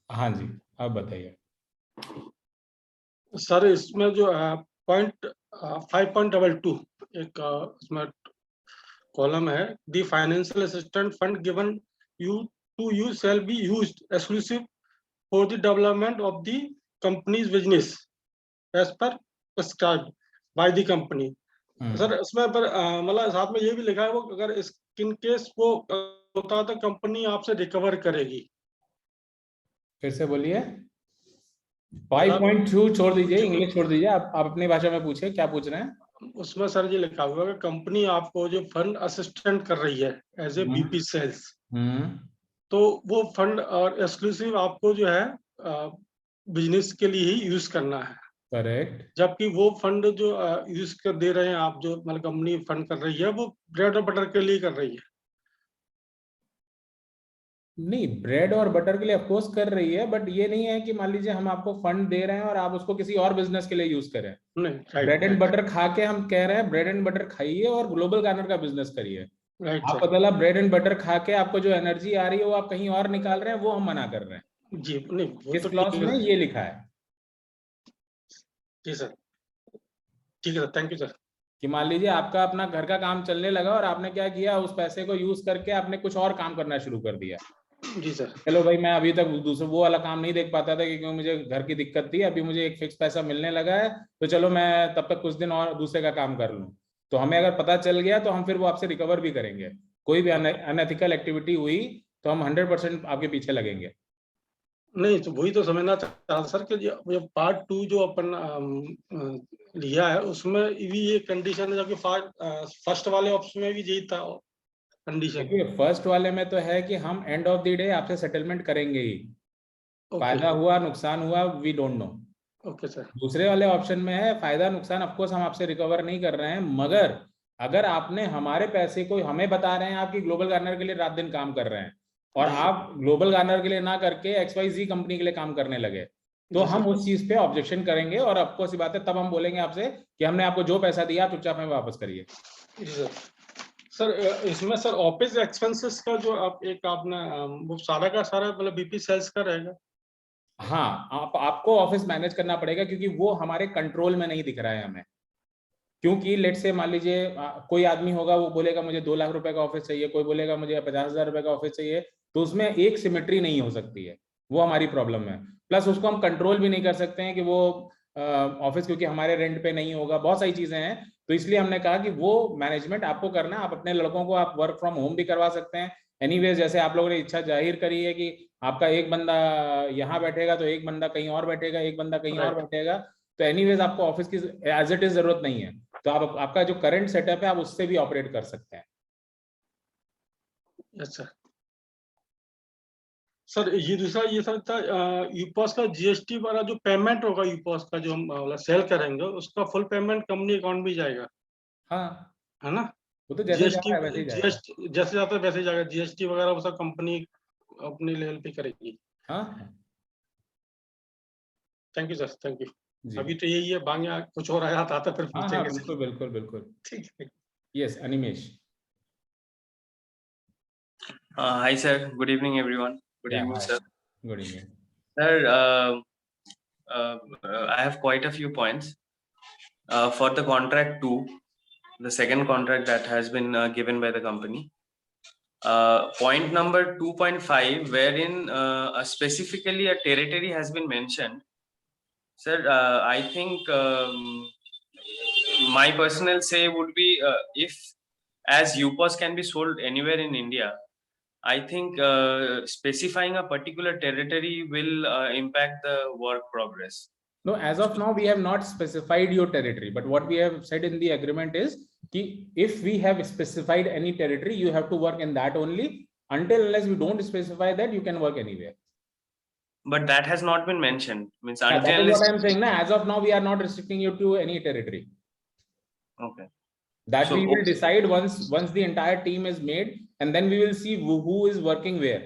हाँ जी, आप बताइए। सर इसमें जो पॉइंट 5.22 एक इसमें कॉलम है, the financial assistant fund given you to you shall be used exclusive for the development of the companies business as per prescribed by the company. Sir इसमें पर मतलब साथ में ये भी लिखा है वो अगर इन केस वो होता है तो कंपनी आपसे रिकवर करेगी। फिर से बोलिए। 5.2 छोड़ दीजिए, इंग्लिश छोड़ दीजिए, आप अपनी भाषा में पूछिए, क्या पूछ रहे हैं। उसमें सर ये लिखा हुआ है कि कंपनी आपको जो फंड असिस्टेंट कर रही है एज ए बीपी सेल्स, तो वो फंड और एक्सक्लूसिव आपको जो है बिजनेस के लिए ही यूज करना है। करेक्ट। जबकि वो फंड जो यूज कर दे रहे हैं आप, जो मतलब कंपनी फंड कर रही है, वो ब्रेड और बटर के लिए कर रही है। नहीं, ब्रेड और बटर के लिए अफकोर्स कर रही है, बट ये नहीं है कि मान लीजिए हम आपको फंड दे रहे हैं और आप उसको किसी और बिजनेस के लिए यूज करें। नहीं, right bread and right butter खा के हम कह रहे हैं ब्रेड एंड बटर खाइए और ग्लोबल गार्नर का बिजनेस करिए। राइट आप सर। पता लगा ब्रेड एंड बटर खा के आपको जो एनर्जी आ रही है वो आप कहीं और निकाल रहे हैं, वो हम मना कर रहे हैं। जी नहीं, वो किस तो ठीक क्लॉज है। में ये लिखा है जी सर, ठीक है सर, थैंक यू सर। कि मान लीजिए आपका अपना घर का काम चलने लगा और आपने क्या किया, उस पैसे को यूज करके आपने कुछ और काम करना शुरू कर दिया। जी सर। चलो भाई, मैं अभी तक दूसरा वो वाला काम नहीं देख पाता था क्योंकि मुझे घर की दिक्कत थी, अभी मुझे एक फिक्स पैसा मिलने लगा है, तो चलो मैं तब तक कुछ दिन और दूसरे का काम कर लूँ। तो हमें अगर पता चल गया तो हम फिर वो आपसे रिकवर भी करेंगे। कोई भी अनएथिकल एक्टिविटी हुई तो हम 100% आपके पीछे लगेंगे। नहीं तो वही तो समझना चाहता सर कि ये पार्ट 2 जो अपन लिया है उसमें भी ये कंडीशन है, जबकि फर्स्ट वाले ऑप्शन में भी यही था कंडीशन। देखिए, फर्स्ट वाले में तो है कि हम एंड ऑफ द डे आपसे सेटलमेंट करेंगे ही। ओके फायदा हुआ नुकसान हुआ we don't know. Okay sir. दूसरे वाले ऑप्शन में है फायदा नुकसान ऑफकोर्स हम आपसे रिकवर नहीं कर रहे हैं, मगर अगर आपने हमारे पैसे को हमें बता रहे हैं आपकी ग्लोबल गार्नर के लिए रात दिन काम कर रहे हैं और जी आप ग्लोबल गार्नर के लिए ना करके XYZ कंपनी के लिए काम करने लगे, तो जी हम सर। उस चीज पे ऑब्जेक्शन करेंगे और आपको सी बात है तब हम बोलेंगे आपसे कि हमने आपको जो पैसा दिया आप चुपचाप हमें वापस करिए। जी सर। सर इसमें सर ऑफिस एक्सपेंसेस का जो आप एक आपने वो सारा का सारा मतलब बीपी सेल्स का रहेगा। हाँ, आपको ऑफिस मैनेज करना पड़ेगा क्योंकि वो हमारे कंट्रोल में नहीं दिख रहा है हमें। क्योंकि लेट से मान लीजिए कोई आदमी होगा वो बोलेगा मुझे 2 लाख रुपए का ऑफिस चाहिए, कोई बोलेगा मुझे 50,000 रुपए का ऑफिस चाहिए, तो उसमें एक सिमेट्री नहीं हो सकती है। वो हमारी प्रॉब्लम है। प्लस उसको हम कंट्रोल भी नहीं कर सकते हैं कि वो ऑफिस क्योंकि हमारे रेंट पे नहीं होगा, बहुत सारी चीजें हैं। तो इसलिए हमने कहा कि वो मैनेजमेंट आपको करना, आप अपने लड़कों को आप वर्क फ्रॉम होम भी करवा सकते हैं। एनीवेज जैसे आप लोगों ने इच्छा जाहिर करी है कि आपका एक बंदा यहाँ बैठेगा तो एक बंदा कहीं और बैठेगा, एक बंदा कहीं और राइट। बैठेगा, तो एनीवेज आपको ऑफिस की एज इट इज जरूरत नहीं है। तो आप आपका जो करंट सेटअप है आप उससे भी ऑपरेट कर सकते हैं। अच्छा सर, ये दूसरा ये सर था यूपॉस का जीएसटी वाला जो पेमेंट होगा, यूपॉस का जो हम सेल करेंगे उसका फुल पेमेंट कंपनी अकाउंट में जाएगा, हाँ, है ना? वो तो जैसे जा जीएसटी रहा है वैसे ही जाएगा। जीएसटी जैसे जाता है वैसे ही जाएगा, जीएसटी वगैरह वो सब कंपनी अपने लेवल पे करेगी। हाँ thank you sir, thank you. जी। अभी तो यही है, बांग्या कुछ और आया आता फिर हाँ हाँ, पूछेंगे सर। बिल्कुल बिल्कुल बिल्कुल। ठीक है। Yes, Animesh. Hi sir, good evening everyone. Good या evening hi, sir. Good evening. Sir, I have quite a few points. For the contract 2, the second contract that has been given by the company. Point number 2.5, wherein specifically a territory has been mentioned. Sir, I think my personal say would be if as UPOS can be sold anywhere in India, I think specifying a particular territory will impact the work progress. No, as of now we have not specified your territory, but what we have said in the agreement is कि if we have specified any territory you have to work in that only, until unless we don't specify that you can work anywhere. But that has not been mentioned. Means Yeah, until that is unless. what I am saying. Na, as of now we are not restricting you to any territory. Okay. That So, we will decide once the entire team is made, and then we will see who is working where,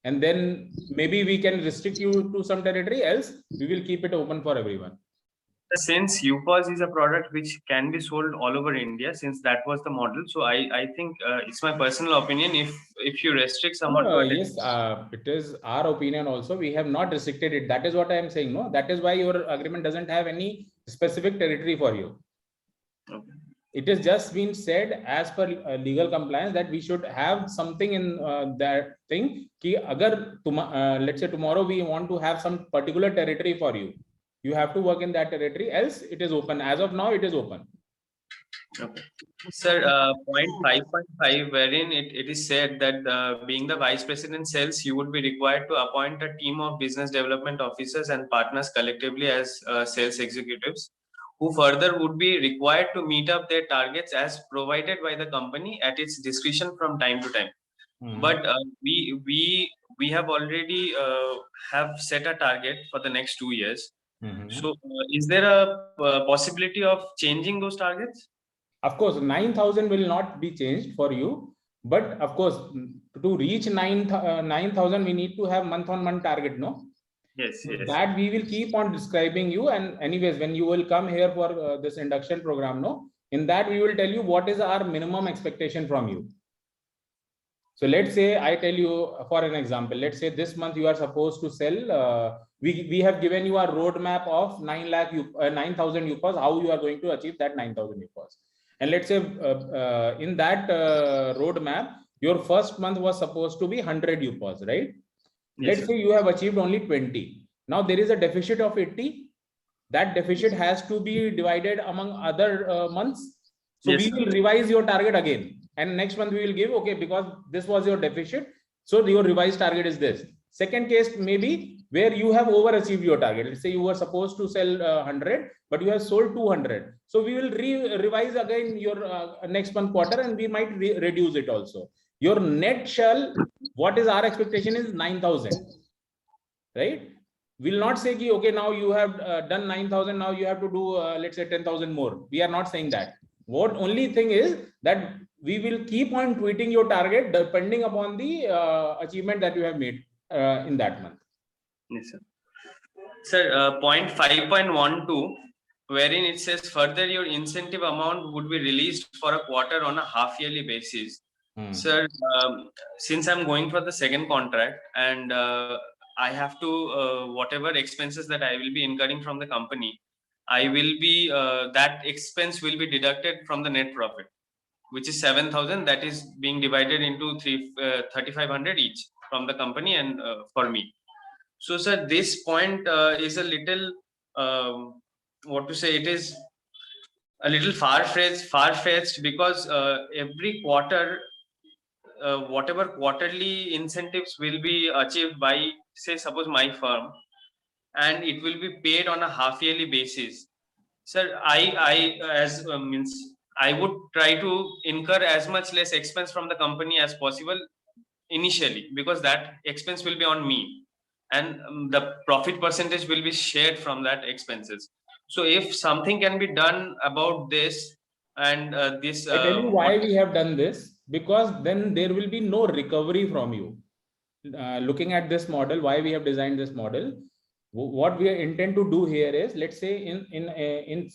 and then maybe we can restrict you to some territory, else we will keep it open for everyone. Since UPOS is a product which can be sold all over India, since that was the model, so I think it's my personal opinion. If you restrict someone to a Yes, it is our opinion also. We have not restricted it. That is what I am saying. No, that is why your agreement doesn't have any specific territory for you. Okay. It is just been said as per legal compliance that we should have something in that thing. Ki agar let's say tomorrow we want to have some particular territory for you, you have to work in that territory. Else it is open. As of now, it is open. Okay. Sir, point 5.5, wherein it is said that being the vice president sales, you would be required to appoint a team of business development officers and partners collectively as sales executives, who further would be required to meet up their targets as provided by the company at its discretion from time to time. But we have already have set a target for the next 2 years. So, is there a possibility of changing those targets? Of course, 9,000 will not be changed for you, but of course, to reach 9,000, we need to have month-on-month target, no? Yes, So yes. that we will keep on describing you. And anyways, when you will come here for this induction program, no, in that we will tell you what is our minimum expectation from you. So let's say I tell you for an example, let's say this month you are supposed to sell, we have given you a roadmap of 9,000 UPOS, how you are going to achieve that 9,000 UPOS. And let's say in that roadmap, your first month was supposed to be 100 UPOS, right? Yes, Let's say you have achieved only 20. Now there is a deficit of 80. That deficit has to be divided among other months. So yes, we will revise your target again. And next month we will give, okay, because this was your deficit. So your revised target is this. Second case maybe where you have overachieved your target. Let's say you were supposed to sell 100, but you have sold 200. So we will revise again your next month quarter, and we might reduce it also. Your net shall, what is our expectation is 9,000, right? We'll not say ki, okay, now you have done 9,000, now you have to do let's say 10,000 more. We are not saying that. What only thing is that we will keep on tweeting your target depending upon the achievement that you have made in that month. Yes, sir. Sir, point 5.12, wherein it says further your incentive amount would be released for a quarter on a half-yearly basis. Sir, since I'm going for the second contract and I have to whatever expenses that I will be incurring from the company, I will be that expense will be deducted from the net profit, which is 7,000. That is being divided into 3,500 each from the company and for me. So, sir, this point is a little what to say? It is a little far-fetched because every quarter, whatever quarterly incentives will be achieved by, say, suppose my firm, and it will be paid on a half-yearly basis. Sir, I would try to incur as much less expense from the company as possible initially, because that expense will be on me, and the profit percentage will be shared from that expenses. So if something can be done about this, and this I tell you why we have done this, because then there will be no recovery from you. Looking at this model, why we have designed this model, what we intend to do here is, let's say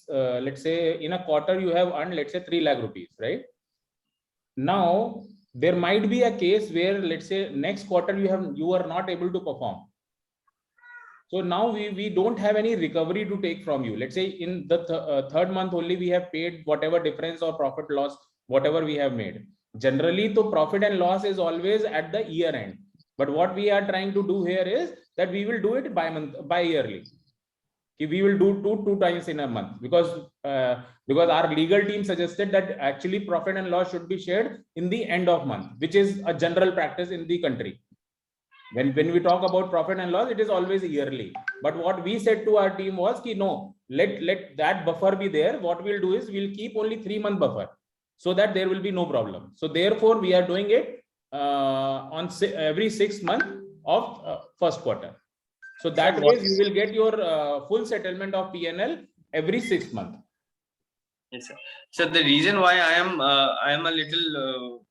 let's say in a quarter you have earned, let's say 3 lakh rupees, right? Now there might be a case where, let's say next quarter you are not able to perform. So now we don't have any recovery to take from you. Let's say in the third month only we have paid whatever difference or profit loss, whatever we have made. Generally, the profit and loss is always at the year end. But what we are trying to do here is that we will do it by yearly. We will do two times in a month, because our legal team suggested that actually profit and loss should be shared in the end of month, which is a general practice in the country. When we talk about profit and loss, it is always yearly. But what we said to our team was ki, no, let that buffer be there. What we'll do is we'll keep only 3-month buffer, so that there will be no problem. So therefore we are doing it on every 6 months of first quarter. So that way you will get your full settlement of PNL every 6 months. Yes, sir. So the reason why I am a little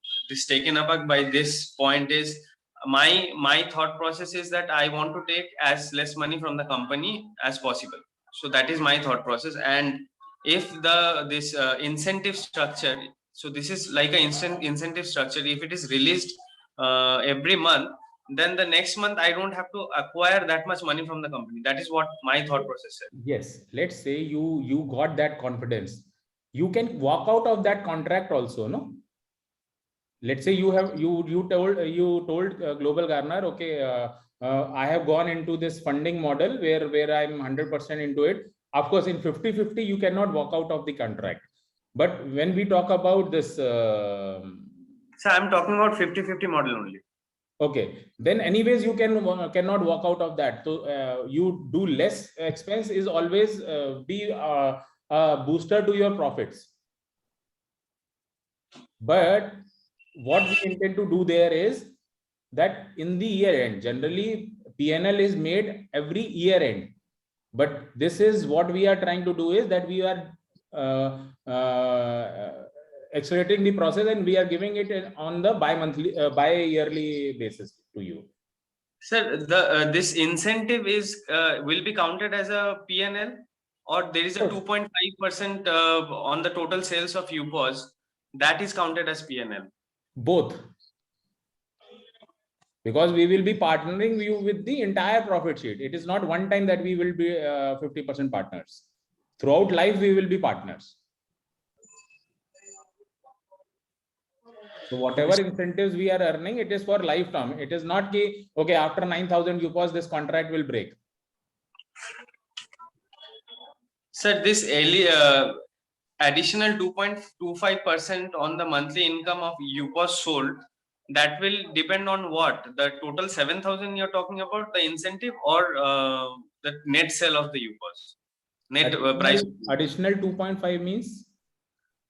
taken aback by this point is my thought process is that I want to take as less money from the company as possible. So that is my thought process. And if this incentive structure, so this is like an instant incentive structure, if it is released every month, then the next month I don't have to acquire that much money from the company. That is what my thought process is. Yes, let's say you got that confidence, you can walk out of that contract also, no? Let's say you told Global Garner, okay, I have gone into this funding model where I'm 100% into it. Of course, in 50-50, you cannot walk out of the contract. But when we talk about this, So I'm talking about 50-50 model only. okay, then anyways you cannot walk out of that. So you do less expense is always be a booster to your profits. But what we intend to do there is that in the year end, generally PNL is made every year end. But this is what we are trying to do is that we are accelerating the process and we are giving it on the bi-yearly basis to you. Sir, this incentive is will be counted as a PNL, or there is a 2.5% on the total sales of UPOS that is counted as PNL? Both, because we will be partnering you with the entire profit sheet. It is not one time that we will be 50% partners. Throughout life, we will be partners. So whatever incentives we are earning, it is for lifetime. It is not ki, okay, after 9,000 UPOS, this contract will break. Sir, this additional 2.25% on the monthly income of UPOS sold, that will depend on what? The total 7,000 you're talking about, the incentive, or the net sale of the UPOS? Net price. Additional 2.5 means?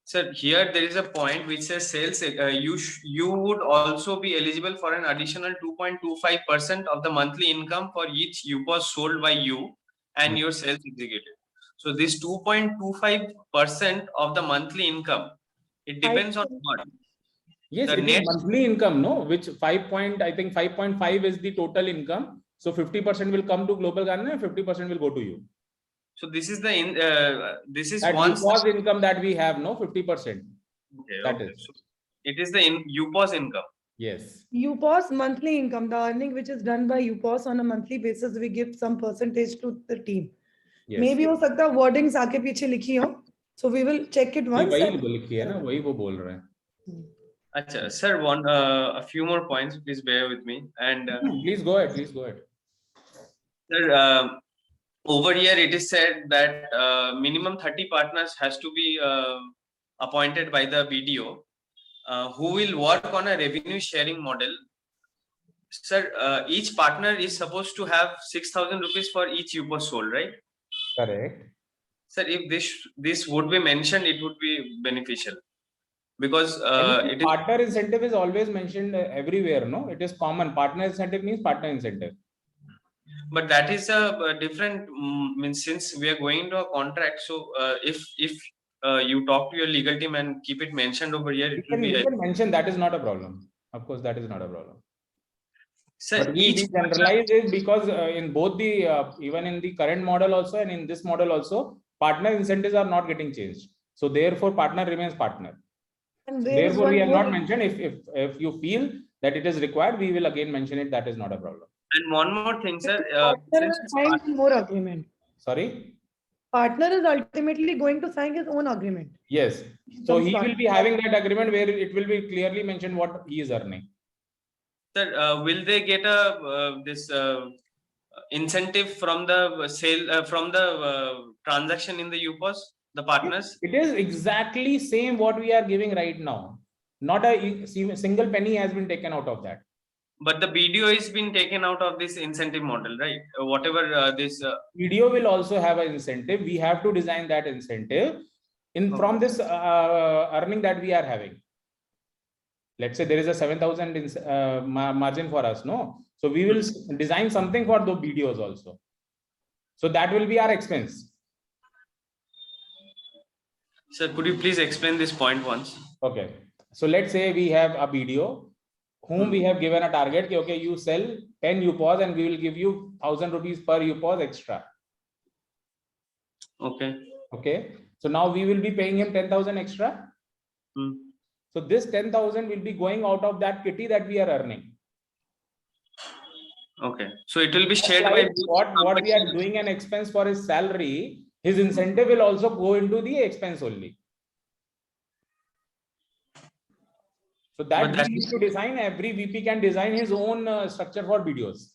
Sir, here there is a point which says sales. You would also be eligible for an additional 2.25% of the monthly income for each UPOS sold by you and your sales executive. So this 2.25% of the monthly income, it depends on what? Yes, The it net is monthly income, no? Which 5.5 is the total income. So 50% will come to Global Garner and 50% will go to you. So this is the that UPOS income that we have, no, 50%. Okay, that okay. is. So it is the UPOS income. Yes. UPOS monthly income, the earning which is done by UPOS on a monthly basis, we give some percentage to the team. Yes. Maybe हो सकता है wordings आगे पीछे लिखी हो, so we will check it once. वही लिखी है ना, वही वो बोल रहे हैं. Achha, sir, a few more points, please bear with me. And please go ahead. Please go ahead. Sir, over here it is said that minimum 30 partners has to be appointed by the BDO, who will work on a revenue sharing model. Sir, each partner is supposed to have 6,000 rupees for each UPOS sold, right? Correct. Sir, if this would be mentioned, it would be beneficial. Because partner incentive is always mentioned everywhere, no? It is common. Partner incentive means partner incentive. But that is a different, means since we are going to a contract, so if you talk to your legal team and keep it mentioned over here, it will be. You can mention, that is not a problem. Of course, that is not a problem. Sir, but we generalize it because in both the even in the current model also and in this model also, partner incentives are not getting changed. So therefore, partner remains partner. And therefore, we have not mentioned. If you feel that it is required, we will again mention it. That is not a problem. And one more thing, sir. Partner will sign more agreement. Sorry? Partner is ultimately going to sign his own agreement. Yes. So he will be having that agreement where it will be clearly mentioned what he is earning. Sir, will they get this incentive from the sale from the transaction in the UPOS, the partners? It is exactly same what we are giving right now. Not a single penny has been taken out of that. But the BDO is been taken out of this incentive model, right? Whatever this BDO will also have an incentive. We have to design that incentive from this earning that we are having. Let's say there is a 7,000 margin for us, no? So we will design something for the BDOs also. So that will be our expense. Sir, could you please explain this point once? Okay. So let's say we have a BDO whom we have given a target. Okay, you sell 10 UPOS and we will give you 1,000 rupees per UPOS extra. Okay. Okay, so now we will be paying him 10,000 extra. So this 10,000 will be going out of that kitty that we are earning. Okay, so it will be Just shared like by what we are doing an expense for his salary, his incentive will also go into the expense only. So that But we that need is- to design. Every VP can design his own structure for videos.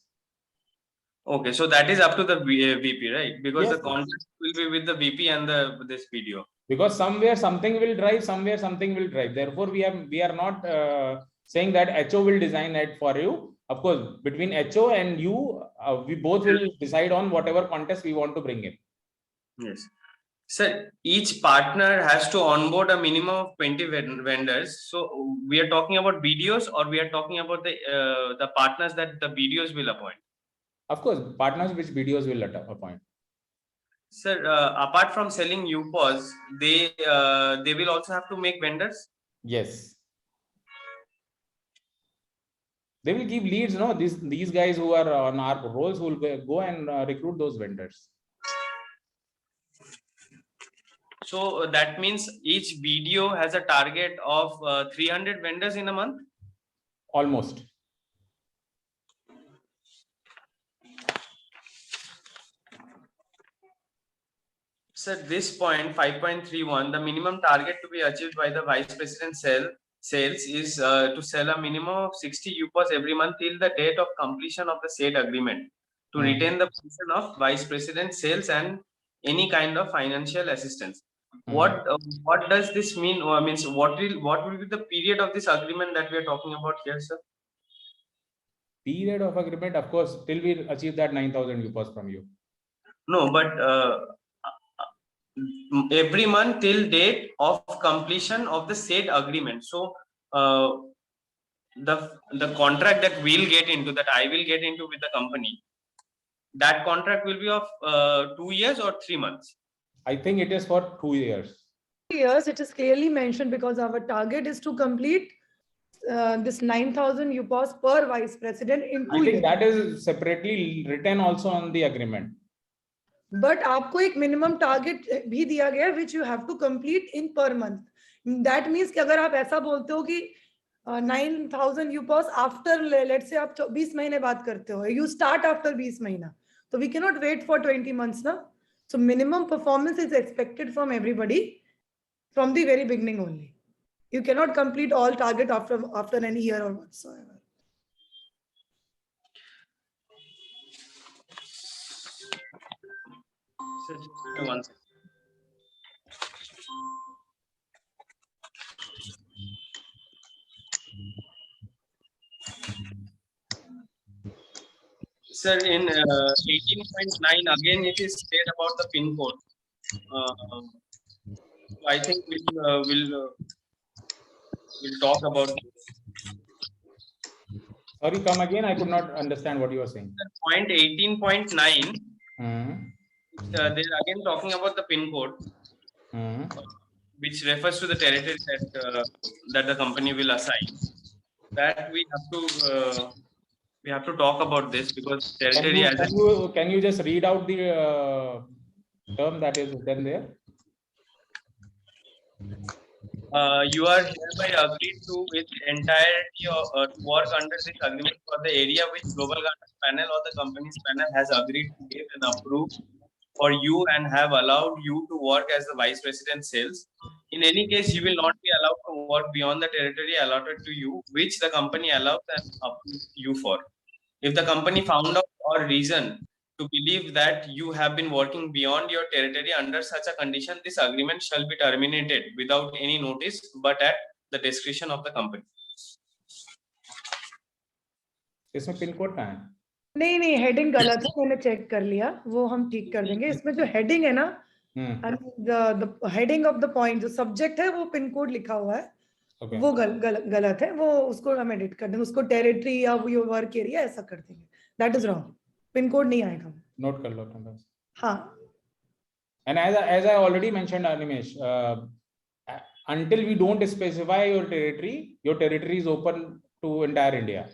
Okay, so that is up to the VP, right? Because Yes, the contract will be with the VP and this video. Because somewhere something will drive, somewhere something will drive. Therefore, we are not saying that HO will design it for you. Of course, between HO and you, we both will decide on whatever contest we want to bring in. Yes. Sir, each partner has to onboard a minimum of 20 vendors. So we are talking about videos, or we are talking about the partners that the videos will appoint? Of course, partners which videos will appoint. Sir, apart from selling UPOS, they will also have to make vendors? Yes. They will give leads, no? These guys who are on our roles will go and recruit those vendors. So that means each video has a target of 300 vendors in a month? Almost. Sir, this point 5.31, the minimum target to be achieved by the vice president sales is to sell a minimum of 60 UPOS every month till the date of completion of the said agreement to retain the position of vice president sales and any kind of financial assistance. What does this mean? Or means what will be the period of this agreement that we are talking about here, sir? Period of agreement, of course, till we achieve that 9,000 UPOS from you. No, but every month till date of completion of the said agreement. So the contract that we'll get into, that I will get into with the company, that contract will be of 2 years or 3 months? I think it is for 2 years. Years, it is clearly mentioned because our target is to complete this 9,000 UPOS per vice president in 2 I think years. that is separately written also on the agreement. But आपको एक minimum target भी दिया गया which you have to complete in per month. That means कि अगर आप ऐसा बोलते हो कि 9,000 UPOS after, let's say आप 20 महीने बात करते हो, you start after 20 महीना, so we cannot wait for 20 months ना. So minimum performance is expected from everybody from the very beginning only. You cannot complete all target after an year or whatsoever. Sir, just 1 second. Sir, in 18.9 again it is said about the pin code. I think we'll talk about this. Sorry, come again. I could not understand what you were saying. Point 18.9. They're again talking about the pin code, which refers to the territory that the company will assign. That we have to talk about this, because territory can you just read out the term that is written there? You are hereby agreed to with entirety to work under this agreement for the area which Global Governance Panel or the company's panel has agreed to give and approve for you and have allowed you to work as the vice president sales. In any case, you will not be allowed to work beyond the territory allotted to you, which the company allows and approves you for. If the company found out or reason to believe that you have been working beyond your territory under such a condition, this agreement shall be terminated without any notice, but at the discretion of the company. इसमें pin code कहाँ है? नहीं heading गलत है, मैंने check कर लिया, वो हम ठीक कर देंगे. इसमें जो हेडिंग है ना, the heading of the point, जो सब्जेक्ट है वो पिन कोड लिखा हुआ है, वो गलत है, वो उसको हम एडिट कर देंगे, उसको टेरिटरी या वो वर्क एरिया ऐसा कर देंगे. That is wrong, pin code नहीं आएगा. नोट कर लो बस. हाँ. And as I already mentioned, Animesh, until we don't specify your territory is open to entire India.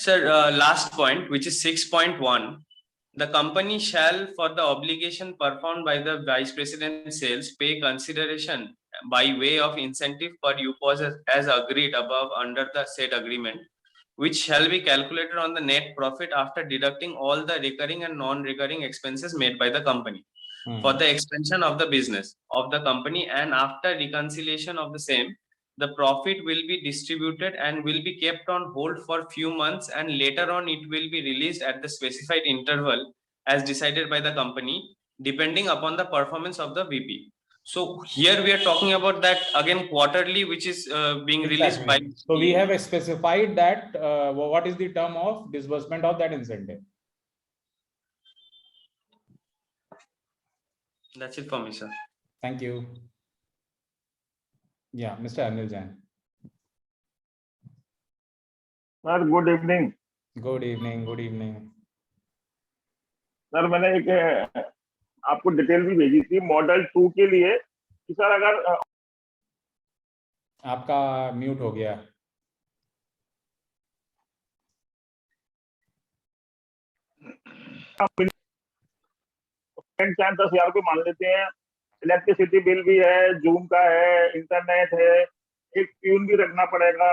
Sir, last point, which is 6.1. The company shall, for the obligation performed by the Vice President Sales, pay consideration by way of incentive per UPOS as agreed above under the said agreement, which shall be calculated on the net profit after deducting all the recurring and non-recurring expenses made by the company for the expansion of the business of the company, and after reconciliation of the same, the profit will be distributed and will be kept on hold for few months, and later on it will be released at the specified interval as decided by the company depending upon the performance of the VP. So here we are talking about that again quarterly, which is being released by. So we have specified that what is the term of disbursement of that incentive. That's it for me, sir. Thank you. Yeah, Mr. Anil Jain. Sir good evening. Good evening, good evening. Sir मैंने एक आपको detail भी भेजी थी model 2 के लिए कि sir अगर आपका म्यूट हो गया। चाहे 10,000 रुपये मान लेते हैं, इलेक्ट्रिसिटी बिल भी है, जूम का है, इंटरनेट है, एक प्यून भी रखना पड़ेगा,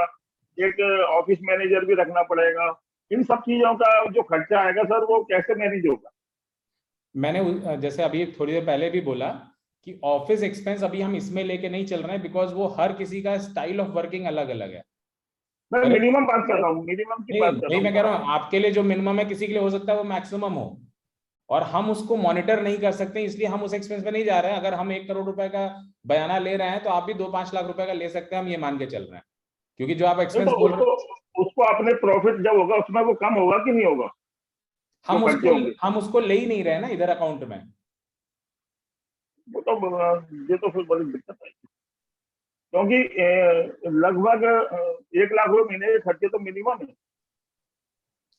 एक ऑफिस मैनेजर भी रखना पड़ेगा, इन सब चीजों का जो खर्चा आएगा सर वो कैसे मैनेज होगा? मैंने जैसे अभी थोड़ी देर पहले भी बोला कि ऑफिस एक्सपेंस अभी हम इसमें लेके नहीं चल रहे हैं, बिकॉज वो हर किसी का स्टाइल ऑफ वर्किंग अलग अलग है। मैं मिनिमम बात कर रहा हूँ, मिनिमम की बात कर रहा हूँ। मैं कह रहा हूँ आपके लिए जो मिनिमम है किसी के लिए हो सकता है वो मैक्सिमम हो, और हम उसको मॉनिटर नहीं कर सकते, इसलिए हम उस एक्सपेंस पे नहीं जा रहे हैं। अगर हम 1 करोड़ रुपए का बयाना ले रहे हैं तो आप भी 2-5 लाख रुपए का ले सकते हैं, हम ये मान के चल रहे हैं, क्योंकि जो आप एक्सपेंस बोल रहे हैं उसको अपने प्रॉफिट जब होगा उसमें वो कम होगा कि नहीं होगा? हम उसको ले ही नहीं रहे ना इधर अकाउंट में। वो तो ये तो फिर बड़ी दिक्कत है, क्योंकि लगभग 1 लाख रुपए महीने के खर्चे तो मिनिमम है।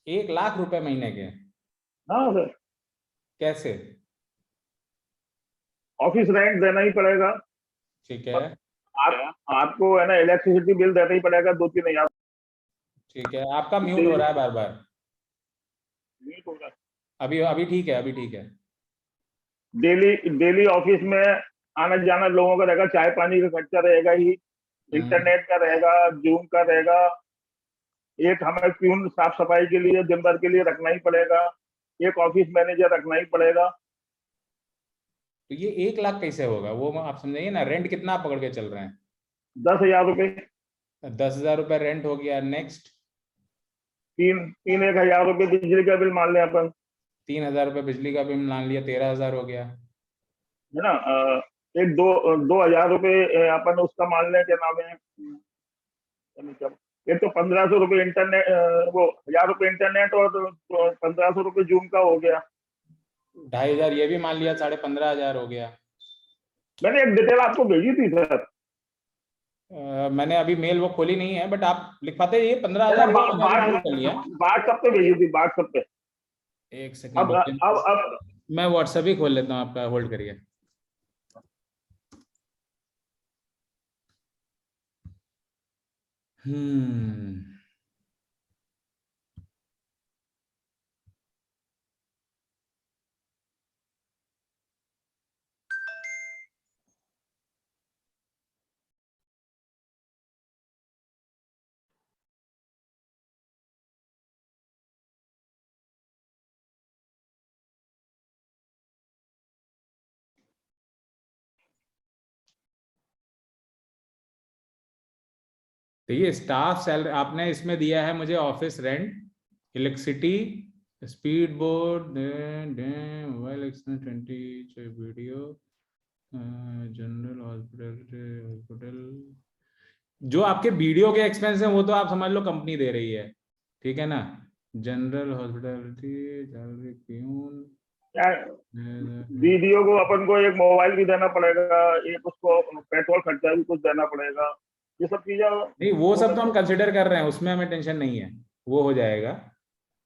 1 लाख रुपए महीने के? हाँ सर। कैसे? ऑफिस रेंट देना ही पड़ेगा। ठीक है। आपको है ना इलेक्ट्रिसिटी बिल देना ही पड़ेगा 2-3 हजार। ठीक है। आपका म्यूट हो रहा है बार बार। म्यूट हो रहा है। अभी ठीक है, अभी ठीक है। डेली ऑफिस में आना जाना लोगों का रहेगा, चाय पानी का खर्चा रहेगा ही, इंटरनेट का रहेगा, जूम का रहेगा, एक हमें प्यून साफ सफाई के लिए दिन भर के लिए रखना ही पड़ेगा, एक ऑफिस मैनेजर रखना ही पड़ेगा। तो ये 1 लाख कैसे होगा? वो आप समझिए ना, रेंट कितना आप पकड़ के चल रहे हैं? 10,000 रुपए। 10,000 रुपए रेंट हो गया। नेक्स्ट 1,000 रुपए बिजली का बिल मान लें अपन। 3,000 रुपए बिजली का बिल मान लिया, 13,000 हो गया, है ना। एक 2,000 रुपए अपन उसका मान लें, क्या नाम है, एक तो 1,500 रुपए इंटरनेट, वो 1,000 रुपए इंटरनेट और 1,500 रुपए जूम का हो गया। 2,500 ये भी मान लिया, 15,500 हो गया। मैंने एक डिटेल आपको भेजी थी सर। मैंने अभी मेल वो खोली नहीं है, बट आप लिख पाते हैं ये 15,000 व्हाट्सएप पे भेजी थी, व्हाट्सएप पे। एक सेकंड अब मैं व्हाट्सएप ही खोल लेता हूँ आपका, होल्ड करिए। तो ये स्टाफ सैलरी आपने इसमें दिया है मुझे, office rent, electricity, speed board, mobile expense 20, video, general hospital. जो आपके वीडियो के एक्सपेंस हैं वो तो आप समझ लो कंपनी दे रही है, ठीक है ना। General hospitality, salary, peon, video को अपन को एक मोबाइल भी देना पड़ेगा, एक उसको पेट्रोल खर्चा भी कुछ देना पड़ेगा, ये सब चीजें नहीं, वो सब तो हम कंसिडर कर रहे हैं, उसमें हमें टेंशन नहीं है, वो हो जाएगा।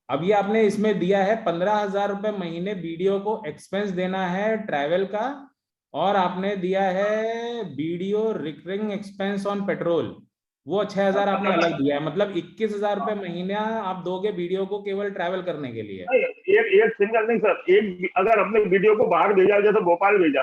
अब ये आपने इसमें दिया है 15,000 रुपए महीने वीडियो को एक्सपेंस देना है ट्रैवल का, और आपने दिया है video recurring expense on petrol, वो 6,000 आपने अलग दिया है, मतलब 21,000 रुपए महीना आप दोगे वीडियो को केवल ट्रैवल करने के लिए। नहीं, एक सिंगल नहीं सर, एक अगर हमने वीडियो को बाहर भेजा, जैसे भोपाल भेजा,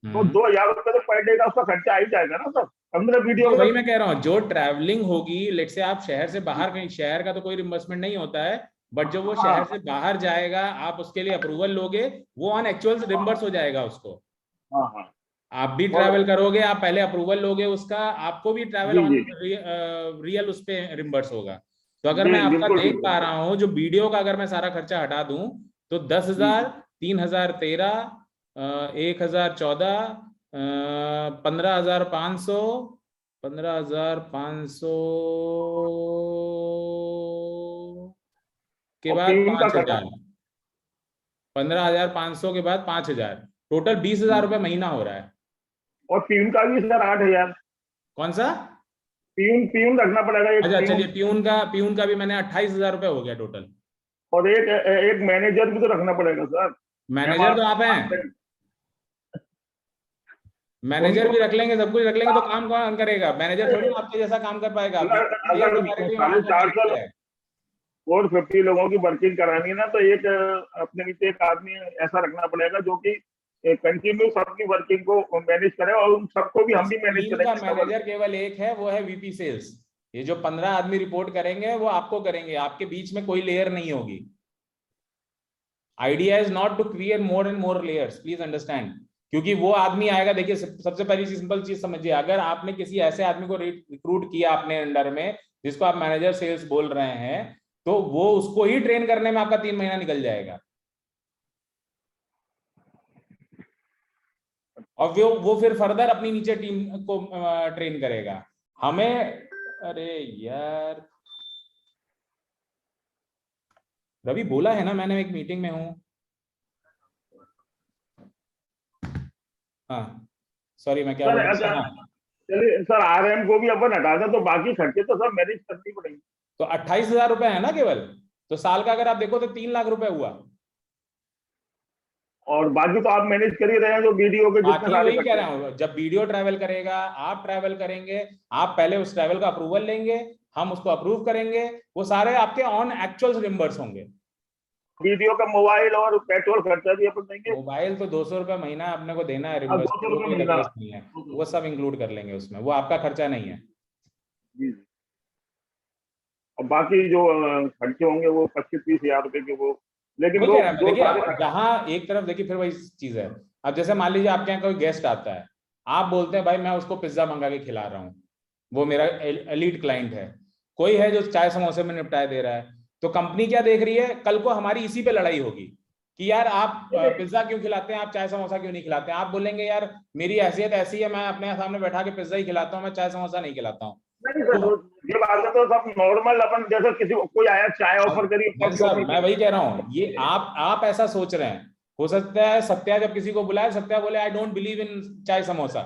तो 2,000 रुपए तो पर डे का उसका खर्चा आ ही जाएगा ना सर, 15 वीडियो तो का। वही मैं कह रहा हूँ, जो ट्रैवलिंग होगी, लेट से आप शहर से बाहर, कहीं शहर का तो कोई रिम्बर्समेंट नहीं होता है, बट जो वो शहर से बाहर जाएगा, आप उसके लिए अप्रूवल लोगे, वो ऑन एक्चुअल रिम्बर्स हो जाएगा उसको। हाँ हाँ आप भी ट्रैवल करोगे, आप पहले अप्रूवल लोगे उसका, आपको भी ट्रैवल जी ऑन जी रियल उस पे रिम्बर्स होगा। तो अगर जी मैं आपका बिल्कुल देख बिल्कुल। पा रहा हूँ, जो वीडियो का अगर मैं सारा खर्चा हटा दूं, तो 10,000, 3,013, 1,014, 15,500, 15,500 के और बाद टीम का खर्चा 5,000, 15,500 के बाद 5,000, टोटल 20,000 रुपये महीना हो रहा है। और प्यून का भी सर 8,000। कौन सा? प्यून प्यून रखना पड़ेगा एक अच्छा प्यून। चलिए, प्यून का भी मैंने 28,000 रुपये हो गया टोटल। और एक एक मैनेजर भी तो रखना पड़ेगा सर। मैनेजर तो आप हैं, मैनेजर भी रख लेंगे, सब कुछ रख लेंगे, तो काम कौन करेगा? मैनेजर थोड़ी ना आपके जैसा काम कर पाएगा, अगर सेल्स अगर डायरेक्टली वहां पर 450 है। 450 लोगों की वर्किंग करानी है ना, तो एक अपने नीचे एक आदमी ऐसा रखना पड़ेगा जो कि कंटिन्यू सबकी वर्किंग को मैनेज करे, और उन सबको भी हम भी मैनेज टीम का करेंगे। मैनेजर केवल एक है, वो है वीपी सेल्स। ये जो 15 आदमी रिपोर्ट करेंगे वो आपको करेंगे, आपके बीच में कोई लेयर नहीं होगी। Idea is not to create more and more layers, please understand. क्योंकि वो आदमी आएगा, देखिए सबसे पहली सिंपल चीज समझिए, अगर आपने किसी ऐसे आदमी को रिक्रूट किया अपने अंडर में, जिसको आप मैनेजर सेल्स बोल रहे हैं, तो वो उसको ही ट्रेन करने में आपका 3 महीना निकल जाएगा, और वो फिर फर्दर अपनी नीचे टीम को ट्रेन करेगा। हमें, अरे यार, रवि बोला है ना, मैंने एक मीटिंग में हूं। हाँ सॉरी, मैं क्या सर बोल रहा अच्छा, था? हाँ, चलिए सर, आरएम को भी अपन हटा दें, तो बाकी खर्चे तो सब मैनेज करनी पड़ेंगे। तो 28,000 रुपए है ना केवल, तो साल का अगर आप देखो तो 3 लाख रुपए हुआ। और बाकी तो आप मैनेज कर ही रहे हैं, जो वीडियो के जितने बाकी सारे वही कह खर्चे। रहा हूँ, जब वीडियो ट्रैवल करेगा, आप ट्रैवल करेंगे, आप पहले उस ट्रैवल का अप्रूवल लेंगे, हम उसको अप्रूव करेंगे, वो सारे आपके ऑन एक्चुअल रिम्बर्स होंगे। वीडियो का मोबाइल और पेट्रोल खर्चा भी अपन देंगे। मोबाइल तो 200 रुपए महीना अपने को देना है अब रिम्बर्स, 200 वो रुपये कोई महीना। तकलीफ नहीं है, वो सब इंक्लूड कर लेंगे उसमें, वो आपका खर्चा नहीं है। जी जी। और बाकी जो खर्चे होंगे वो 25-30 हजार रुपए के, वो लेकिन वही वो कह रहा है, जो सारे देखिए जहाँ एक तरफ देखिए, फिर वही चीज है। अब जैसे मान लीजिए आपके यहाँ कोई गेस्ट आता है, आप बोलते हैं भाई मैं उसको पिज्जा मंगा के खिला रहा हूँ, वो मेरा एलीट क्लाइंट है। कोई है जो चाय समोसे में निपटाए दे रहा है, तो कंपनी क्या देख रही है, कल को हमारी इसी पे लड़ाई होगी कि यार आप पिज्जा क्यों खिलाते हैं, आप चाय समोसा क्यों नहीं खिलाते हैं। आप बोलेंगे यार मेरी हैसियत ऐसी है, मैं अपने सामने बैठा के पिज्जा ही खिलाता हूँ, मैं चाय समोसा नहीं खिलाता हूँ। नहीं सर, ये बात है तो सब नॉर्मल, अपन जैसे किसी को कोई आया चाय ऑफर करी, जैन कॉफी साहब, ऑफर मैं करी। वही कह रहा हूँ, ये आप ऐसा सोच रहे हैं। हो सकता है सत्या जब किसी को बुलाए, सत्या बोले आई डोंट बिलीव इन चाय समोसा।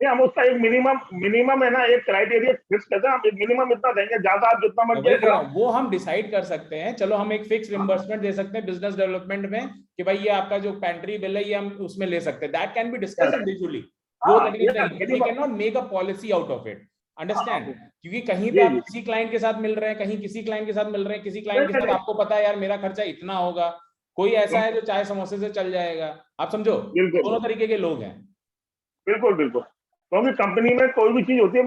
नहीं, हम उसका एक मिनिमम मिनिमम है ना, एक क्राइटेरिया फिक्स करते हैं, हम एक मिनिमम इतना देंगे, ज्यादा आप जितना मैं मर्जी वही कह रहा खिलाओ। हूँ, वो हम डिसाइड कर सकते हैं। चलो हम एक फिक्स रिम्बर्समेंट दे सकते हैं बिजनेस डेवलपमेंट में, कि भाई ये आपका जो पेंट्री बिल है, ये हम उसमें ले सकते हैं, that can be discuss individually. वो हाँ तकलीफ ये नहीं सर है, we can not make a policy out of it, understand. क्योंकि कहीं पे जी आप जी। किसी क्लाइंट के साथ मिल रहे हैं, कहीं किसी क्लाइंट के साथ मिल रहे हैं, किसी क्लाइंट के नहीं साथ नहीं आपको पता है यार मेरा खर्चा इतना होगा, कोई ऐसा है जो चाय समोसे से चल जाएगा। आप समझो, बिल्कुल दोनों तरीके के लोग हैं। बिल्कुल बिल्कुल, क्योंकि कंपनी में कोई भी चीज होती है,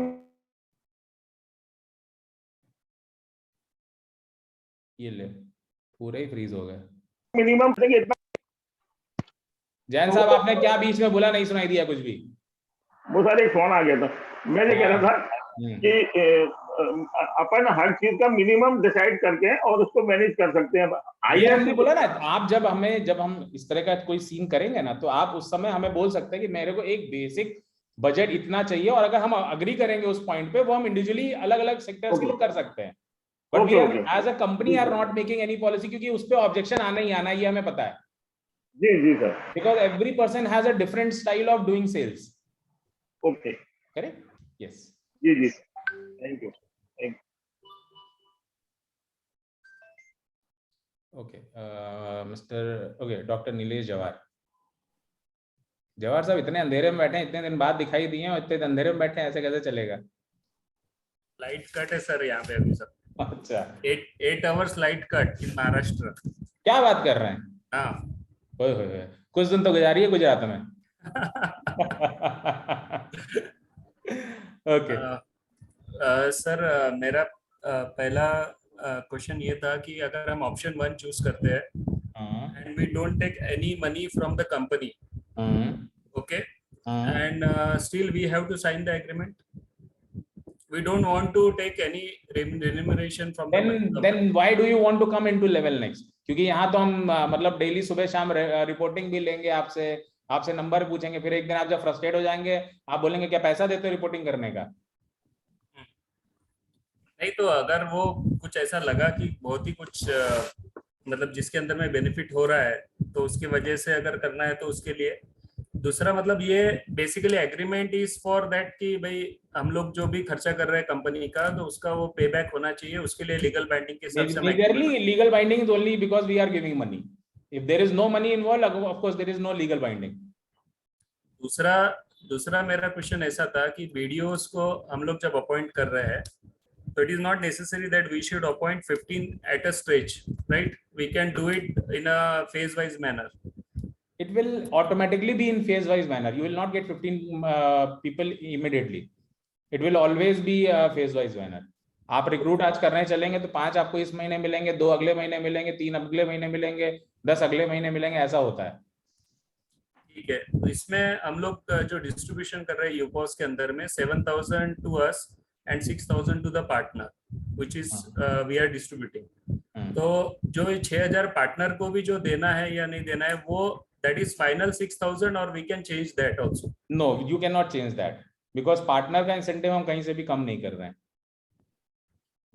ये ले, पूरे ही फ्रीज हो गए। मिनिमम देंगे इतना। जैन साहब, आपने क्या बीच में बोला, नहीं सुनाई दिया कुछ भी? वो सर एक फोन आ गया था, मैं ये कह रहा था कि अपन हर चीज का मिनिमम डिसाइड करके और उसको मैनेज कर सकते हैं। ये आइए हमने बोला ना, आप जब हम इस तरह का कोई सीन करेंगे ना, तो आप उस समय हमें बोल सकते हैं कि मेरे को एक बेसिक बजट इतना चाहिए, और अगर हम अग्री करेंगे उस पॉइंट पे, वो हम इंडिविजुअली अलग अलग सेक्टर्स के लिए कर सकते हैं। But we okay are okay as a company are not making any policy, क्योंकि उस पर ऑब्जेक्शन आना ही आना, ये हमें पता है। जी जी sir. Because every person has a different style of doing sales. Okay correct, yes. जी जी, thank you. Okay, mister, okay, doctor Nilesh Jawahar. Jawahar साहब, इतने अंधेरे में बैठे हैं, इतने दिन बाद दिखाई दिए हैं, और इतने अंधेरे में बैठे हैं, ऐसे कैसे चलेगा? लाइट कट है सर यहाँ पे अभी सब। अच्छा, 8 hours light cut in Maharashtra. क्या बात कर रहे हैं? हाँ। ओए, कुछ दिन तो गुजारी है गुजरात में। ओके। सर मेरा पहला क्वेश्चन ये था कि अगर हम ऑप्शन 1 चूज करते हैं and we don't take any money from the company, okay, and still we have to sign the agreement, we don't want to take any remuneration from the then why do you want to come into level next? क्योंकि यहाँ तो हम मतलब daily सुबह शाम reporting भी लेंगे आपसे नंबर पूछेंगे, फिर एक दिन आप जब फ्रस्ट्रेट हो जाएंगे आप बोलेंगे क्या पैसा देते हो रिपोर्टिंग करने का? नहीं, तो अगर वो कुछ ऐसा लगा कि बहुत ही कुछ मतलब जिसके अंदर में बेनिफिट हो रहा है तो उसकी वजह से अगर करना है तो उसके लिए। दूसरा मतलब ये basically agreement is for that कि भाई हम लोग जो भी खर्चा कर रहे हैं कंपनी का तो उसका वो पे बैक होना चाहिए, उसके लिए लीगल बाइंडिंग के हिसाब से। Legal binding is only because we are giving money. If there is no money involve, of course there is no legal binding. दूसरा मेरा क्वेश्चन ऐसा था कि वीडियोस को हम लोग जब अपॉइंट कर रहे हैं तो it is not necessary that we should appoint 15 at a stretch, right? We can do it in a phase wise manner. It will automatically be in phase wise manner. You will not get 15 people immediately. It will always be phase wise manner. आप recruit आज करने चलेंगे तो 5 आपको इस महीने मिलेंगे, 2 अगले महीने मिलेंगे, 3 अगले महीने मिलेंगे, 10 अगले महीने मिलेंगे, ऐसा होता है। ठीक है, तो इसमें हम लोग जो डिस्ट्रीब्यूशन कर रहे हैं यूपॉस के अंदर में 7,000 to us and 6,000 to the partner which is we are distributing. तो जो 6,000 पार्टनर को भी जो देना है या नहीं देना है वो that is final 6,000 or we can change that also? No, you cannot change that because partner का इंसेंटिव हम कहीं से भी कम नहीं कर रहे हैं।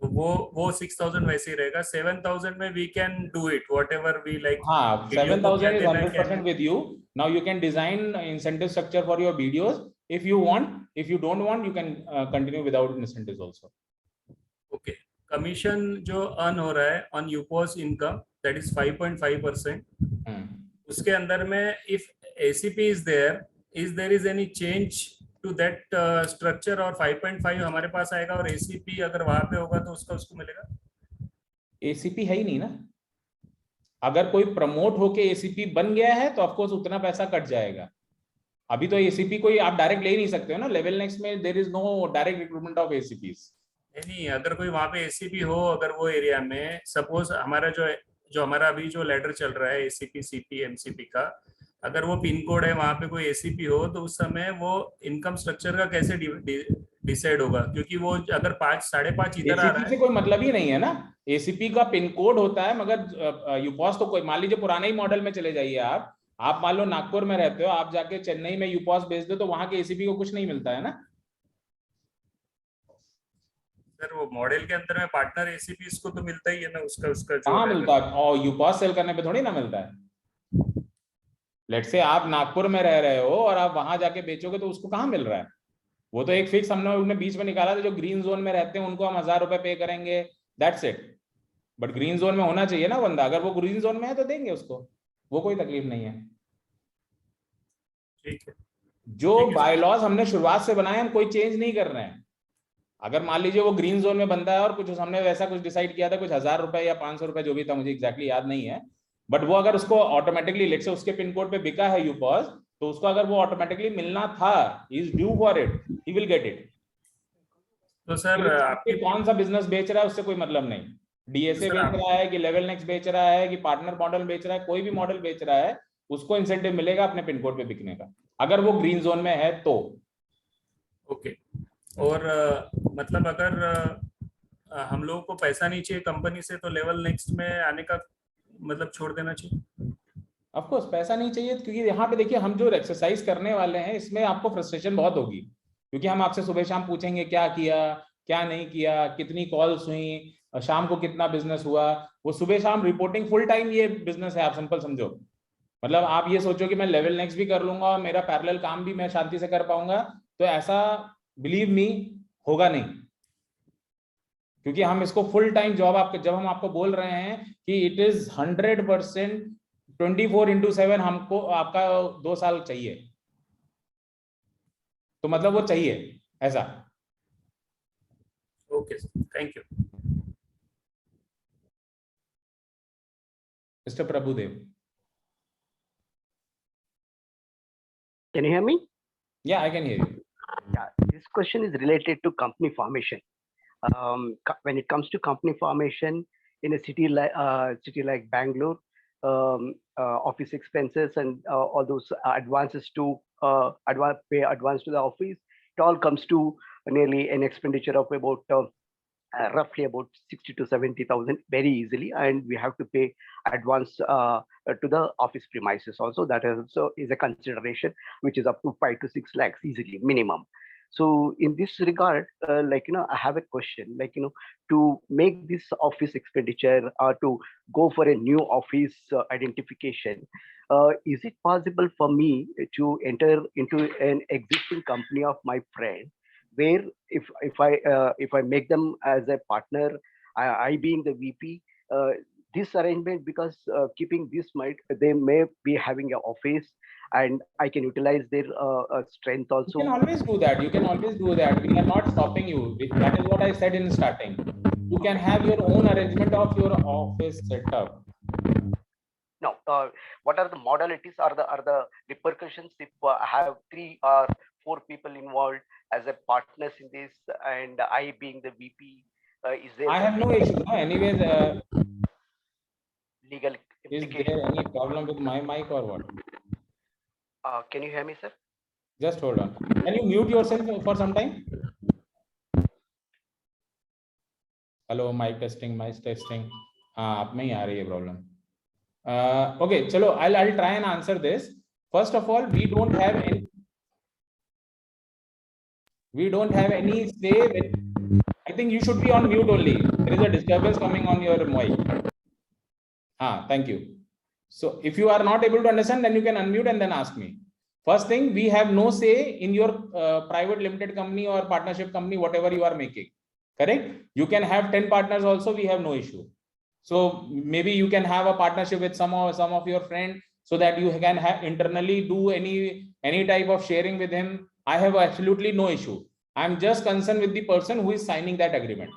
तो वो 6,000 वैसे ही रहेगा। 7,000 में we can do it whatever we like. हाँ, 7,000 is 100% with you. Now you can design incentive structure for your videos if you want. If you don't want, you can continue without incentives also. Okay. Commission जो earn हो रहा है on UPOS income that is 5.5%. उसके अंदर में if ACP is there is any change to that structure और 5.5 हमारे पास आएगा और ACP अगर वहां पे होगा तो उसको मिलेगा? ACP है ही नहीं ना। अगर कोई प्रमोट होके ACP बन गया है तो ऑफकोर्स उतना पैसा कट जाएगा। अभी तो ACP कोई आप डायरेक्ट ले ही नहीं सकते हो ना। लेवल नेक्स्ट में there is no direct recruitment of ACPs। नहीं, अगर कोई वहां पे ACP हो, अगर वो एरिया में सपोज हमारा जो हमारा अभी जो लेटर चल रहा है ACP CP MCP का, अगर वो पिन कोड है वहां पे कोई ACP हो तो उस समय वो इनकम स्ट्रक्चर का कैसे डिसाइड होगा? क्योंकि वो अगर 5.5 इधर आ रहा है, से कोई मतलब ही नहीं है ना। ACP का पिन कोड होता है, मगर यूपॉस तो कोई मान लीजिए पुराने ही मॉडल में चले जाइए आप मान लो नागपुर में रहते हो, आप जाके चेन्नई में यूपॉस भेज दो तो वहां के ACP को कुछ नहीं मिलता है ना। सर वो मॉडल के अंदर में पार्टनर ACP इसको तो मिलता ही है ना, उसका जो कहाँ मिलता है? और यूपॉस सेल करने पे थोड़ी ना मिलता है। लेट से आप नागपुर में रह रहे हो और आप वहां जाके बेचोगे तो उसको कहाँ मिल रहा है? वो तो एक फिक्स हमने बीच में निकाला था, जो ग्रीन जोन में रहते हैं उनको हम 1,000 रुपए पे करेंगे, that's it. But green zone में होना चाहिए ना बंदा, अगर वो ग्रीन जोन में है तो देंगे उसको, वो कोई तकलीफ नहीं है। ठीक है। जो बायलॉज हमने शुरुआत से बनाए हम कोई चेंज नहीं कर रहे हैं। अगर मान लीजिए वो ग्रीन जोन में बंदा है और कुछ हमने वैसा कुछ डिसाइड किया था, कुछ 1,000 रुपए या 500 रुपए जो भी था, मुझे एग्जैक्टली याद नहीं है, बट वो अगर उसको ऑटोमेटिकली लेट से उसके पिन कोड पे बिका है यूपॉस, तो उसको अगर वो ऑटोमेटिकली मिलना था, is due for it, he will get it. तो सर आपके कौन सा बिजनेस बेच रहा है उससे कोई मतलब नहीं। DSA बेच रहा है कि लेवल नेक्स्ट बेच रहा है कि पार्टनर मॉडल बेच रहा है, कोई भी मॉडल बेच रहा है उसको इंसेंटिव मिलेगा अपने पिन कोड पे बिकने का, अगर वो ग्रीन जोन में है तो। ओके। और मतलब अगर हम लोगों को पैसा नहीं चाहिए कंपनी से तो लेवल नेक्स्ट में आने का मतलब छोड़ देना चाहिए? ऑफ कोर्स पैसा नहीं चाहिए, क्योंकि यहाँ पे देखिए हम जो एक्सरसाइज करने वाले हैं इसमें आपको फ्रस्ट्रेशन बहुत होगी, क्योंकि हम आपसे सुबह शाम पूछेंगे क्या किया क्या नहीं किया, कितनी कॉल्स हुई, शाम को कितना बिजनेस हुआ। वो सुबह शाम रिपोर्टिंग फुल टाइम ये बिजनेस है, आप सिंपल समझो। मतलब आप ये सोचो कि मैं लेवल नेक्स्ट भी कर लूंगा और मेरा पैरेलल काम भी मैं शांति से कर पाऊंगा, तो ऐसा बिलीव मी होगा नहीं। क्योंकि हम इसको फुल टाइम जॉब जब हम आपको बोल रहे हैं कि इट इज 100% 24/7 हमको आपका 2 साल चाहिए, तो मतलब वो चाहिए ऐसा। Okay, thank you. Mr. Prabhudev. Can you hear me? Yeah, I can hear you. Yeah, this question is related to company formation. When it comes to company formation in a city like Bangalore, office expenses and all those advances to pay advance to the office, it all comes to nearly an expenditure of about roughly about 60 to 70,000 very easily, and we have to pay advance to the office premises also. That also is a consideration, which is up to 5 to 6 lakhs easily minimum. So in this regard, I have a question, to make this office expenditure or to go for a new office identification, is it possible for me to enter into an existing company of my friend, where if I make them as a partner, I being the VP, this arrangement, because keeping this mind, they may be having an office and I can utilize their strength also. You can always do that. You can always do that. We are not stopping you. That is what I said in starting. You can have your own arrangement of your office setup. No, what are the modalities? Are the repercussions if I have 3 or 4 people involved as a partners in this, and I being the VP? Is there? I have no issue. No, anyways, legal is implication? there any problem with my mic or what? Can you hear me, sir? Just hold on. Can you mute yourself for some time? Hello, mic testing, mic testing. आप में ही आ रही है problem. Okay, chalo, I'll try and answer this. First of all, we don't have any say with, I think you should be on mute only. There is a disturbance coming on your mic. Thank you. So if you are not able to understand, then you can unmute and then ask me. First thing, we have no say in your private limited company or partnership company, whatever you are making. Correct? You can have 10 partners also, we have no issue. So maybe you can have a partnership with some of your friends, so that you can have internally do any type of sharing with him. I have absolutely no issue. I'm just concerned with the person who is signing that agreement,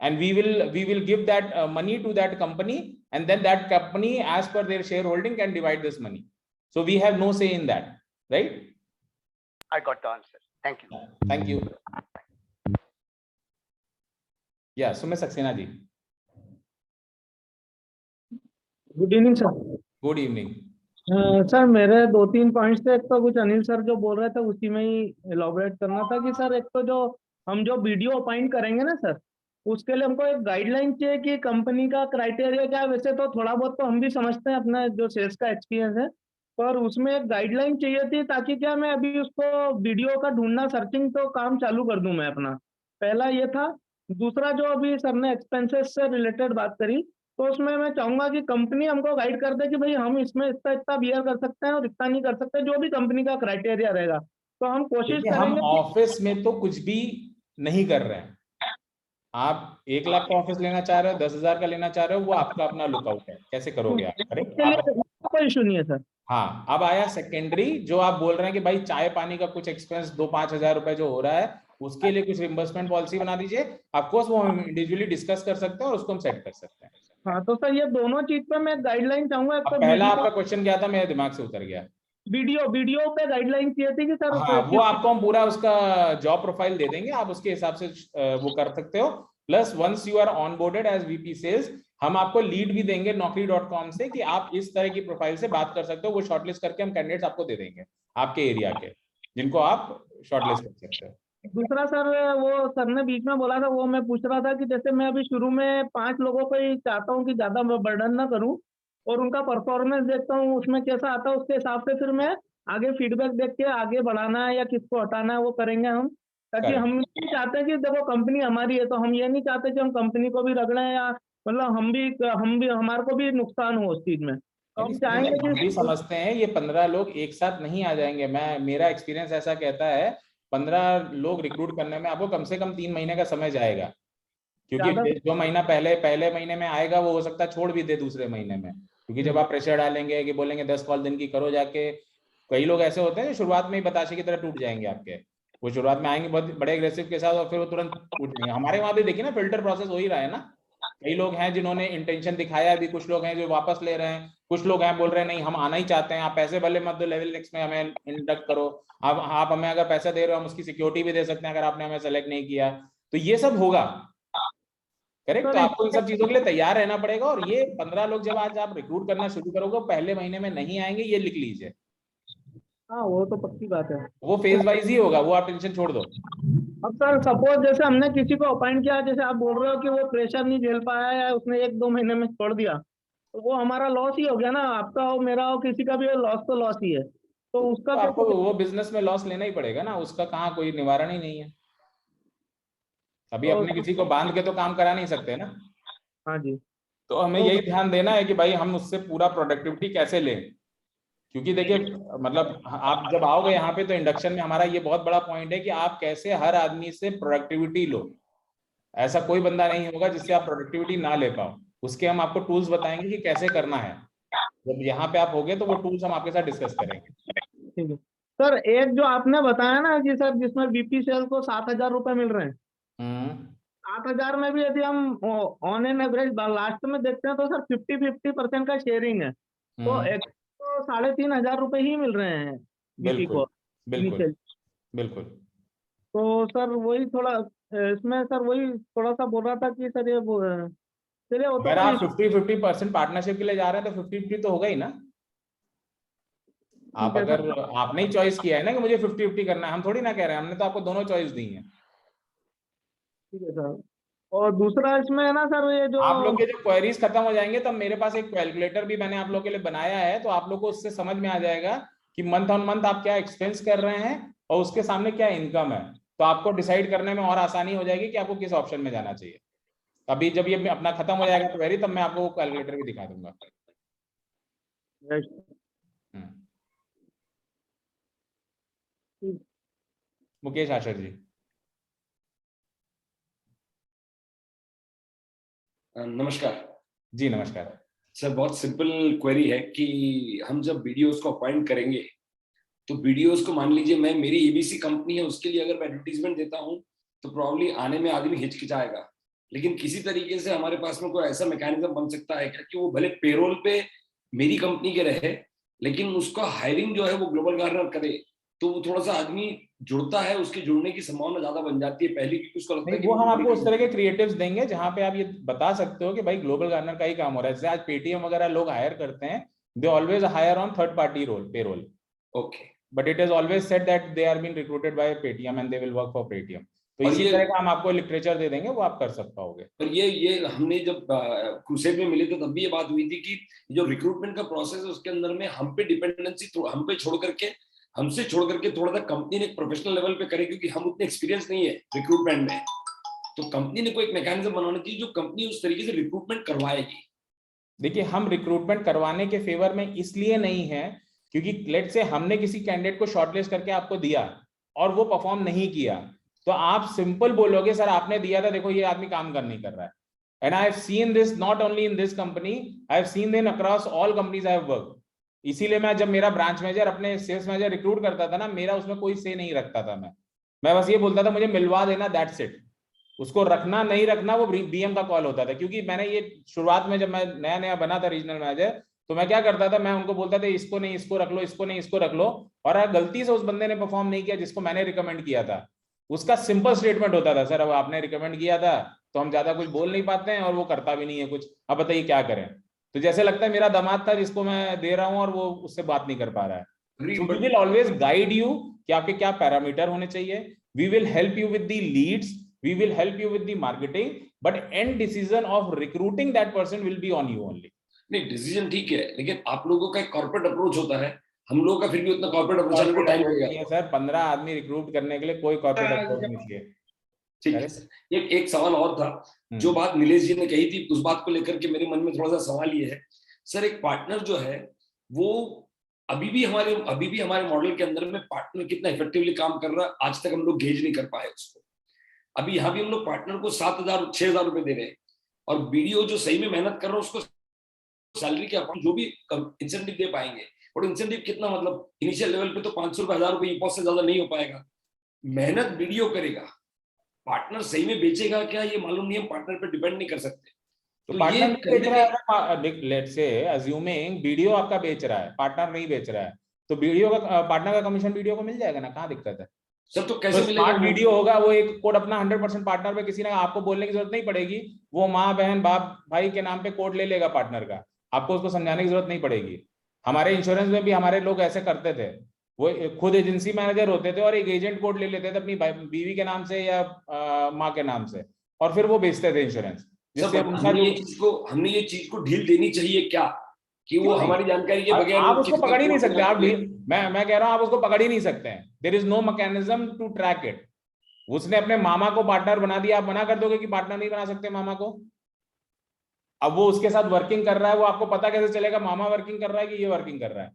and we will give that money to that company, and then that company, as per their shareholding, can divide this money. So we have no say in that, right? I got the answer. Thank you. Thank you. Yeah, Sumit Saxena ji. Good evening sir. Good evening. Sir मेरे 2-3 points थे. एक तो कुछ Anil sir जो बोल रहे थे उसी में ही एलॉबरेट करना था कि सर, एक तो जो हम जो वीडियो अपॉइंट करेंगे ना सर, उसके लिए हमको एक गाइडलाइन चाहिए कि कंपनी का क्राइटेरिया क्या है. वैसे तो थोड़ा बहुत तो हम भी समझते हैं, अपना जो सेल्स का एक्सपीरियंस है, पर उसमें एक गाइडलाइन चाहिए थी, ताकि क्या मैं अभी उसको वीडियो का ढूंढना, सर्चिंग तो काम चालू कर दूं मैं अपना. पहला ये था. दूसरा, जो अभी सर ने एक्सपेंसेस से रिलेटेड बात करी, तो उसमें मैं चाहूंगा कि कंपनी हमको गाइड कर दे कि भाई हम इसमें इतना बियर कर सकते हैं और इतना नहीं कर सकते, जो भी कंपनी का क्राइटेरिया रहेगा. तो हम कोशिश करेंगे. हम ऑफिस में तो कुछ भी नहीं कर रहे हैं. आप 1 लाख का ऑफिस लेना चाह रहे हो, 10,000 का लेना चाह रहे हो, वो आपका अपना लुकआउट है, कैसे करोगे आप. कोई इशू नहीं है सर. हाँ, अब आया सेकेंडरी, जो आप बोल रहे हैं कि भाई चाय पानी का कुछ एक्सपेंस 2-5 हजार रुपए जो हो रहा है, उसके लिए कुछ रिम्बर्समेंट पॉलिसी बना दीजिए. ऑफकोर्स वो हम इंडिविजुअली डिस्कस कर सकते हैं और उसको हम सेट कर सकते हैं. हाँ, तो सर ये दोनों चीज पे मैं गाइडलाइन चाहूंगा. पहला आपका क्वेश्चन क्या था, मेरे दिमाग से उतर गया. वीडियो पे गाइडलाइन चाहिए थी कि सर. हाँ, वो आपको हम पूरा उसका जॉब प्रोफाइल दे देंगे, आप उसके हिसाब से वो कर सकते हो. Plus once you are onboarded as VP sales, हम आपको लीड भी देंगे naukri.com से कि आप इस तरह की प्रोफाइल से बात कर सकते हो. वो शॉर्टलिस्ट करके हम कैंडिडेट्स आपको दे देंगे आपके एरिया के, जिनको आप शॉर्टलिस्ट कर सकते हो. दूसरा सर, वो सर ने बीच में बोला था, वो मैं पूछ रहा था कि जैसे मैं अभी शुरू में 5 लोगों को ही चाहता हूँ कि ज्यादा बर्डन ना करूँ, और उनका परफॉर्मेंस देखता हूँ उसमें कैसा आता है, उसके हिसाब से फिर मैं आगे फीडबैक देख के आगे बढ़ाना है या किसको हटाना है वो करेंगे हम. ताकि हम नहीं चाहते कि देखो कंपनी हमारी है, तो हम ये नहीं चाहते कि हम कंपनी को भी रगड़ें, या मतलब हम भी हमारे को भी नुकसान हो उस चीज में. तो हम चाहेंगे कि हम भी समझते हैं ये 15 लोग एक साथ नहीं आ जाएंगे. मेरा एक्सपीरियंस ऐसा कहता है 15 लोग रिक्रूट करने में आपको कम से कम 3 महीने का समय जाएगा, क्योंकि जो महीना पहले महीने में आएगा वो हो सकता है छोड़ भी दे दूसरे महीने में, क्योंकि जब आप प्रेशर डालेंगे कि बोलेंगे 10 कॉल दिन की करो जाके, कई लोग ऐसे होते हैं शुरुआत में ही बताशे की तरह टूट जाएंगे आपके. वो शुरुआत में आएंगे बहुत बड़े एग्रेसिव के साथ और फिर वो तुरंत टूट जाएंगे। हमारे वहां भी देखिए ना, फिल्टर प्रोसेस हो ही रहा है ना। कई लोग हैं जिन्होंने इंटेंशन दिखाया अभी, कुछ लोग हैं जो वापस ले रहे हैं, कुछ लोग हैं बोल रहे हैं नहीं हम आना ही चाहते हैं, आप पैसे भले मत दो, लेवल नेक्स्ट में हमें इंडक्ट करो, आप हमें अगर पैसा दे रहे हो हम उसकी सिक्योरिटी भी दे सकते हैं अगर आपने हमें सेलेक्ट नहीं किया। तो ये सब होगा, करेक्ट। तो आपको इन सब चीजों के लिए तैयार रहना पड़ेगा। और ये 15 लोग जब आज आप रिक्रूट करना शुरू करोगे, पहले महीने में नहीं आएंगे, ये लिख लीजिए। हाँ वो तो पक्की बात है। वो फेज वाइज ही होगा, वो आप टेंशन छोड़ दो। अब सर सपोज जैसे हमने किसी को अपॉइंट किया, जैसे आप बोल रहे हो कि वो प्रेशर नहीं झेल पाया या उसने 1-2 महीने में छोड़ दिया, तो वो हमारा लॉस ही हो गया ना। आपका हो मेरा हो किसी का भी लॉस तो लॉस ही है। तो उसका तो आपको वो बिजनेस में लॉस लेना ही पड़ेगा ना, उसका कहाँ कोई निवारण ही नहीं है। अभी अपने किसी को बांध के तो काम करा नहीं सकते ना। हाँ जी। तो हमें यही ध्यान देना है कि भाई हम उससे पूरा प्रोडक्टिविटी कैसे लें। क्योंकि देखिए मतलब आप जब आओगे यहाँ पे तो इंडक्शन में हमारा ये बहुत बड़ा पॉइंट है कि आप कैसे हर आदमी से प्रोडक्टिविटी लो। ऐसा कोई बंदा नहीं होगा जिससे आप प्रोडक्टिविटी ना ले पाओ। उसके हम आपको टूल्स बताएंगे कि कैसे करना है। जब यहाँ पे आप होगे तो वो टूल्स हम आपके साथ डिस्कस करेंगे। ठीक है सर। एक जो आपने बताया ना कि सर जिसमें बीपी सेल को 7,000 रुपए मिल रहे हैं, 7,000 में भी यदि हम ऑन एन एवरेज लास्ट में देखते हैं तो सर 50-50% का शेयरिंग है, तो एक तो 3,500 रुपए ही मिल रहे हैं बीपी को। बिल्कुल बिल्कुल। तो सर वही थोड़ा इसमें सर वही थोड़ा सा बोल रहा था कि सर ये चलिए वो अगर तो आप 50-50% पार्टनरशिप के लिए जा रहे हैं तो 50-50 तो होगा ही ना। आप अगर आपने ही चॉइस किया है ना कि मुझे 50-50 करना है, हम थोड़ी ना कह रहे हैं, हमने तो आपको दोनों चॉइस दी है। ठीक है सर। और दूसरा इसमें है ना सर, ये जो आप लोग के जो क्वेरीज खत्म हो जाएंगे तब मेरे पास एक कैलकुलेटर भी मैंने आप लोग के लिए बनाया है, तो आप लोग को उससे समझ में आ जाएगा कि मंथ ऑन मंथ आप क्या एक्सपेंस कर रहे हैं और उसके सामने क्या इनकम है। तो आपको डिसाइड करने में और आसानी हो जाएगी कि आपको किस ऑप्शन में जाना चाहिए। अभी जब ये अपना खत्म हो जाएगा क्वेरी तब मैं आपको कैलकुलेटर भी दिखा दूंगा। मुकेश आशर जी। नमस्कार जी नमस्कार सर। बहुत सिंपल क्वेरी है कि हम जब वीडियोस को अपॉइंट करेंगे तो वीडियोस को मान लीजिए मैं मेरी एबीसी कंपनी है उसके लिए अगर मैं एडवर्टीजमेंट देता हूं तो प्रॉब्ली आने में आदमी हिचकिचाएगा, लेकिन किसी तरीके से हमारे पास में कोई ऐसा मैकेनिज्म बन सकता है क्या कि वो भले पेरोल पे मेरी कंपनी के रहे लेकिन उसका हायरिंग जो है वो ग्लोबल गार्नर करे, तो वो थोड़ा सा आदमी जुड़ता है, उसके जुड़ने की संभावना ज्यादा बन जाती है पहले की। उसको लगता है कि वो हम आपको उस तरह के क्रिएटिव्स देंगे जहां पे आप ये बता सकते हो कि भाई ग्लोबल गार्नर का ही काम हो रहा है। जैसे आज पेटीएम वगैरह लोग हायर करते हैं, they always hire on third party payroll. Okay, but it is always said that they are been recruited by Paytm and they will work for Paytm. तो इसी तरह का हम आपको लिटरेचर दे देंगे, वो आप कर सकते पाओगे। पर ये हमने जब क्रूसेड में मिले थे तब भी ये बात हुई थी कि जो रिक्रूटमेंट का प्रोसेस है उसके अंदर में हम पे डिपेंडेंसी हम पे हमसे छोड़ करके थोड़ा सा कंपनी ने एक प्रोफेशनल लेवल पे करे, क्योंकि हम उतने एक्सपीरियंस नहीं है रिक्रूटमेंट में। तो कंपनी ने कोई एक मैकेनिज्म बनाना चाहिए जो कंपनी उस तरीके से रिक्रूटमेंट करवाएगी। देखिए हम रिक्रूटमेंट करवाने के फेवर में इसलिए नहीं है क्योंकि लेट से हमने किसी कैंडिडेट को शॉर्टलिस्ट करके आपको दिया और वो परफॉर्म नहीं किया, तो आप सिंपल बोलोगे सर आपने दिया था, देखो ये आदमी काम कर नहीं कर रहा है। And I have seen this not only in this company, I have seen in across all companies I have work. इसीलिए मैं जब मेरा ब्रांच मैनेजर अपने सेल्स मैनेजर रिक्रूट करता था ना, मेरा उसमें कोई से नहीं रखता था। मैं बस ये बोलता था मुझे मिलवा देना, दैट्स इट। उसको रखना नहीं रखना वो बीएम का कॉल होता था। क्योंकि मैंने ये शुरुआत में जब मैं नया नया बना था रीजनल मैनेजर, तो मैं क्या करता था, मैं उनको बोलता था इसको नहीं इसको रख लो, इसको नहीं इसको रख लो। और अगर गलती से उस बंदे ने परफॉर्म नहीं किया जिसको मैंने रिकमेंड किया था, उसका सिंपल स्टेटमेंट होता था, सर अब आपने रिकमेंड किया था तो हम ज्यादा कुछ बोल नहीं पाते हैं और वो करता भी नहीं है कुछ, अब बताइए क्या करें। तो जैसे लगता है मेरा दामाद था जिसको मैं दे रहा हूं और वो उससे बात नहीं कर पा रहा है। So we will always guide you कि आपके क्या पैरामीटर होने चाहिए। We will help you with the leads, we will help you with the marketing, but end decision of recruiting that person will be on you only. नहीं decision ठीक है, लेकिन आप लोगों का एक कॉर्पोरेट अप्रोच होता है, हम लोगों का फिर भी उतना कॉर्पोरेट अप्रोच आने को टाइम लगेगा। सर 15 आदमी रिक्रूट करने के लिए कोई कॉर्पोरेट अप्रोच नहीं चाहिए। ठीक है सर। एक सवाल और था, जो बात नीलेश जी ने कही थी उस बात को लेकर के मेरे मन में थोड़ा सा सवाल ये है सर, एक पार्टनर जो है वो अभी भी हमारे मॉडल के अंदर में पार्टनर कितना इफेक्टिवली काम कर रहा है आज तक हम लोग गेज नहीं कर पाए उसको। अभी यहाँ भी हम लोग पार्टनर को 7,000-6,000 रुपए दे रहे हैं और वीडियो जो सही में मेहनत कर रहा है उसको सैलरी के अकाउंट जो भी इंसेंटिव दे पाएंगे, और इंसेंटिव कितना, मतलब इनिशियल लेवल पे तो 500 रुपए 1,000 रुपए से ज्यादा नहीं हो पाएगा। मेहनत वीडियो करेगा, पार्टनर सही में बेचेगा क्या ये मालूम नहीं, हम पार्टनर पे डिपेंड नहीं कर सकते। तो पार्टनर बेच रहा है, लेट्स से अज्यूमिंग वीडियो आपका बेच रहा है, पार्टनर नहीं बेच रहा है, तो वीडियो का पार्टनर का कमीशन वीडियो को मिल जाएगा ना, कहाँ दिक्कत है? सर तो कैसे मिलेगा? स्मार्ट वीडियो होगा, वो एक कोड अपना 100% पार्टनर पे, किसी ने आपको बोलने की जरूरत नहीं पड़ेगी, वो माँ बहन बाप भाई के नाम पे कोड ले लेगा पार्टनर का, आपको उसको समझाने की जरूरत नहीं पड़ेगी। हमारे इंश्योरेंस में भी हमारे लोग ऐसे करते थे, वो खुद एजेंसी मैनेजर होते थे और एक एजेंट कोड ले लेते थे अपनी बीवी के नाम से या माँ के नाम से, और फिर वो बेचते थे इंश्योरेंस। हमने ये चीज को ढील देनी चाहिए क्या, कि वो हमारी जानकारी के बगैर आप उसको पकड़ ही नहीं सकते। आप मैं कह रहा हूं आप उसको पकड़ ही नहीं सकते हैं। There is no mechanism to track it. उसने अपने मामा को पार्टनर बना दिया, आप मना कर दोगे कि पार्टनर नहीं बना सकते मामा को? अब वो उसके साथ वर्किंग कर रहा है, वो आपको पता कैसे चलेगा मामा वर्किंग कर रहा है कि ये वर्किंग कर रहा है?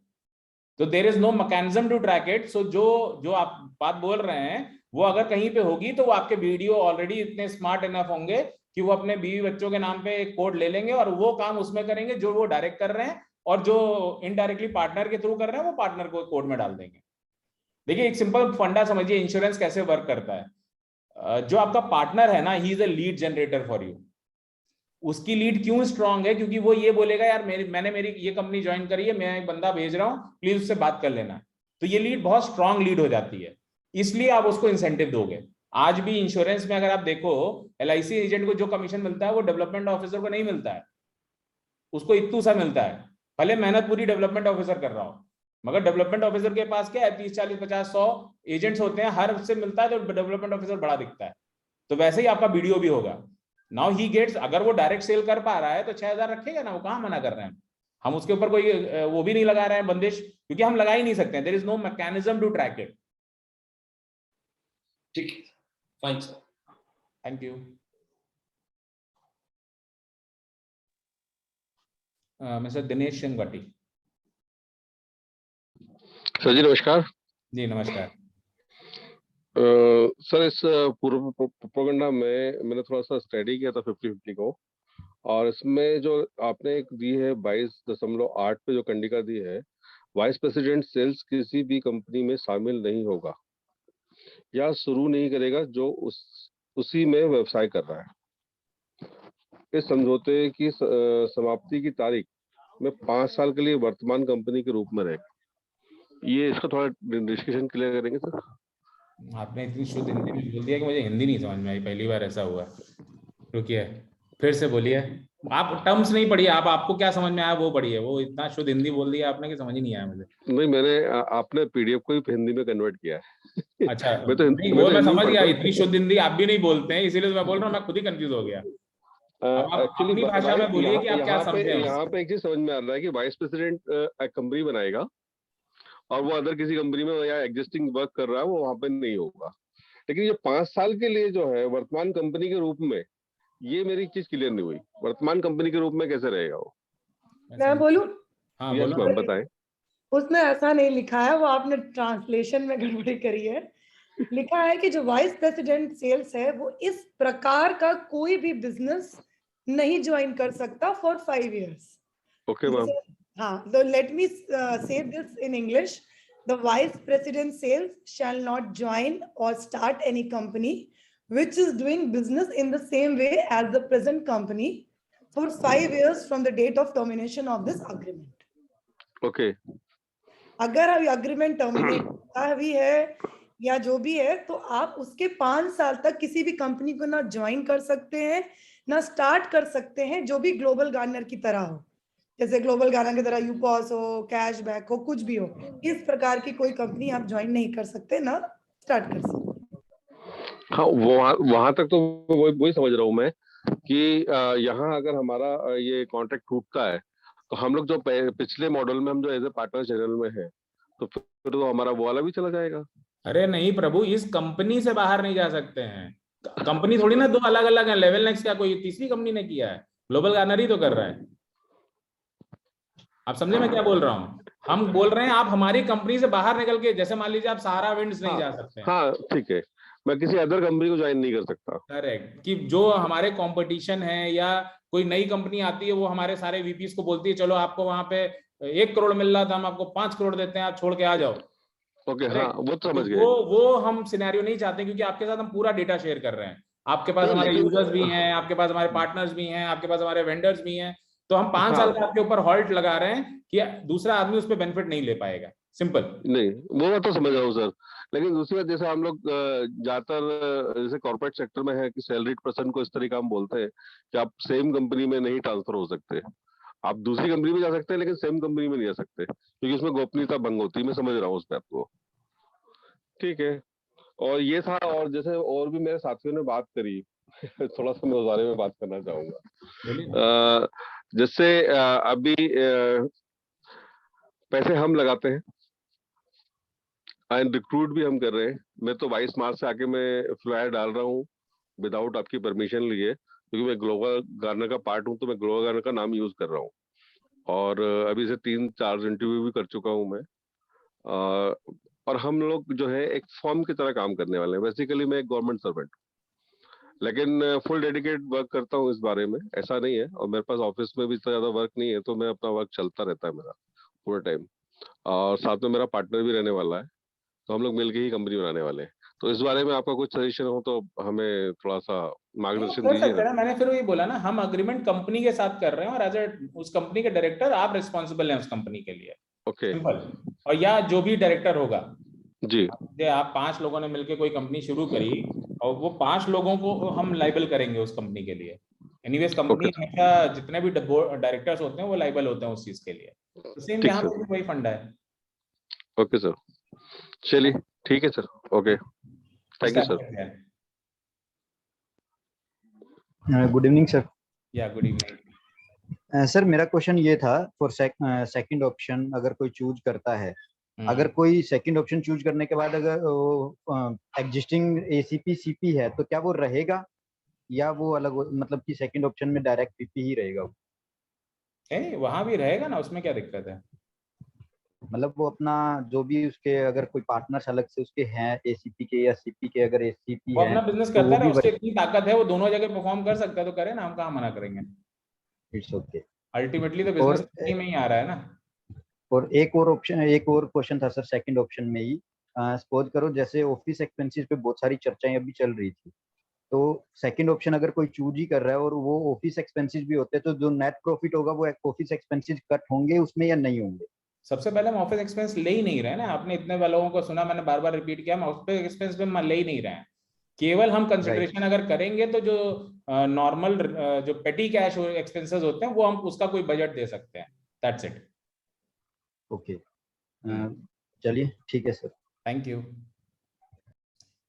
तो there is no mechanism to track it. So जो आप बात बोल रहे हैं वो अगर कहीं पे होगी तो वो आपके वीडियो ऑलरेडी इतने स्मार्ट इनफ होंगे कि वो अपने बीवी बच्चों के नाम पे एक कोड ले लेंगे और वो काम उसमें करेंगे जो वो डायरेक्ट कर रहे हैं, और जो इनडायरेक्टली पार्टनर के थ्रू कर रहे हैं वो पार्टनर को कोड में डाल देंगे। देखिए एक सिंपल फंडा समझिए इंश्योरेंस कैसे वर्क करता है। जो आपका पार्टनर है ना, he is a lead generator for you. उसकी लीड क्यों स्ट्रांग है? क्योंकि वो ये बोलेगा यार मैंने मेरी ये कंपनी ज्वाइन करी है, मैं एक बंदा भेज रहा हूं, प्लीज उससे बात कर लेना। तो ये लीड बहुत स्ट्रांग लीड हो जाती है, इसलिए आप उसको इंसेंटिव दोगे। आज भी इंश्योरेंस में अगर आप देखो, LIC एजेंट को जो कमीशन मिलता है वो डेवलपमेंट ऑफिसर को नहीं मिलता है, उसको इतू सा मिलता है, भले मेहनत पूरी डेवलपमेंट ऑफिसर कर रहा हो, मगर डेवलपमेंट ऑफिसर के पास क्या है, 30 40 50 100 एजेंट्स होते हैं, हर उससे मिलता है तो डेवलपमेंट ऑफिसर बड़ा दिखता है। तो वैसे ही आपका वीडियो भी होगा। नाउ ही गेट्स, अगर वो डायरेक्ट सेल कर पा रहा है तो 6000 रखेगा ना, वो कहाँ मना कर रहे हैं? हम उसके ऊपर कोई वो भी नहीं लगा रहे हैं बंदिश, क्योंकि हम लगा ही नहीं सकते। There is no mechanism to track it. ठीक है, fine sir, thank you. Mister Dinesh Shengti. Sir जी नमस्कार। जी नमस्कार। सर इस पूर्व प्रोपेगेंडा में मैंने थोड़ा सा स्टडी किया था 50-50 को, और इसमें जो आपने एक दी है 22.8 पे जो कंडिका दी है, वाइस प्रेसिडेंट सेल्स किसी भी कंपनी में शामिल नहीं होगा या शुरू नहीं करेगा जो उसी में व्यवसाय कर रहा है। इस समझौते की समाप्ति की तारीख में 5 साल के लिए वर्तमान कंपनी के रूप में रहेगा। ये इसका थोड़ा डिस्कशन क्लियर करेंगे सर? आपने इतनी शुद्ध हिंदी में बोल दिया कि मुझे हिंदी नहीं समझ में आई, पहली बार ऐसा हुआ। रुकिए फिर से बोलिए। आप टर्म्स नहीं पढ़िए, आपको क्या समझ में आया वो पढ़िए। वो इतना शुद्ध हिंदी बोल दिया आपने कि समझ ही नहीं आया मुझे। नहीं, मैंने आपने PDF को ही हिंदी में कन्वर्ट किया है। अच्छा मैं तो नहीं, वो मैं समझ गया, इतनी शुद्ध हिंदी आप भी नहीं बोलते हैं, इसीलिए तो मैं बोल रहा हूँ, मैं खुद ही कंफ्यूज हो गया। एक्चुअली भाषा में बोलिए कि आप क्या समझते हैं। यहाँ पे एक चीज समझ में आ रहा है कि वाइस प्रेसिडेंट कंपनी बनाएगा और वो अदर किसी कंपनी में या एग्जिस्टिंग वर्क कर रहा है, वो वहां पे नहीं होगा। लेकिन ये 5 साल के लिए जो है वर्तमान कंपनी के रूप में, ये मेरी चीज क्लियर नहीं हुई। वर्तमान कंपनी के रूप में कैसे रहेगा वो? मैं बोलूं? हाँ यस मैम, बताएं। उसमें ऐसा नहीं लिखा है, वो आपने ट्रांसलेशन में गड़बड़ी करी है। लिखा है कि जो वाइस प्रेसिडेंट सेल्स है वो इस प्रकार का कोई भी बिजनेस नहीं ज्वाइन कर सकता फॉर 5 years। Okay ma'am. हाँ, तो लेट मी से this in English. The vice president sales shall not join or start any company which is doing business in the same way as the present company for 5 years from the date of termination of this agreement. Okay. अगर अभी agreement terminate हुई है या जो भी है, तो आप उसके 5 साल तक किसी भी कंपनी को ना ज्वाइन कर सकते हैं ना स्टार्ट कर सकते हैं, जो भी ग्लोबल गार्डनर की तरह हो। जैसे ग्लोबल गार्डनर की तरह यूपॉस हो, कैशबैक हो, कुछ भी हो, इस प्रकार की कोई कंपनी आप ज्वाइन नहीं कर सकते ना स्टार्ट कर सकते। हाँ, वहां तक तो वही समझ रहा हूँ मैं कि यहाँ अगर हमारा ये कॉन्ट्रैक्ट टूटता है तो हम लोग जो पिछले मॉडल में हम जो एज ए पार्टनर चैनल में है, तो फिर तो हमारा वो वाला भी चला जाएगा। अरे नहीं प्रभु, इस कंपनी से बाहर नहीं जा सकते हैं। कंपनी थोड़ी ना 2 अलग अलग है। लेवल नेक्स्ट क्या कोई तीसरी कंपनी ने किया है? ग्लोबल गार्डनर ही तो कर रहा है। आप समझे मैं क्या बोल रहा हूँ? हम बोल रहे हैं आप हमारी कंपनी से बाहर निकल के, जैसे मान लीजिए आप सहारा विंड्स नहीं जा सकते हैं। हाँ ठीक है, मैं किसी अदर कंपनी को ज्वाइन नहीं कर सकता। करेक्ट, कि जो हमारे कंपटीशन है या कोई नई कंपनी आती है वो हमारे सारे VPs को बोलती है चलो आपको वहां पे 1 करोड़ मिल रहा था, हम आपको 5 करोड़ देते हैं, आप छोड़ के आ जाओ। ओके, हाँ वो तो समझ गए। वो हम सिनेरियो नहीं चाहते, क्योंकि आपके साथ हम पूरा डेटा शेयर कर रहे हैं। आपके पास हमारे यूजर्स भी हैं, आपके पास हमारे पार्टनर्स भी हैं, आपके पास हमारे वेंडर्स भी हैं, तो हम 5 साल का आपके ऊपर हॉल्ट लगा रहे हैं कि दूसरा आदमी उस पर बेनिफिट नहीं ले पाएगा। सिंपल। नहीं, वो बात तो समझ रहा हूँ सर, लेकिन दूसरी बात, जैसे हम लोग ज्यादातर जैसे कॉर्पोरेट सेक्टर में है कि सैलरीड पर्सन को इस तरीके हम बोलते हैं कि आप सेम कंपनी में नहीं ट्रांसफर हो सकते, आप दूसरी कंपनी में जा सकते हैं लेकिन सेम कंपनी में नहीं जा सकते, क्योंकि उसमें गोपनीयता भंग होती है। मैं समझ रहा हूँ उस बात को, ठीक है। और ये था, और जैसे और भी मेरे साथियों ने बात करी थोड़ा सा मैं उस बारे में बात करना चाहूंगा। जैसे अभी पैसे हम लगाते हैं एंड रिक्रूट भी हम कर रहे हैं। मैं तो 22 मार्च से आके मैं फ्लायर डाल रहा हूँ विदाउट आपकी परमिशन लिए, क्योंकि मैं ग्लोबल गार्नर का पार्ट हूँ, तो मैं ग्लोबल गार्नर का नाम यूज कर रहा हूँ। और अभी से 3-4 इंटरव्यू भी कर चुका हूँ मैं। और हम लोग जो है एक फॉर्म की तरह काम करने वाले हैं। बेसिकली मैं एक गवर्नमेंट सर्वेंट हूँ, लेकिन फुल डेडिकेट वर्क करता हूँ इस बारे में, ऐसा नहीं है। और मेरे पास ऑफिस में भी इतना ज्यादा वर्क नहीं है, तो मैं अपना वर्क चलता रहता है मेरा पूरा टाइम। और साथ में मेरा पार्टनर भी रहने वाला है, तो हम लोग मिलके ही कंपनी बनाने वाले हैं। तो इस बारे में आपका कुछ सजेशन हो तो हमें थोड़ा सा मार्गदर्शन कर दीजिए सकते हैं ना। ना, मैंने फिर वही बोला ना, हम अग्रीमेंट कंपनी के साथ कर रहे हैं, और एज ए उस कंपनी के डायरेक्टर आप रिस्पॉन्सिबल हैं उस कंपनी के लिए। ओके। सिंपल। और या जो भी डायरेक्टर होगा जी। आप 5 लोगों ने मिलकर कोई कंपनी शुरू करी, और वो 5 लोगों को हम लाइबल करेंगे उस कंपनी के लिए। एनीवेज कंपनी हमेशा जितने भी डायरेक्टर्स होते हैं वो लाइबल होते हैं उस चीज के लिए। तो सेम ठीक यहाँ सर। पे भी वही फंडा है। ओके सर, चलिए ठीक है sir. Okay, thank you sir. Good evening sir. या गुड इवनिंग। सर मेरा क्वेश्चन ये था, फॉर सेकंड ऑप्शन अगर कोई चूज करता है, अगर कोई सेकंड ऑप्शन चूज करने के बाद अगर एग्जिस्टिंग एसीपी सीपी है, तो क्या वो रहेगा या वो अलग, मतलब कि सेकंड ऑप्शन में डायरेक्ट पीपी ही रहेगा वो? वहां भी रहेगा ना, उसमें क्या दिक्कत है? मतलब वो अपना जो भी उसके अगर कोई पार्टनर्स अलग से उसके हैं एसीपी के या सीपी के, अगर एसीपी वो हैं अपना बिजनेस तो करता वो है, भी उसकी इतनी ताकत है, वो दोनों जगह परफॉर्म कर सकता है, तो करे ना, हम कहाँ मना करेंगे। It's okay. अल्टीमेटली तो बिजनेस में ही आ रहा है ना। और एक और ऑप्शन, एक और क्वेश्चन था सर सेकंड ऑप्शन में ही। सपोज करो जैसे ऑफिस एक्सपेंसेस पे बहुत सारी चर्चाएं अभी चल रही थी, तो सेकंड ऑप्शन अगर कोई चूज ही कर रहा है और वो ऑफिस एक्सपेंसेस भी होते हैं, तो जो नेट प्रॉफिट होगा वो ऑफिस एक्सपेंसेस कट होंगे उसमें या नहीं होंगे? सबसे पहले हम ऑफिस एक्सपेंस ले ही नहीं रहे ना। आपने इतने लोगों को सुना, मैंने बार बार रिपीट किया, हम ऑफिस एक्सपेंस पे ले ही नहीं रहे हैं। केवल हम कंसिडरेशन अगर करेंगे तो जो नॉर्मल जो पेटी कैश एक्सपेंसेस होते हैं वो हम उसका कोई बजट दे सकते हैं। That's it. ओके, चलिए ठीक है सर। Thank you.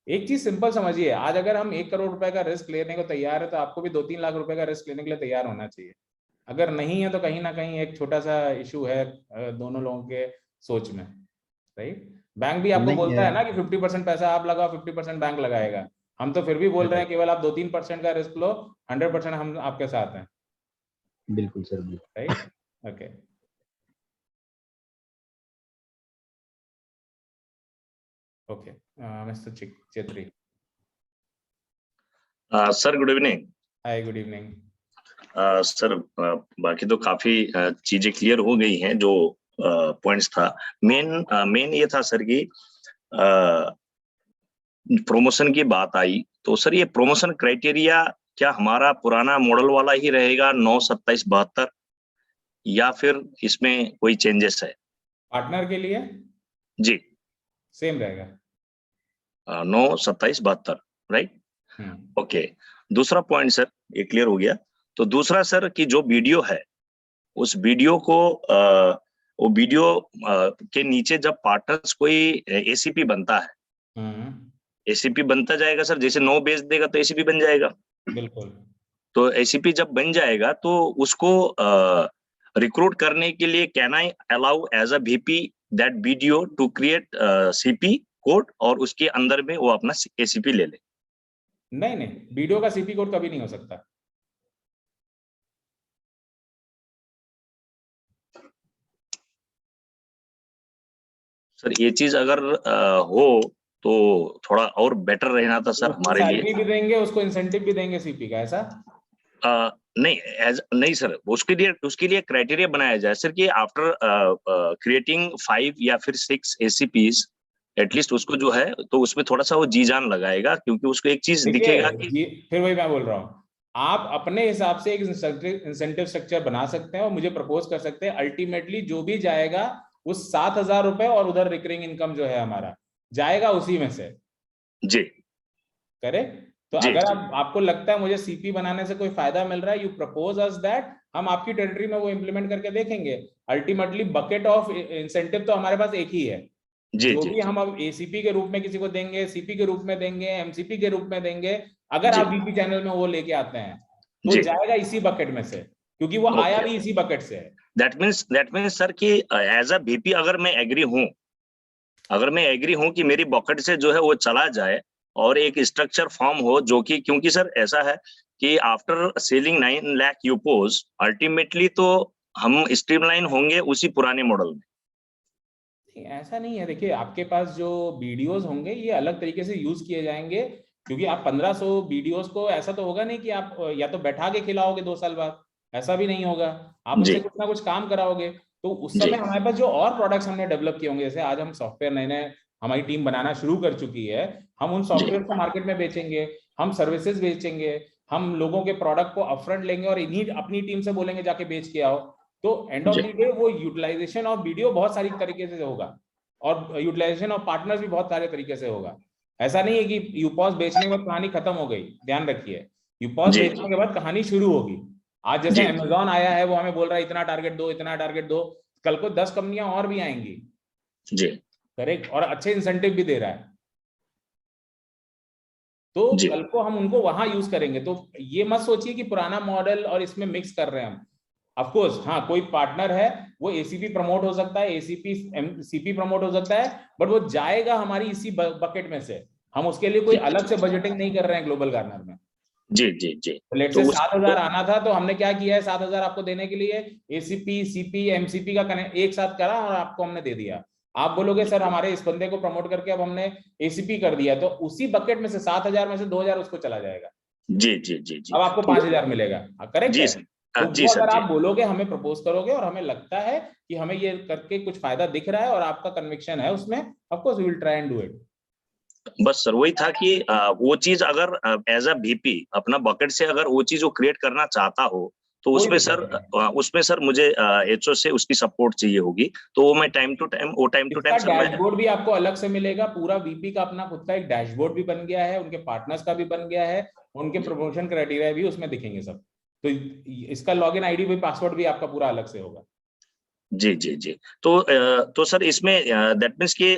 एक चीज सिंपल समझिए, आज अगर हम 1 करोड़ रुपए का रिस्क लेने को तैयार है, तो आपको भी 2-3 लाख रुपए का रिस्क लेने के लिए तैयार होना चाहिए। अगर नहीं है तो कहीं ना कहीं एक छोटा सा इशू है दोनों लोगों के सोच में, राइट? बैंक भी आपको बोलता है ना कि 50% पैसा आप लगाओ, 50% बैंक लगाएगा। हम तो फिर भी बोल रहे हैं केवल आप 2-3% का रिस्क लो, 100% हम आपके साथ हैं। बिल्कुल sir, right? Okay. Okay, mister Chhetri. Sir good evening. Hi, good evening. Sir बाकी तो काफी चीजें क्लियर हो गई हैं। जो पॉइंट्स था, मेन ये था सर कि प्रमोशन की बात आई, तो सर ये प्रमोशन क्राइटेरिया क्या हमारा पुराना मॉडल वाला ही रहेगा 9, 27, 72, या फिर इसमें कोई चेंजेस है? पार्टनर के लिए जी सेम रहेगा, 9, 27, 72, राइट? ओके। दूसरा पॉइंट सर ये क्लियर हो गया। तो दूसरा सर कि जो वीडियो है, उस वीडियो को वो वीडियो के नीचे जब पार्टनर्स कोई एसीपी बनता है, एसीपी बनता जाएगा सर, जैसे 9 बेच देगा तो एसीपी बन जाएगा। बिल्कुल। तो एसीपी जब बन जाएगा तो उसको रिक्रूट करने के लिए can I allow as a VP that video to create CP code, और उसके अंदर में वो अपना एसीपी ले ले? नहीं, वीडियो का सीपी कोड कभी नहीं हो सकता। सर ये चीज अगर हो तो थोड़ा और बेटर रहना था सर हमारे लिए। सैलरी भी देंगे उसको, इंसेंटिव भी देंगे सीपी का, ऐसा नहीं सर, उसके लिए क्राइटेरिया बनाया जाए सर कि आफ्टर क्रिएटिंग 5 या फिर 6 एसीपीज एटलीस्ट उसको जो है तो उसमें थोड़ा सा वो जी जान लगाएगा, क्योंकि उसको एक चीज दिखेगा कि फिर वही मैं बोल रहा हूँ, आप अपने हिसाब से एक इंसेंटिव स्ट्रक्चर बना सकते हैं और मुझे प्रपोज कर सकते हैं। अल्टीमेटली जो भी जाएगा उस 7,000 रुपए और उधर रिकरिंग इनकम जो है हमारा जाएगा उसी में से। जी करेक्ट। तो जी, अगर जी, आपको लगता है मुझे सीपी बनाने से कोई फायदा मिल रहा है, यू प्रपोज अस दैट, हम आपकी टेरिटरी में वो इम्प्लीमेंट करके देखेंगे। अल्टीमेटली बकेट ऑफ इंसेंटिव तो हमारे पास एक ही है। जी, जो जी, भी हम अब एसीपी के रूप में किसी को देंगे, सीपी के रूप में देंगे, एमसीपी के रूप में देंगे, अगर आप वीपी चैनल में वो लेके आते हैं तो जाएगा इसी बकेट में से, क्योंकि वो आया भी इसी बकेट से है। दैट मीन्स सर कि एज अ वीपी अगर मैं एग्री हूं कि मेरी बकेट से जो है वो चला जाए और एक स्ट्रक्चर फॉर्म हो, जो कि क्योंकि सर ऐसा है कि आफ्टर सेलिंग 9 लाख यूपोज अल्टीमेटली तो हम स्ट्रीमलाइन होंगे उसी पुराने मॉडल में। ऐसा नहीं है, देखिए आपके पास जो वीडियोस होंगे ये अलग तरीके से यूज किए जाएंगे, क्योंकि आप 1500 वीडियोस को ऐसा तो होगा नहीं कि आप या तो बैठा के खिलाओगे 2 साल बाद, ऐसा भी नहीं होगा। आप उनसे कुछ ना कुछ काम कराओगे। तो उस समय हमारे पास जो और प्रोडक्ट्स हमने डेवलप किए होंगे, जैसे आज हम सॉफ्टवेयर नए हमारी टीम बनाना शुरू कर चुकी है, हम उन सॉफ्टवेयर को मार्केट में बेचेंगे, हम सर्विसेज बेचेंगे, हम लोगों के प्रोडक्ट को अपफ्रंट लेंगे और इन्हीं अपनी टीम से बोलेंगे जाके बेच के आओ। तो एंड ऑफ द डे वो यूटिलाइजेशन ऑफ वीडियो बहुत सारी तरीके से होगा और यूटिलाइजेशन ऑफ पार्टनर्स भी बहुत सारे तरीके से होगा। ऐसा नहीं है कि यूपॉस बेचने के बाद कहानी खत्म हो गई, ध्यान रखिए, यूपॉस बेचने के बाद कहानी शुरू होगी। आज जैसे अमेज़न आया है, वो हमें बोल रहा है इतना टारगेट दो, इतना टारगेट दो, कल को 10 कंपनियां और भी आएंगी। जी करेक्ट, और अच्छे इंसेंटिव भी दे रहा है, तो कल को हम उनको वहां यूज करेंगे। तो ये मत सोचिए कि पुराना मॉडल और इसमें मिक्स कर रहे हैं हम। ऑफ कोर्स हाँ, कोई पार्टनर है वो एसीपी प्रमोट हो सकता है, एसीपी सीपी प्रमोट हो सकता है, बट वो जाएगा हमारी इसी बकेट में से। हम उसके लिए कोई अलग से बजटिंग नहीं कर रहे हैं ग्लोबल गार्नर में। जी जी जी। लेट से 7,000 आना था, तो हमने क्या किया है, 7,000 आपको देने के लिए एसीपी सीपी एमसीपी का कनेक्ट एक साथ करा और आपको हमने दे दिया। आप बोलोगे सर हमारे इस बंदे को प्रमोट करके अब हमने एसीपी कर दिया, तो उसी बकेट में से 7,000 में से 2,000 उसको चला जाएगा। जी जी जी जी। अब आपको 5,000 मिलेगा। करेक्ट है। तो वो अगर आप बोलोगे, हमें प्रपोज करोगे और हमें लगता है कि हमें ये करके कुछ फायदा दिख रहा है और आपका कन्विक्शन है उसमें, of course we will try and do it. बस सर वही था कि वो चीज अगर एज अ वीपी अपना बकेट से अगर वो चीज वो क्रिएट करना चाहता हो तो उसमें सर मुझे एचओ से उसकी सपोर्ट चाहिए होगी, तो वो मैं टाइम टू टाइम डैशबोर्ड भी आपको अलग से मिलेगा। पूरा वीपी का अपना खुद का एक डैशबोर्ड भी बन गया है, उनके पार्टनर्स का भी बन गया है, उनके प्रमोशन क्राइटेरिया भी उसमें दिखेंगे सब। तो इसका लॉगिन आईडी भी पासवर्ड भी आपका पूरा अलग से होगा। जी जी जी। तो सर इसमें दैट मीन्स कि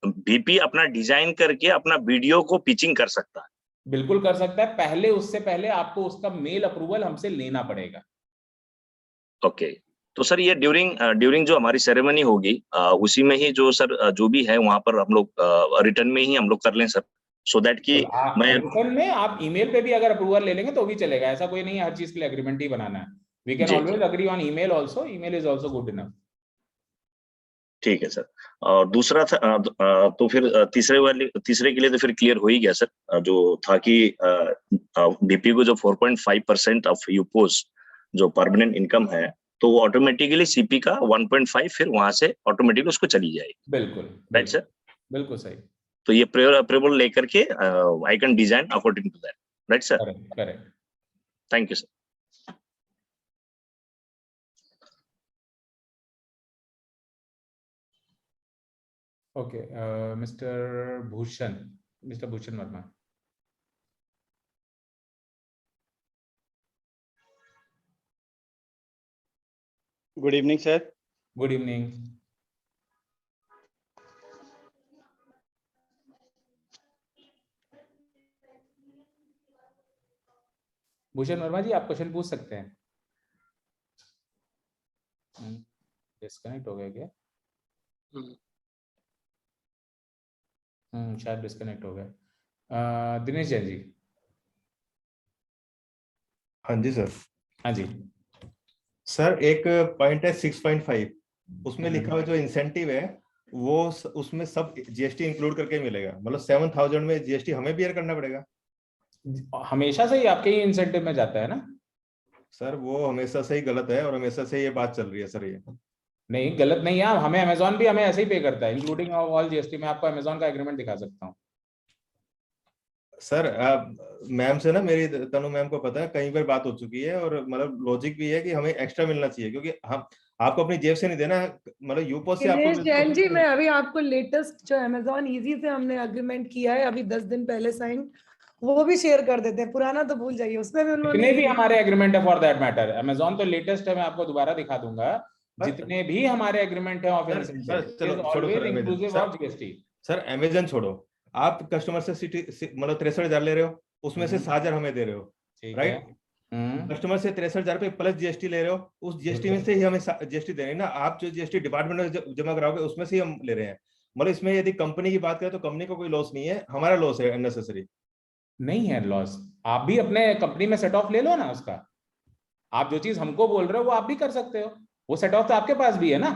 वीपी अपना डिजाइन करके अपना वीडियो को पिचिंग कर सकता है। बिल्कुल कर सकता है। उससे पहले आपको उसका मेल अप्रूवल हमसे लेना पड़ेगा। ओके। तो सर ये ड्यूरिंग जो हमारी सेरेमनी होगी उसी में ही जो सर जो भी है वहां पर हम लोग रिटर्न में ही हम लोग कर लें सर, सो दैट कि मैं रिटर्न में आप ईमेल पे भी अगर अप्रूवल ले लेंगे तो भी चलेगा। ऐसा कोई नहीं है हर चीज के लिए एग्रीमेंट ही बनाना है। We can always agree on email also, email is also good enough. ठीक है सर। और दूसरा था तो फिर तीसरे के लिए तो फिर क्लियर हो ही गया सर, जो था कि बीपी को जो 4.5% ऑफ यूपोज जो परमानेंट इनकम है तो वो ऑटोमेटिकली सीपी का 1.5 फिर वहां से ऑटोमेटिकली उसको चली जाएगी। बिल्कुल राइट सर, बिल्कुल सही। तो ये अप्रूवल लेकर के I can design according to that. Right sir, correct. Thank you sir. Okay, mister Bhushan Verma. Good evening sir. Good evening. Bhushan Verma ji, आप क्वेश्चन पूछ सकते हैं। डिस्कनेक्ट हो गया क्या? शायद डिस्कनेक्ट हो गया। दिनेश जैन जी। हाँ जी सर। हाँ जी सर, एक पॉइंट है 6.5, उसमें लिखा हुआ जो इंसेंटिव है वो उसमें सब जीएसटी इंक्लूड करके मिलेगा, मतलब 7,000 में जीएसटी हमें बियर करना पड़ेगा? हमेशा से ही आपके ही इंसेंटिव में जाता है ना सर? वो हमेशा से ही गलत है और हमेशा से ये बात चल रही है सर। ये नहीं, गलत नहीं है, हमें अमेजोन भी हमें ऐसे ही पे करता है, इंक्लूडिंग ऑल जीएसटी। मैं आपको अमेजोन का एग्रीमेंट दिखा सकता हूँ। सर मैम से ना, मेरी तनु मैम को पता है, कई बार बात हो चुकी है, और मतलब लॉजिक भी है कि हमें एक्स्ट्रा मिलना चाहिए, क्योंकि हम आपको अपनी जेब से नहीं देना, मतलब यूपोस्ट से आपको दिनेश जैन जी, मिलता मैं है। अभी आपको लेटेस्ट जो अमेजोन इजी से हमने एग्रीमेंट किया है अभी 10 दिन पहले साइन, वो भी शेयर कर देते हैं, पुराना तो भूल जाइए, उसमें भी उन्होंने जितने भी हमारे एग्रीमेंट है फॉर दैट मैटर, अमेजोन तो लेटेस्ट है, मैं आपको दोबारा दिखा दूंगा। जितने भी हमारे एग्रीमेंट है ऑफ चलो छोड़ो sir, inclusive of GST. Sir Amazon छोड़ो, आप कस्टमर से मतलब 63,000 ले रहे हो, उसमें से 7,000 हमें दे रहे हो, राइट? कस्टमर से 63,000 रुपए प्लस जीएसटी ले रहे हो, उस जीएसटी में से ही हमें जीएसटी देनी है ना। आप जो जीएसटी डिपार्टमेंट में जमा कराओगे उसमें से ही हम ले रहे हैं। मतलब इसमें यदि कंपनी की बात करें तो कंपनी को कोई लॉस नहीं है, हमारा लॉस है अननेसेसरी। नहीं है लॉस, आप भी अपने कंपनी में सेट ऑफ ले लो ना उसका। आप जो चीज हमको बोल रहे हो वो आप भी कर सकते हो, वो सेट ऑफ तो आपके पास भी है ना।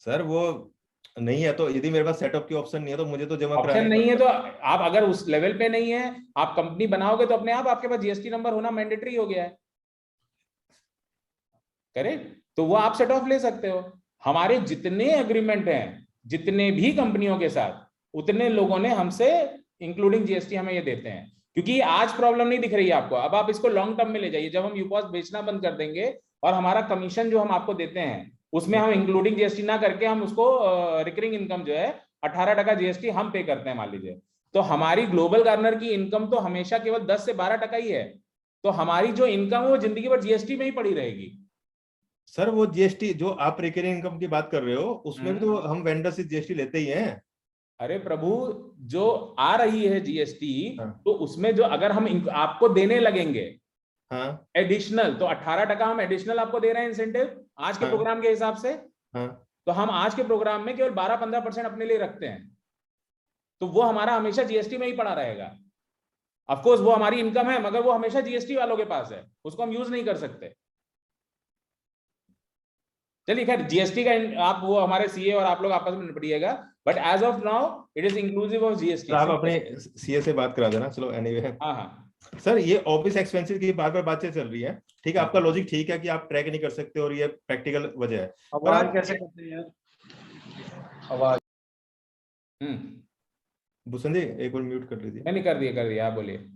सर वो नहीं है तो, यदि मेरे पास सेटअप की ऑप्शन नहीं है तो मुझे तो जमा ऑप्शन नहीं है तो आप अगर उस लेवल पे नहीं है, आप कंपनी बनाओगे तो अपने आप आपके पास जीएसटी नंबर होना मैंडेटरी हो गया है, करेक्ट? तो वो आप सेट ऑफ ले सकते हो। हमारे जितने एग्रीमेंट हैं जितने भी कंपनियों के साथ, उतने लोगों ने हमसे इंक्लूडिंग जीएसटी हमें ये देते हैं, क्योंकि आज प्रॉब्लम नहीं दिख रही है आपको। अब आप इसको लॉन्ग टर्म में ले जाइए, जब हम यूपॉस बेचना बंद कर देंगे और हमारा कमीशन जो हम आपको देते हैं उसमें हम इंक्लूडिंग जीएसटी ना करके हम उसको रिकरिंग इनकम जो है 18% जीएसटी हम पे करते हैं मान लीजिए, तो हमारी ग्लोबल गार्नर की इनकम तो हमेशा केवल 10 से 12% ही है। तो हमारी जो इनकम है वो जिंदगी भर जीएसटी में ही पड़ी रहेगी। सर वो जीएसटी जो आप रिकरिंग इनकम की बात कर रहे हो, उसमें भी तो हम वेंडर से जीएसटी लेते ही हैं। अरे प्रभु, जो आ रही है जीएसटी, तो उसमें जो अगर हम आपको देने लगेंगे एडिशनल, तो 18% हम एडिशनल आपको दे रहे हैं इंसेंटिव आज के प्रोग्राम के हिसाब से। तो हम आज के प्रोग्राम में केवल 12-15% अपने लिए रखते हैं, तो वो हमारा हमेशा जीएसटी में ही पड़ा रहेगा। ऑफ कोर्स वो हमारी इनकम है, मगर वो हमेशा जीएसटी वालों के पास है, उसको हम यूज नहीं कर सकते। चलिए खैर, जीएसटी का आप वो हमारे सीए और आप लोग आपस में निपटिएगा, but as of now it is inclusive of GST. आप अपने सीए से बात करा देना। चलो एनीवे, हाँ सर ये ऑफिस एक्सपेंसेस की बार बार बातें चल रही है, ठीक है, आपका लॉजिक ठीक है कि आप ट्रैक नहीं कर सकते और ये प्रैक्टिकल वजह है, पर आप कैसे करते हैं आवाज? भूषण जी एक बार म्यूट कर लीजिए। नहीं कर दिया, आप बोलिए।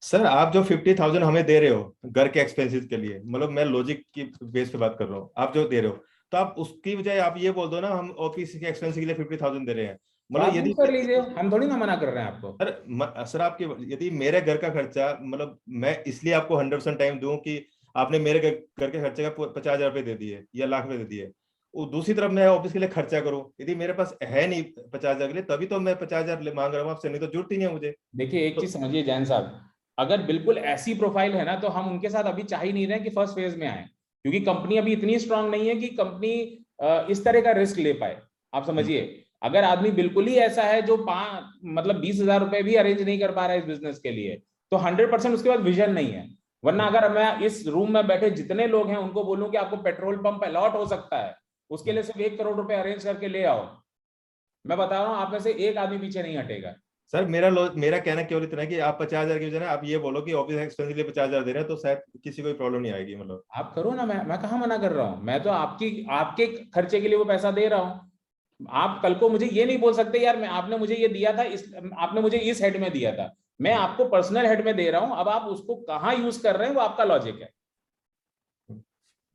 सर आप जो 50,000 हमें दे रहे हो घर के एक्सपेंसेस के लिए, मतलब मैं लॉजिक की बेस पे बात कर रहा हूँ, आप जो दे रहे हो, तो आप उसकी बजाय आप ये बोल दो ना हम ऑफिस के एक्सपेंस के लिए 50,000 दे रहे हैं। मतलब यदि कर लीजिए, हम थोड़ी ना मना कर रहे हैं आपको। सर आपके यदि मेरे घर का खर्चा, मतलब मैं इसलिए आपको 100% टाइम दूं कि आपने मेरे घर के खर्चे का 50,000 रुपए दे दिए या लाख रुपए दे दिए, और दूसरी तरफ मैं ऑफिस के लिए खर्चा करूं, यदि मेरे पास है नहीं 50,000 के लिए, तभी तो मैं 50,000 मांग रहा हूँ आपसे, नहीं तो जरूरत ही नहीं है मुझे। देखिए एक चीज समझिए जैन साहब, अगर बिल्कुल ऐसी प्रोफाइल है ना, तो हम उनके साथ अभी चाह ही नहीं रहे कि फर्स्ट फेज में आए, क्योंकि कंपनी अभी इतनी स्ट्रांग नहीं है कि कंपनी इस तरह का रिस्क ले पाए। आप समझिए, अगर आदमी बिल्कुल ही ऐसा है जो मतलब 20,000 रुपए भी अरेंज नहीं कर पा रहा है इस बिजनेस के लिए, तो 100% उसके पास विजन नहीं है। वरना अगर मैं इस रूम में बैठे जितने लोग हैं उनको बोलूं कि आपको पेट्रोल पंप अलॉट हो सकता है, उसके लिए सिर्फ 1 करोड़ रुपए अरेंज करके ले आओ, मैं बता रहा हूँ आप में से एक आदमी पीछे नहीं हटेगा। सर मेरा कहना केवल इतना है कि आप 50,000 की बजाय आप ये बोलो कि ऑफिस एक्सपेंस के लिए 50,000 दे रहे हैं, तो शायद किसी को प्रॉब्लम नहीं आएगी। मतलब आप करो ना, मैं कहाँ मना कर रहा हूँ, मैं तो आपके खर्चे के लिए वो पैसा दे रहा हूँ। आप कल को मुझे ये नहीं बोल सकते यार आपने मुझे ये दिया था, आपने मुझे इस हेड में दिया था, मैं आपको पर्सनल हेड में दे रहा हूं, अब आप उसको कहां यूज कर रहे हैं वो आपका लॉजिक है,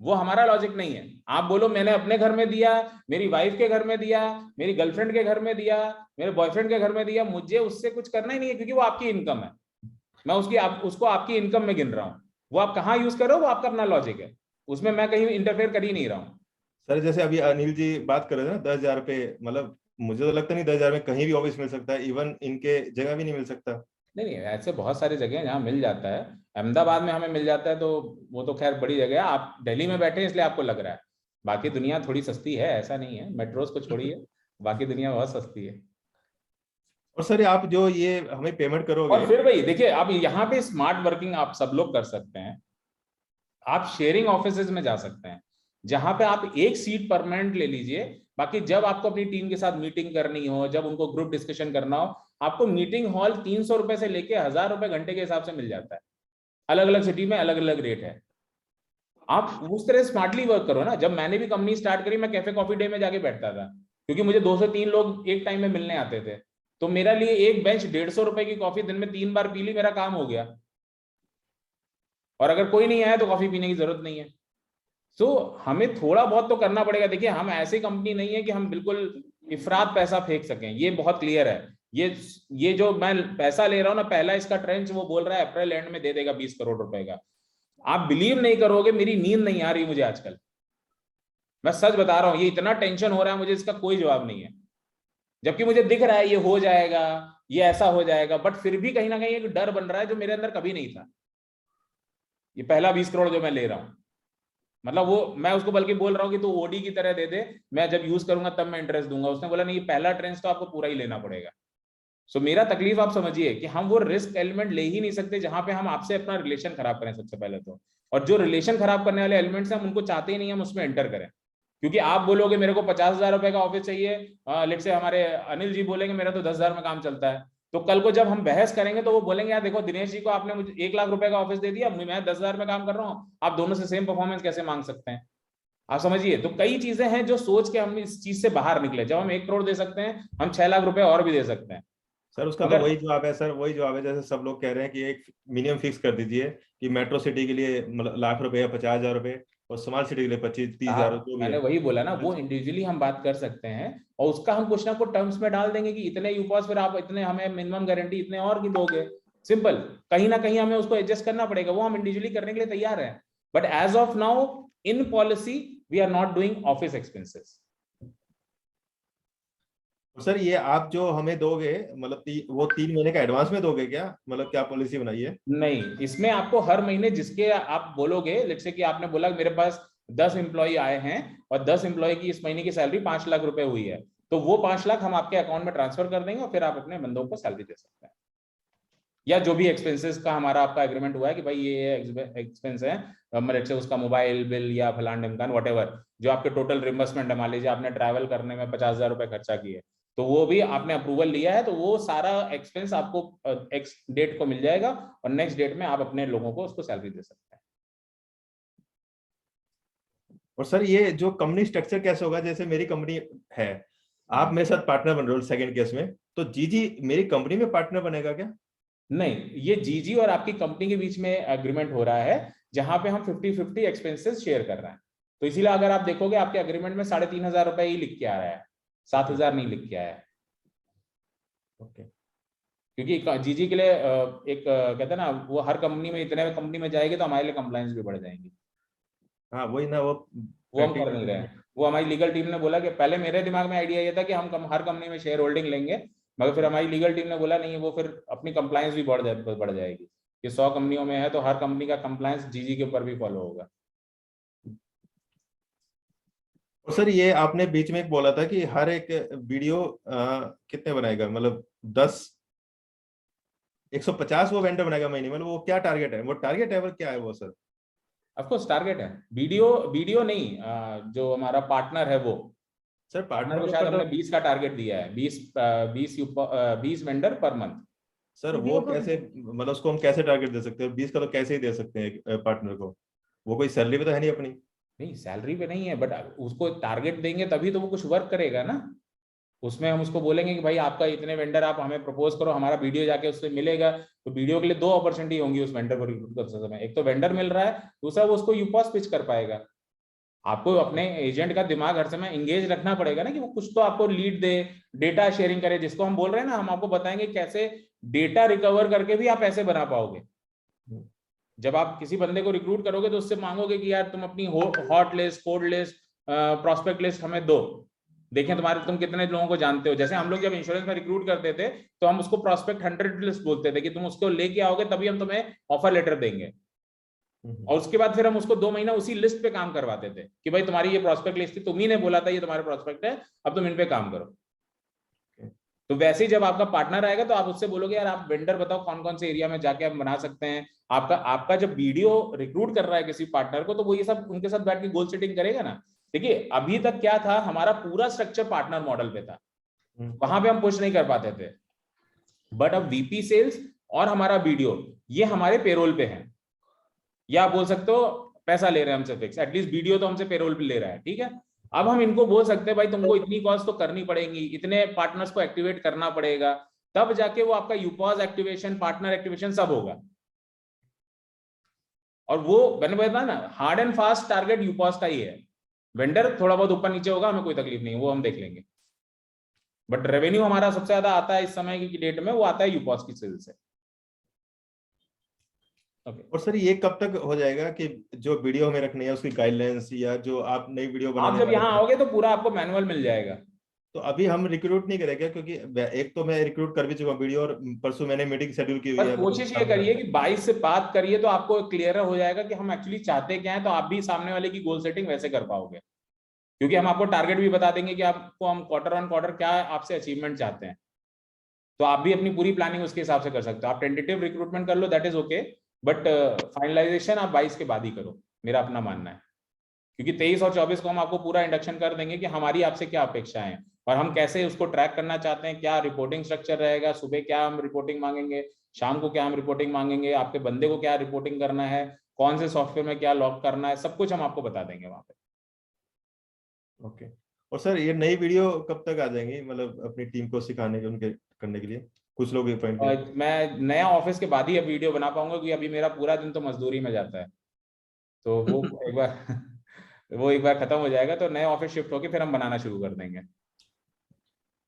वो हमारा लॉजिक नहीं है। आप बोलो मैंने अपने घर में दिया, मेरी वाइफ के घर में दिया, मेरी गर्लफ्रेंड के घर में दिया, मेरे बॉयफ्रेंड के घर में दिया, मुझे उससे कुछ करना ही नहीं है, क्योंकि वो आपकी इनकम है, मैं उसको आपकी इनकम में गिन रहा हूं। वो आप कहाँ यूज करो वो आपका अपना लॉजिक है, उसमें मैं कहीं इंटरफेयर कर ही नहीं रहा हूँ। सर जैसे अभी अनिल जी बात कर रहे थे ना 10,000 रुपए, मतलब मुझे तो लगता नहीं 10,000 में कहीं भी ऑफिस मिल सकता है, इवन इनके जगह भी नहीं मिल सकता। नहीं ऐसे बहुत सारी जगह जहाँ मिल जाता है, अहमदाबाद में हमें मिल जाता है, तो वो तो खैर बड़ी जगह है, आप दिल्ली में बैठे हैं इसलिए आपको लग रहा है, बाकी दुनिया थोड़ी सस्ती है, ऐसा नहीं है, मेट्रोस को छोड़िए बाकी दुनिया बहुत सस्ती है। और सर आप जो ये हमें पेमेंट करोगे, और फिर भाई देखिए अब यहाँ पे स्मार्ट वर्किंग आप सब लोग कर सकते हैं, आप शेयरिंग ऑफिसेज में जा सकते हैं, जहां पे आप एक सीट परमानेंट ले लीजिए, बाकी जब आपको अपनी टीम के साथ मीटिंग करनी हो, जब उनको ग्रुप डिस्कशन करना हो, आपको मीटिंग हॉल 300 रुपए से लेके 1,000 रुपए घंटे के हिसाब से मिल जाता है, अलग अलग सिटी में अलग अलग रेट है। आप उस तरह स्मार्टली वर्क करो ना। जब मैंने भी कंपनी स्टार्ट करी, मैं कैफे कॉफी डे में जाके बैठता था, क्योंकि मुझे 2 से 3 लोग एक टाइम में मिलने आते थे। तो मेरा लिए एक बेंच 150 रुपए की कॉफी दिन में 3 बार पी ली, मेरा काम हो गया। और अगर कोई नहीं आया तो कॉफी पीने की जरूरत नहीं है। सो हमें थोड़ा बहुत तो करना पड़ेगा। देखिए, हम ऐसी कंपनी नहीं है कि हम बिल्कुल इफरात पैसा फेंक सकें, ये बहुत क्लियर है। ये जो मैं पैसा ले रहा हूं ना, पहला इसका ट्रेंच वो बोल रहा है अप्रैल एंड में दे देगा 20 करोड़ रुपए का। आप बिलीव नहीं करोगे, मेरी नींद नहीं आ रही मुझे आजकल, मैं सच बता रहा हूं। ये इतना टेंशन हो रहा है मुझे, इसका कोई जवाब नहीं है। जबकि मुझे दिख रहा है ये हो जाएगा, ये ऐसा हो जाएगा, बट फिर भी कहीं ना कहीं एक डर बन रहा है जो मेरे अंदर कभी नहीं था। ये पहला 20 करोड़ जो मैं ले रहा हूं, मतलब वो मैं उसको बल्कि बोल रहा हूँ कि तू ओडी की तरह दे दे, मैं जब यूज करूंगा तब मैं इंटरेस्ट दूंगा। उसने बोला नहीं, पहला ट्रेंच तो आपको पूरा ही लेना पड़ेगा। सो मेरा तकलीफ आप समझिए कि हम वो रिस्क एलिमेंट ले ही नहीं सकते जहां पे हम आपसे अपना रिलेशन खराब करें सबसे पहले तो। और जो रिलेशन खराब करने वाले एलिमेंट्स हैं हम उनको चाहते ही नहीं हम उसमें एंटर करें। क्योंकि आप बोलोगे मेरे को 50,000 रुपए का ऑफिस चाहिए, लेट से हमारे अनिल जी बोलेंगे मेरा तो 10,000 में काम चलता है। तो कल को जब हम बहस करेंगे तो वो बोलेंगे यार देखो दिनेश जी को आपने मुझे 1 लाख रुपए का ऑफिस दे दिया, मैं 10,000 में काम कर रहा हूँ, आप दोनों से सेम परफॉर्मेंस कैसे मांग सकते हैं? आप समझिए। तो कई चीजें हैं जो सोच के हम इस चीज से बाहर निकले। जब हम 1 करोड़ दे सकते हैं, हम 6 लाख रुपए और भी दे सकते हैं। सर उसका तो वही जवाब है सर, वही जवाब है जैसे सब लोग कह रहे हैं कि एक मिनिमम फिक्स कर दीजिए कि मेट्रो सिटी के लिए मतलब लाख रुपए या 50,000 रुपए, और स्मॉल सिटी के लिए 25-30,000 रुपए। मैंने वही बोला ना, वो इंडिविजुअली हम बात कर सकते हैं और उसका हम कुछ ना कुछ टर्म्स में डाल देंगे कि इतने यूपॉस फिर आप इतने हमें मिनिमम गारंटी इतने और की दोगे। सिंपल, कहीं ना कहीं हमें उसको एडजस्ट करना पड़ेगा, वो हम इंडिविजुअली करने के लिए तैयार हैं। But as of now in policy we are not doing office expenses. Sir ये आप जो हमें दोगे मतलब वो 3 महीने का एडवांस में दोगे क्या, मतलब क्या पॉलिसी बनाई है? नहीं, इसमें आपको हर महीने जिसके आप बोलोगे, लेट्स से कि आपने बोला मेरे पास 10 एम्प्लॉय आए हैं और 10 एम्प्लॉय की इस महीने की सैलरी 5 लाख रुपए हुई है, तो वो 5 लाख हम आपके अकाउंट में ट्रांसफर कर देंगे और फिर आप अपने बंदों को सैलरी दे सकते हैं। या जो भी एक्सपेंसेस का हमारा आपका एग्रीमेंट हुआ है कि भाई ये एक्सपेंस है, लेट्स से उसका मोबाइल बिल या फलान ढमकान व्हाटएवर, जो आपके टोटल रिम्बर्समेंट है, मान लीजिए आपने ट्रैवल करने में 50,000 रुपए खर्चा किए, तो वो भी आपने अप्रूवल लिया है, तो वो सारा एक्सपेंस आपको एक्स डेट को मिल जाएगा और नेक्स्ट डेट में आप अपने लोगों को उसको सैलरी दे सकते हैं। और सर ये जो कंपनी स्ट्रक्चर कैसे होगा, जैसे मेरी कंपनी है, आप मेरे साथ पार्टनर बन रहे हो सेकंड केस में, तो जीजी मेरी कंपनी में पार्टनर बनेगा क्या? नहीं, ये जीजी और आपकी कंपनी के बीच में एग्रीमेंट हो रहा है जहां पे हम 50-50 एक्सपेंसेस शेयर कर रहे हैं। तो इसीलिए अगर आप देखोगे आपके एग्रीमेंट में 3,500 रुपए ही लिख के आ रहा है, 7,000 नहीं लिख के आया है। ओके। क्योंकि जीजी के लिए एक कहते हैं ना, वो हर कंपनी में इतने कंपनी में जाएगी तो हमारे लिए कंप्लायंस भी बढ़ जाएंगी। हाँ वही ना, वो हम कर नहीं रहे हैं। वो हमारी लीगल टीम ने बोला कि पहले मेरे दिमाग में आइडिया ये था कि हम हर कंपनी में शेयर होल्डिंग लेंगे, मगर फिर हमारी लीगल टीम ने बोला नहीं, वो फिर अपनी कंप्लायंस भी बढ़ जाएगी कि 100 कंपनियों में है तो हर कंपनी का कंप्लायंस जीजी के ऊपर भी फॉलो होगा। और सर ये आपने बीच में एक बोला था कि हर एक वीडियो कितने बनाएगा, मतलब 150 वो वेंडर बनाएगा महीने में, मतलब वो क्या टारगेट है, वो टारगेट है वो क्या है वो सर? ऑफकोर्स टारगेट है, वीडियो नहीं, जो हमारा पार्टनर है वो सर पार्टनर को शायद हमने 20 का टारगेट दिया है, 20 वेंडर पर मंथ। सर वो कैसे, मतलब उसको हम कैसे टारगेट दे सकते हैं? 20 का तो कैसे ही दे सकते हैं पार्टनर को, वो कोई सैलरी पे तो है नहीं अपनी। नहीं सैलरी पे नहीं है, बट उसको टारगेट देंगे तभी तो वो कुछ वर्क करेगा ना। उसमें हम उसको बोलेंगे कि भाई आपका इतने वेंडर आप हमें प्रपोज करो, हमारा वीडियो जाके उससे मिलेगा, तो वीडियो के लिए 2 अपॉर्चुनिटी होंगी उस वेंडर को रिक्रूट करते समय। एक तो वेंडर मिल रहा है, दूसरा वो उसको यूपॉस पिच कर पाएगा। आपको अपने एजेंट का दिमाग हर समय एंगेज रखना पड़ेगा ना, कि वो कुछ तो आपको लीड दे, डेटा शेयरिंग करे, जिसको हम बोल रहे हैं ना, हम आपको बताएंगे कैसे डेटा रिकवर करके भी आप पैसे बना पाओगे। जब आप किसी बंदे को रिक्रूट करोगे तो उससे मांगोगे कि यार तुम अपनी hot list, cold list, prospect list हमें दो, देखें तुम कितने लोगों को जानते हो। जैसे हम लोग जब इंश्योरेंस में रिक्रूट करते थे तो हम उसको प्रोस्पेक्ट 100 लिस्ट बोलते थे कि तुम उसको लेके आओगे तभी हम तुम्हें ऑफर लेटर देंगे। और उसके बाद फिर हम उसको 2 महीना उसी लिस्ट पे काम करवाते थे कि भाई तुम्हारी ये प्रोस्पेक्ट लिस्ट थी, तुम ही ने बोला था ये तुम्हारे प्रोस्पेक्ट है, अब तुम इन पे काम करो। तो वैसे ही जब आपका पार्टनर आएगा तो आप उससे बोलोगे यार आप वेंडर बताओ कौन कौन से एरिया में जाके आप बना सकते हैं। आपका जब वीडियो रिक्रूट कर रहा है किसी पार्टनर को, तो वो ये सब उनके साथ बैठ के गोल सेटिंग करेगा ना। देखिए अभी तक क्या था, हमारा पूरा स्ट्रक्चर पार्टनर मॉडल पे था, वहां पे हम पुश नहीं कर पाते थे। बट अब वीपी सेल्स और हमारा वीडियो ये हमारे पेरोल पे है, या आप बोल सकते हो पैसा ले रहे हैं हमसे फिक्स, एटलीस्ट वीडियो तो हमसे पेरोल पे ले रहा है, ठीक है। अब हम इनको बोल सकते हैं भाई तुमको इतनी कॉस्ट तो करनी पड़ेगी, इतने पार्टनर्स को एक्टिवेट करना पड़ेगा, तब जाके वो आपका यूपॉस एक्टिवेशन, पार्टनर एक्टिवेशन सब होगा। और वो मैंने बताया ना, हार्ड एंड फास्ट टारगेट यूपॉस का ही है। वेंडर थोड़ा बहुत ऊपर नीचे होगा, हमें कोई तकलीफ नहीं है, वो हम देख लेंगे, बट रेवेन्यू हमारा सबसे ज्यादा आता है इस समय की डेट में, वो आता है यूपॉस की सेल से। और सर ये कब तक हो जाएगा कि जो वीडियो हमें रखनी है उसकी गाइडलाइंस, या जो आप नई वीडियो आप जब यहाँ आओगे तो पूरा आपको मैनुअल मिल जाएगा। तो अभी हम रिक्रूट नहीं करेंगे, क्योंकि एक तो मैं रिक्रूट कर भी चुका हूँ वीडियो, और परसों मैंने मीटिंग शेड्यूल की हुई है। कोशिश ये करिए कि 22 से बात करिए तो आपको क्लियर हो जाएगा कि हम एक्चुअली चाहते क्या है, तो आप भी सामने वाले की गोल सेटिंग वैसे कर पाओगे, क्योंकि हम आपको टारगेट भी बता देंगे कि आपको हम क्वार्टर ऑन क्वार्टर क्या आपसे अचीवमेंट चाहते हैं, तो आप भी अपनी पूरी प्लानिंग उसके हिसाब से कर सकते हो। आप टेंटेटिव रिक्रूटमेंट कर लो, that is okay, but finalization आप 22 के बाद ही करो, मेरा अपना मानना है, क्योंकि 23 और 24 को हम आपको पूरा इंडक्शन कर देंगे कि हमारी आपसे क्या अपेक्षाएं हैं और हम कैसे उसको ट्रैक करना चाहते हैं, क्या रिपोर्टिंग स्ट्रक्चर रहेगा, सुबह क्या हम रिपोर्टिंग मांगेंगे, शाम को क्या हम रिपोर्टिंग मांगेंगे, आपके बंदे को क्या रिपोर्टिंग करना है, कौन से सॉफ्टवेयर में क्या लॉक करना है, सब कुछ हम आपको बता देंगे वहां पे। ओके। और सर ये नई वीडियो कब तक आ जाएंगी, मतलब अपनी टीम को सिखाने के, उनके करने के लिए कुछ लोग मैं नया ऑफिस के बाद ही अब वीडियो बना पाऊंगा, क्योंकि अभी मेरा पूरा दिन तो मजदूरी में जाता है, तो वो एक बार खत्म हो जाएगा तो नए ऑफिस शिफ्ट होके फिर हम बनाना शुरू कर देंगे।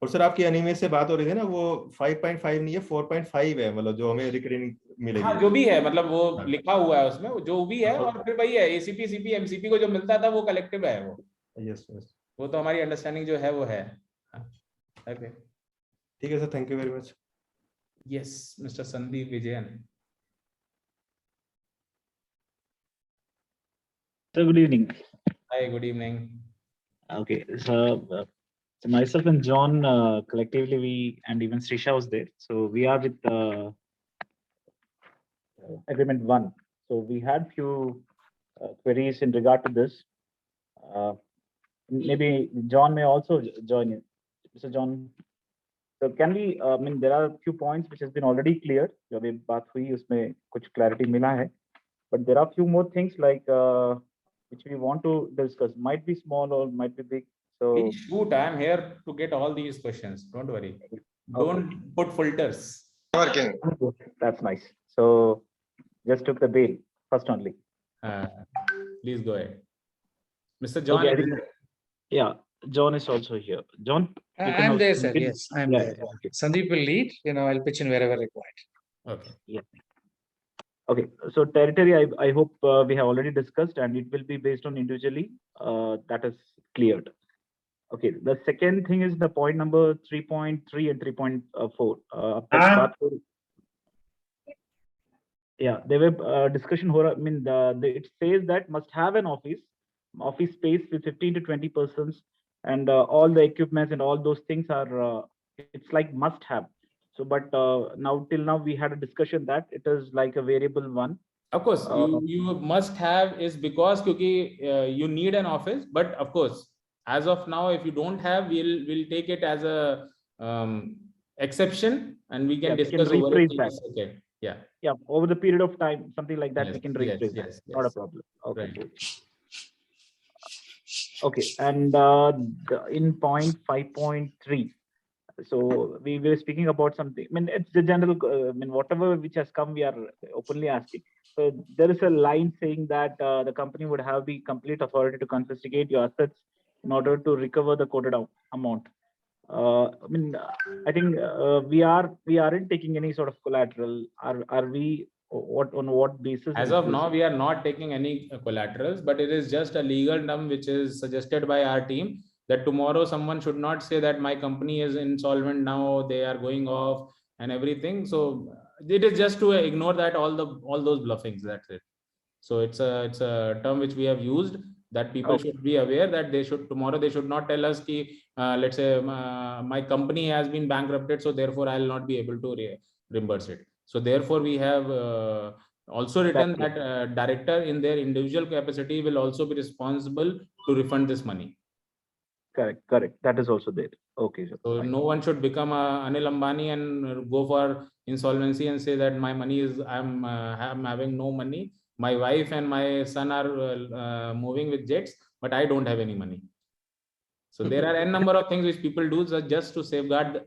और सर आपकी एनिमे से बात हो रही थी ना, वो 5.5 नहीं है 4.5 है, मतलब जो हमें रिकरिंग मिलेगी। हाँ, जो भी है, मतलब वो लिखा हुआ है उसमें, जो भी है, और फिर वही है एसीपी सीपी एमसीपी को जो मिलता था वो कलेक्टिव है वो। यस यस, वो तो हमारी अंडरस्टैंडिंग जो है वो है। ओके, ठीक है sir, thank you very much. Yes, mister Sandeep Vijayan. So good evening. Hi, good evening. Okay, so myself and John collectively, we and even Srisha was there. So we are with agreement 1. So we had few queries in regard to this. Maybe John may also join in. Mr. John, so can we? I mean, there are a few points which has been already cleared. जब ये बात हुई उसमें कुछ clarity मिला है, but there are few more things like which we want to discuss. Might be small or might be big. So shoot, I am here to get all these questions. Don't worry. Don't put filters. Working. That's nice. So just took the bail first only. Please go ahead, Mr. John. Okay, yeah, John is also here. John, I am there, sir. Yes, I am there. Okay. Sandeep will lead. I'll pitch in wherever required. Okay. Yeah. Okay, so territory, I hope we have already discussed, and it will be based on individually. That is cleared. Okay, the second thing is the point number 3.3 and 3.4. Yeah, there were discussion. I mean, it says that must have an office space with 15 to 20 persons, and all the equipments and all those things are. It's like must have. So, but now till now we had a discussion that it is like a variable one. Of course, you must have is because you need an office. But of course, as of now, if you don't have, we'll take it as a exception, and we can discuss over it. Okay. Yeah. Yeah. Over the period of time, something like that, yes, we can rephrase yes, that. Not a problem. Okay. Right. Okay. And in point 5.3. So we were speaking about something. I mean, it's the general. I mean, whatever which has come, we are openly asking. So there is a line saying that the company would have the complete authority to confiscate your assets in order to recover the quoted amount. I mean, I think we aren't taking any sort of collateral. Are we? On what basis? As of now, we are not taking any collaterals, but it is just a legal term which is suggested by our team, that tomorrow someone should not say that my company is insolvent now, they are going off and everything. So it is just to ignore that all those bluffings. That's it. So it's a term which we have used, that people should be aware that tomorrow they should not tell us ki let's say my company has been bankrupted, so therefore I will not be able to reimburse it. So therefore we have also written that director in their individual capacity will also be responsible to refund this money. Correct. That is also there. Okay. So fine. No one should become Anil Ambani and go for insolvency and say that my money is I'm having no money. My wife and my son are moving with jets, but I don't have any money. So there are n number of things which people do just to safeguard.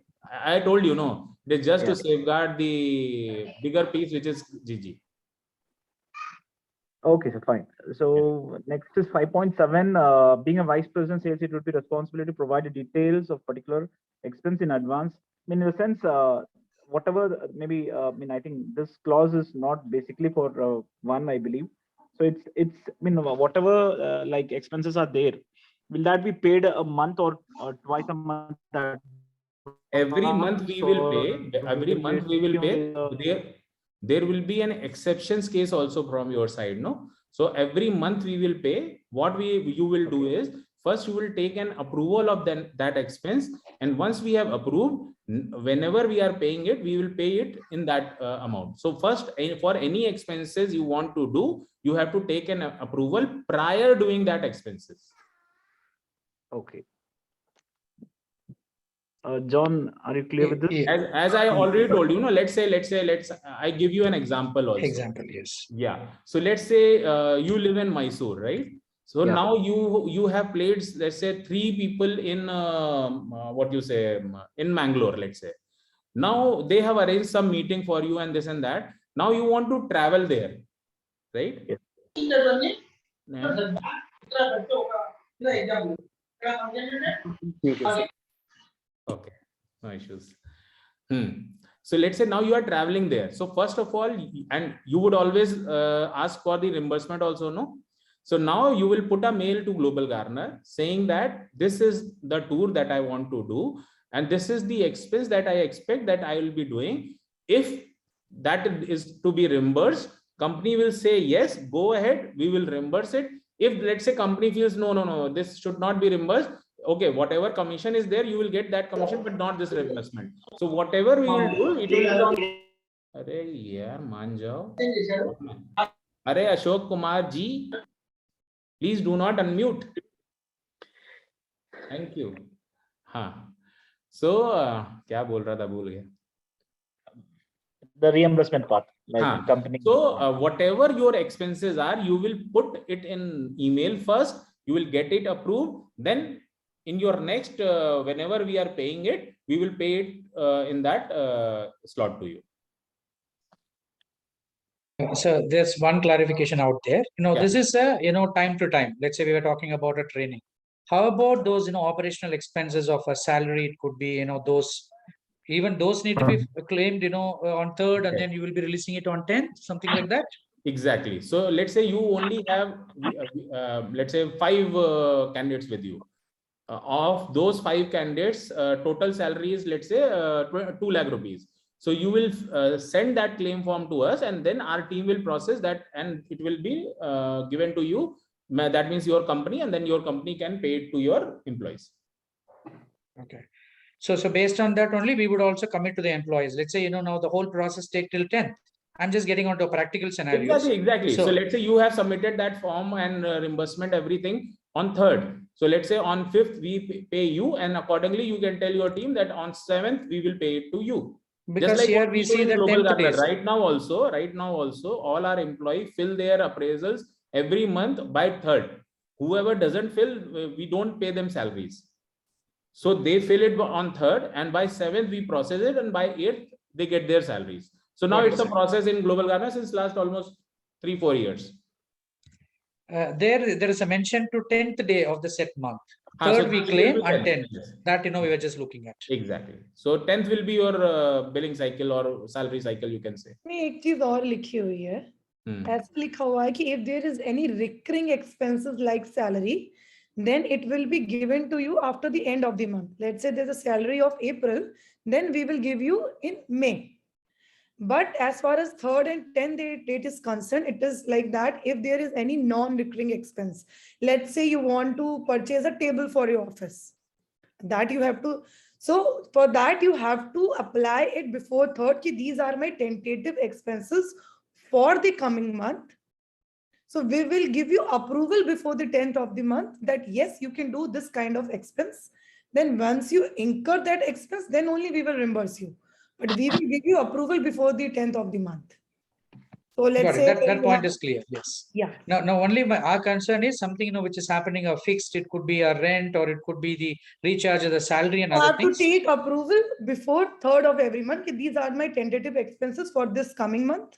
I told you, no, it is just to safeguard the bigger piece, which is GG. Okay, so fine. So next is 5.7. Being a vice president sales, it would be responsibility to provide the details of particular expense in advance. I mean, in the sense, whatever maybe. I mean, I think this clause is not basically for one, I believe. So it's. I mean, whatever like expenses are there, will that be paid a month or twice a month? That every month we will pay. Every month we will pay. There will be an exceptions case also from your side, no? So every month we will pay. What you will do is, first you will take an approval of that expense, and once we have approved, whenever we are paying it, we will pay it in that amount. So first, for any expenses you want to do, you have to take an approval prior doing that expenses. Okay. John, are you clear with this? As I already told you, let's I give you an example also. Example, yes. Yeah. So let's say you live in Mysore, right? So now you have placed, let's say, 3 people in in Mangalore, let's say. Now they have arranged some meeting for you and this and that. Now you want to travel there, right? Yes. Okay, no issues. So let's say now you are traveling there. So first of all, and you would always ask for the reimbursement also, no? So now you will put a mail to Global Garner saying that this is the tour that I want to do, and this is the expense that I expect that I will be doing. If that is to be reimbursed, company will say yes, go ahead, we will reimburse it. If let's say company feels no, this should not be reimbursed, okay, whatever commission is there, you will get that commission, but not this reimbursement. So whatever we will do, it will be on. Arey yaar, maan jao. Arey Ashok Kumar ji, please do not unmute. Thank you. So क्या बोल रहा था, भूल गया. The reimbursement part, like company. So whatever your expenses are, you will put it in email first. You will get it approved. Then in your next, whenever we are paying it, we will pay it in that slot to you. So there's one clarification out there. This is time to time. Let's say we were talking about a training. How about those operational expenses of a salary? It could be those. Even those need to be claimed, on 3rd, and then you will be releasing it on 10th, something like that. Exactly. So let's say you only have, let's say 5 candidates with you. Of those 5 candidates, total salary is, let's say 2 lakh rupees. So you will send that claim form to us, and then our team will process that, and it will be given to you. That means your company, and then your company can pay it to your employees. Okay. So based on that only, we would also commit to the employees. Let's say, now the whole process take till 10th. I'm just getting onto a practical scenario. Exactly. So let's say you have submitted that form and reimbursement, everything on 3rd. So let's say on 5th, we pay you, and accordingly, you can tell your team that on 7th, we will pay it to you. Because like here we see that 10th days. Right now also, all our employees fill their appraisals every month by 3rd. Whoever doesn't fill, we don't pay them salaries. So they fill it on 3rd, and by 7th we process it, and by 8th they get their salaries. So now it's a process in Global Garner since last almost 3-4 years. There is a mention to 10th day of the set month. 3rd we claim, and 10th. That we were just looking at. Exactly. So 10th will be your billing cycle or salary cycle, you can say. एक चीज और लिखी हुई है. ऐसा लिखा हुआ है कि if there is any recurring expenses like salary, then it will be given to you after the end of the month. Let's say there's a salary of April, then we will give you in May. But as far as 3rd and 10th date is concerned, it is like that. If there is any non-recurring expense, let's say you want to purchase a table for your office, that you have to. So for that, you have to apply it before 3rd. These are my tentative expenses for the coming month. So we will give you approval before the 10th of the month that yes, you can do this kind of expense. Then once you incur that expense, then only we will reimburse you. But we will give you approval before the 10th of the month. So let's Got it. say That point is clear. Yes. Yeah. Now only our concern is something, which is happening a fixed. It could be a rent, or it could be the recharge of the salary and I other have to things. take approval before 3rd of every month. These are my tentative expenses for this coming month.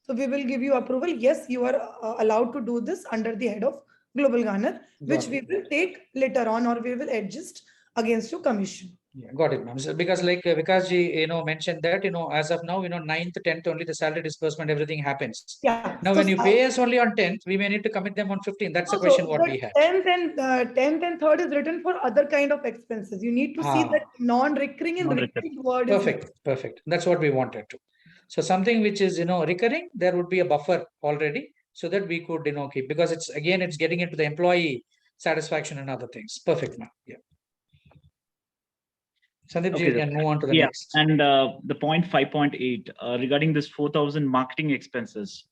So we will give you approval. Yes, you are allowed to do this under the head of Global Garner, which we will take later on, or we will adjust against your commission. Yeah, got it, ma'am. So because like Vikas ji, mentioned that, as of now, 9th, 10th, only the salary disbursement, everything happens. Yeah. Now, when you pay us only on 10th, we may need to commit them on 15th. That's the question what we have. 10th and 3rd is written for other kind of expenses. You need to see that non-recurring and recurring word. Perfect. That's what we wanted to. So something which is, recurring, there would be a buffer already, so that we could, keep, because it's getting into the employee satisfaction and other things. Perfect, ma'am. Yeah. Sandeep ji, can move on to the next. And the point 5.8 regarding this 4,000 marketing expenses,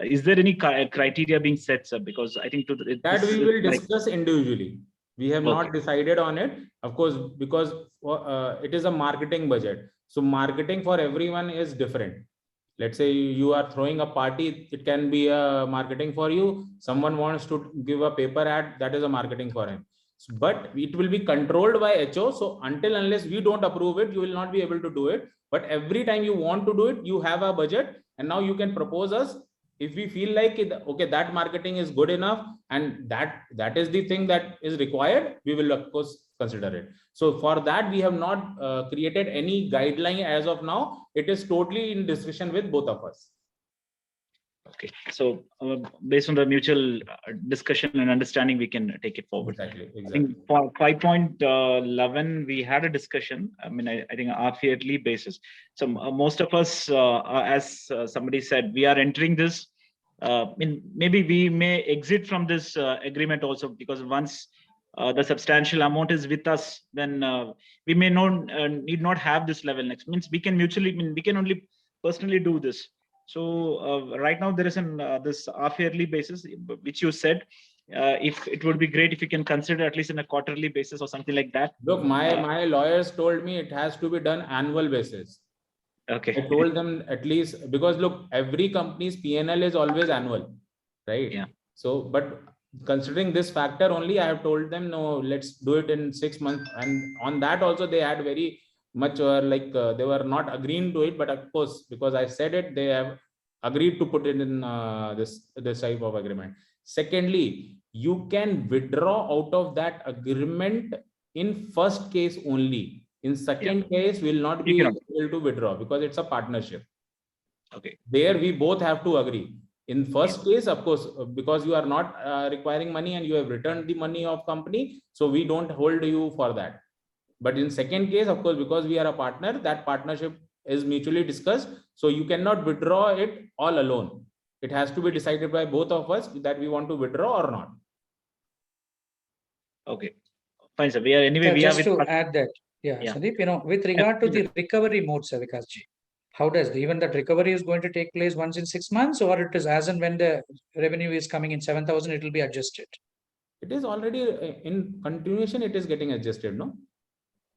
is there any criteria being set, sir? Because I think that we will discuss individually. We have not decided on it, of course, because it is a marketing budget. So marketing for everyone is different. Let's say you are throwing a party, it can be a marketing for you. Someone wants to give a paper ad, that is a marketing for him. But it will be controlled by HO. So unless we don't approve it, you will not be able to do it. But every time you want to do it, you have a budget, and now you can propose us. If we feel like okay, that marketing is good enough and that is the thing that is required, we will of course consider it. So for that, we have not created any guideline as of now. It is totally in discussion with both of us. Okay, so based on the mutual discussion and understanding, we can take it forward. Exactly. I think for 5.11, we had a discussion. I mean, I think half-yearly basis. So most of us, as somebody said, we are entering this. Maybe we may exit from this agreement also, because once the substantial amount is with us, then we may not need not have this level next. Means we can mutually, we can only personally do this. So right now there is this half-yearly basis, which you said, if it would be great if you can consider at least in a quarterly basis or something like that. Look, my lawyers told me it has to be done annual basis. Okay. I told them at least, because look, every company's P&L is always annual, right? Yeah. So, but considering this factor only, I have told them, no, let's do it in 6 months. And on that also, they had very much they were not agreeing to it, but of course, because I said it, they have agreed to put it in this type of agreement. Secondly, you can withdraw out of that agreement in first case only. In second case, will not be able to withdraw because it's a partnership. Okay. There we both have to agree. In first case, of course, because you are not requiring money and you have returned the money of company, so we don't hold you for that. But in second case, of course, because we are a partner, that partnership is mutually discussed. So you cannot withdraw it all alone. It has to be decided by both of us that we want to withdraw or not. Okay, fine, sir. We are anyway. So we just have to add that, Sandeep, with regard to the recovery mode, sir, Vikas ji, how does even that recovery is going to take place once in 6 months, or it is as and when the revenue is coming in 7,000, it will be adjusted? It is already in continuation. It is getting adjusted, no?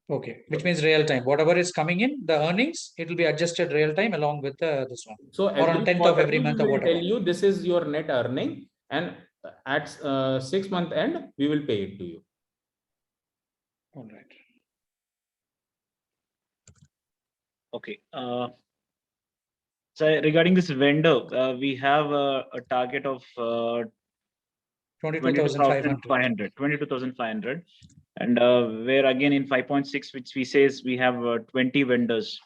Okay, which means real time. Whatever is coming in, the earnings, it will be adjusted real time along with this one. So or on 10th of every month or whatever. Tell you this is your net earning, and at 6 month end, we will pay it to you. All right. Okay. So regarding this vendor, we have a target of 22,500, and where again in 5.6, which we says we have 20 vendors,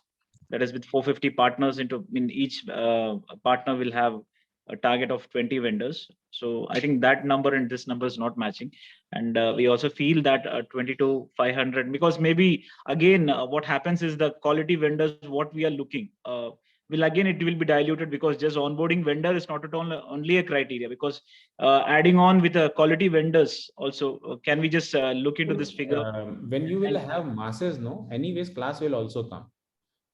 that is with 450 partners in each partner will have a target of 20 vendors. So I think that number and this number is not matching, and we also feel that 22,500, because maybe again what happens is the quality vendors what we are looking will again it will be diluted, because just onboarding vendor is not at all only a criteria, because adding on with quality vendors also, can we just look into this figure? When you will have masses, no, anyways class will also come.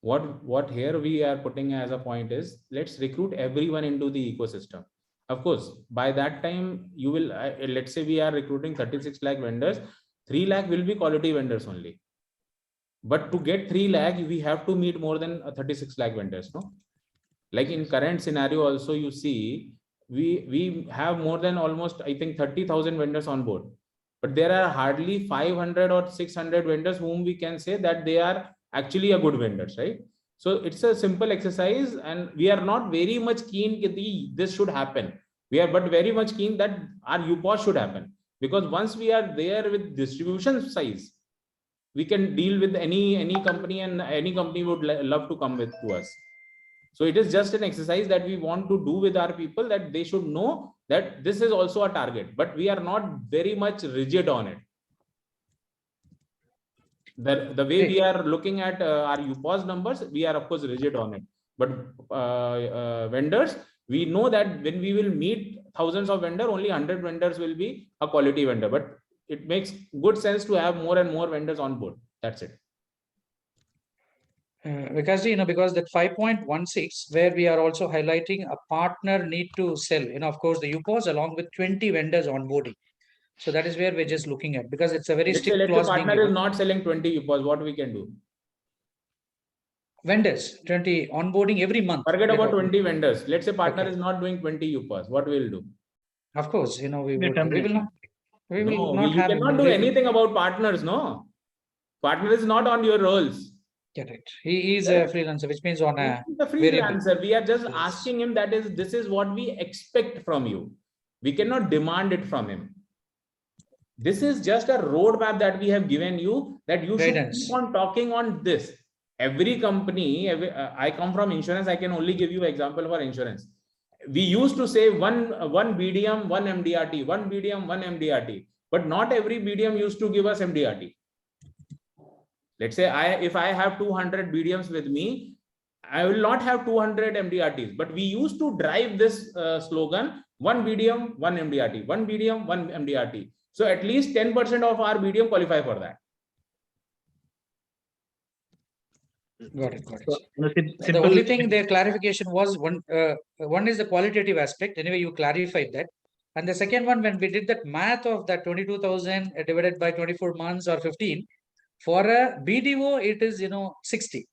What here we are putting as a point is, let's recruit everyone into the ecosystem. Of course, by that time you will let's say we are recruiting 36 lakh vendors, 3 lakh will be quality vendors only. But to get 3 lakh, we have to meet more than 36 lakh vendors, no? Like in current scenario also, you see, we have more than almost, I think, 30,000 vendors on board, but there are hardly 500 or 600 vendors whom we can say that they are actually a good vendors, right? So it's a simple exercise, and we are not very much keen that this should happen. We are but very much keen that our UPOS should happen, because once we are there with distribution size, we can deal with any company, and any company would love to come to us. So it is just an exercise that we want to do with our people, that they should know that this is also a target, but we are not very much rigid on it. The way we are looking at our UPOS numbers, we are of course rigid on it. But vendors, we know that when we will meet thousands of vendors, only 100 vendors will be a quality vendor. But it makes good sense to have more and more vendors on board. That's it. Because because that 5.16, where we are also highlighting a partner need to sell, of course, the UPOS along with 20 vendors onboarding. So that is where we're just looking at, because it's a very strict clause. Let's say partner is not selling 20 UPOS, what we can do? Vendors, 20 onboarding every month. Forget about 20 vendors. Let's say partner is not doing 20 UPOS, what we will do? Of course, we will not. You cannot do anything about partners, no? Partner is not on your rolls. Correct. He is a freelancer, which means on a freelancer. We are just asking him that this is what we expect from you. We cannot demand it from him. This is just a roadmap that we have given you, that you should keep on talking on this. Every company, I come from insurance, I can only give you an example for insurance. We used to say one BDM, one MDRT, one BDM, one MDRT, but not every BDM used to give us MDRT. Let's say if I have 200 BDMs with me, I will not have 200 MDRTs, but we used to drive this slogan, one BDM, one MDRT, one BDM, one MDRT. So at least 10% of our BDM qualify for that. Got it. The only thing their clarification was one is the qualitative aspect. Anyway, you clarified that. And the second one, when we did that math of that 22,000 divided by 24 months or 15, for a BDO, it is 60.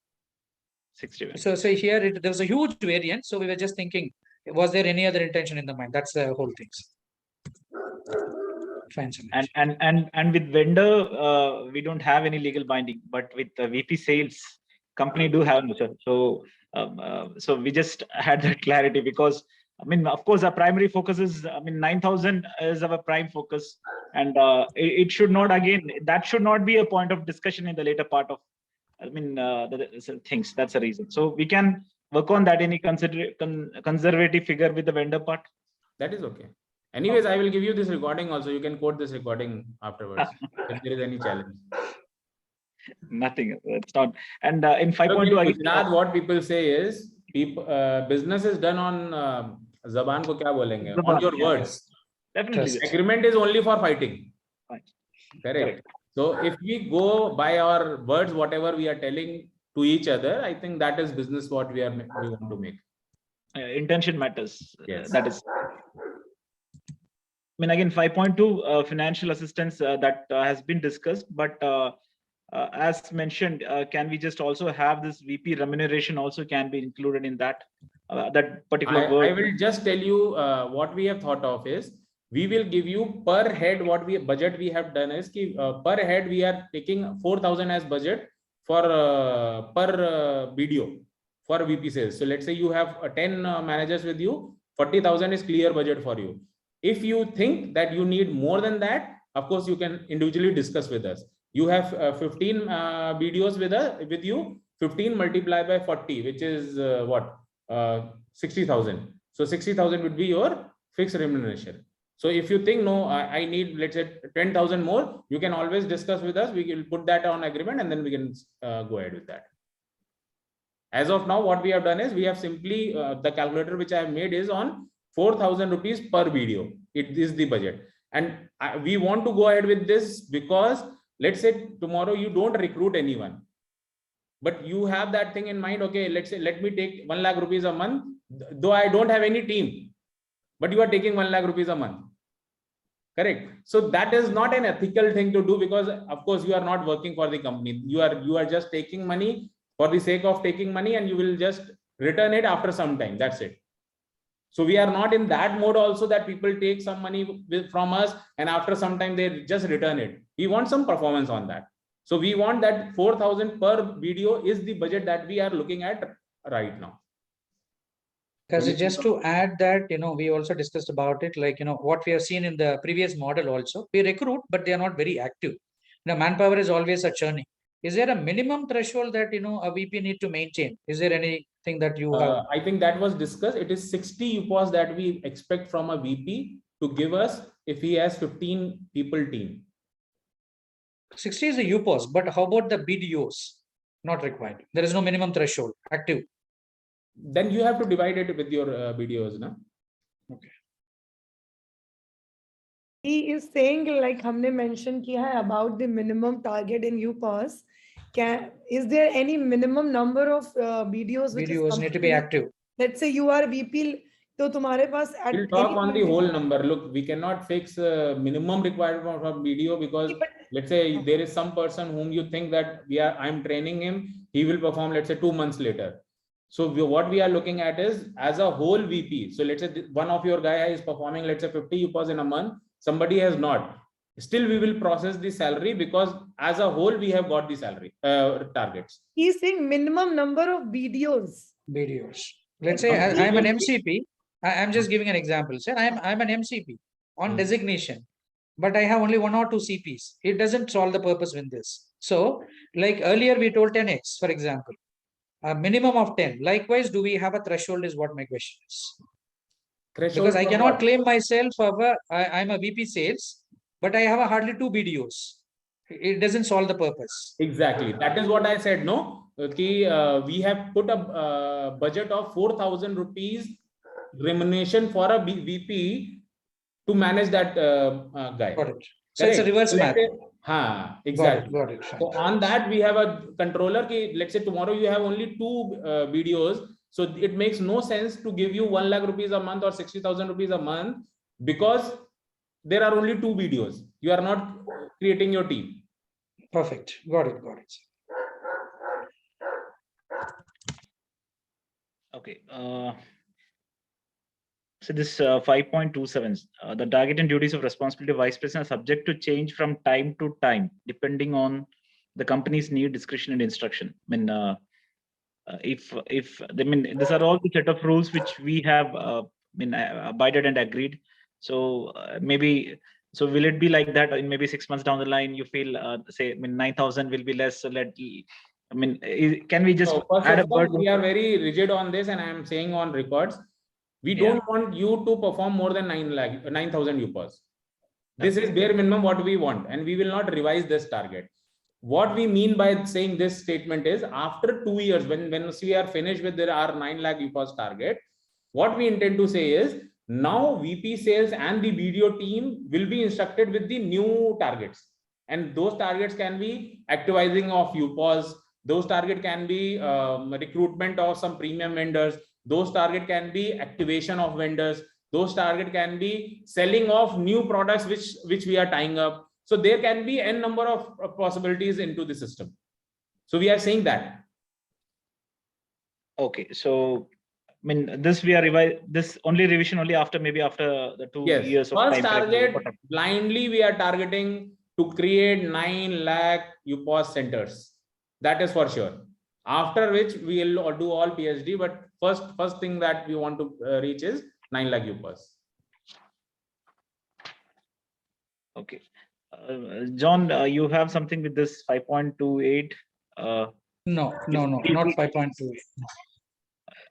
60. So here there was a huge variance. So we were just thinking, was there any other intention in the mind? That's the whole thing. Fine. And with vendor, we don't have any legal binding, but with VP sales, company do have. So so we just had that clarity, because of course, our primary focus is, 9,000 is our prime focus, and it should not, that should not be a point of discussion in the later part of, the things. That's the reason. So we can work on that, any conservative figure with the vendor part. That is okay. Anyways, I will give you this recording also. You can quote this recording afterwards if there is any challenge. Nothing. It's not. And in 5.2, what people say is, business is done on zaban ko kya bolenge, on your words. Definitely. Agreement is only for fighting. Correct. So if we go by our words, whatever we are telling to each other, I think that is business what we want to make. Intention matters. Yes. That is. Again, 5.2 financial assistance that has been discussed, but as mentioned, can we just also have this VP remuneration also can be included in that particular word? I will just tell you what we have thought of is, we will give you per head budget we have done is per head we are taking 4,000 as budget for per BDO for VP sales. So let's say you have 10 managers with you, 40,000 is clear budget for you. If you think that you need more than that, of course you can individually discuss with us. You have 15 BDOs with you, 15 multiplied by 40, which is 60,000. So 60,000 would be your fixed remuneration. So if you think, no, I need, let's say 10,000 more, you can always discuss with us. We will put that on agreement and then we can go ahead with that. As of now, what we have done is we have simply, the calculator which I have made is on 4,000 rupees per BDO. It is the budget. And we want to go ahead with this because let's say tomorrow you don't recruit anyone, but you have that thing in mind. Okay, let's say, let me take 1 lakh rupees a month, though I don't have any team, but you are taking 1 lakh rupees a month. Correct. So that is not an ethical thing to do, because of course you are not working for the company. You are just taking money for the sake of taking money, and you will just return it after some time. That's it. So we are not in that mode also that people take some money from us and after some time they just return it. We want some performance on that. So we want that 4,000 per video is the budget that we are looking at right now. Because just to add that, we also discussed about it, like, what we have seen in the previous model also, we recruit, but they are not very active. Manpower is always a churning. Is there a minimum threshold that, a VP need to maintain? Is there anything that you have? I think that was discussed. It is 60 UPOS that we expect from a VP to give us if he has 15 people team. 60 is the UPOS, but how about the BDOs? Not required. There is no minimum threshold active. Then you have to divide it with your BDOs, na? Okay. He is saying, like हमने mention किया है about the minimum target in UPOS. Is there any minimum number of BDOs which BDOs need to be active? Let's say you are VP, तो तुम्हारे पास at We'll talk any on the point- whole number. Look, we cannot fix minimum requirement from BDO because let's say there is some person whom you think that I'm training him, he will perform, let's say 2 months later. So what we are looking at is as a whole VP. So let's say one of your guy is performing, let's say 50 UPOS in a month, somebody has not. Still, we will process the salary because as a whole, we have got the salary targets. He's saying minimum number of BDOs. BDOs. Let's say I'm an MCP. I'm just giving an example. Sir, I'm an MCP on designation, but I have only 1 or 2 CPs. It doesn't solve the purpose with this. So, like earlier, we told 10x, for example, a minimum of 10. Likewise, do we have a threshold? Is what my question is. Threshold because I for cannot what? claim myself I'm a VP sales, but I have a hardly 2 BDOs. It doesn't solve the purpose. Exactly. That is what I said. No, we have put a budget of 4,000 rupees remuneration for a VP to manage that guy. Got it. So it's a reverse math. Exactly. Got it. So on that we have a controller. Let's say tomorrow you have only 2 videos. So it makes no sense to give you 1 lakh rupees a month or 60,000 rupees a month because there are only 2 videos. You are not creating your team. Perfect. Got it. Okay. So this 5.27, the target and duties of responsibility of vice president are subject to change from time to time, depending on the company's need, discretion, and instruction. I mean, these are all the set of rules which we have abided and agreed. So so will it be like that in maybe 6 months down the line you feel say 9,000 will be less? So can we just add a word? We are very rigid on this, and I am saying on records, we don't want you to perform more than 9,000 UPOS. This is bare minimum what we want, and we will not revise this target. What we mean by saying this statement is after 2 years, when we are finished with our 9 lakh UPOS target, what we intend to say is now VP sales and the BDO team will be instructed with the new targets. And those targets can be activizing of UPOS. Those target can be recruitment of some premium vendors. Those target can be activation of vendors. Those target can be selling of new products which we are tying up. So there can be n number of possibilities into the system. So we are saying that. Okay, so I mean this we are this only revision only after the 2 years of First time. target blindly we are targeting to create 9 lakh UPOS centers. That is for sure. After which we will do all PhD, but first thing that we want to reach is 9 lakh UPOS. Okay. John, you have something with this 5.28? No, not 5.28.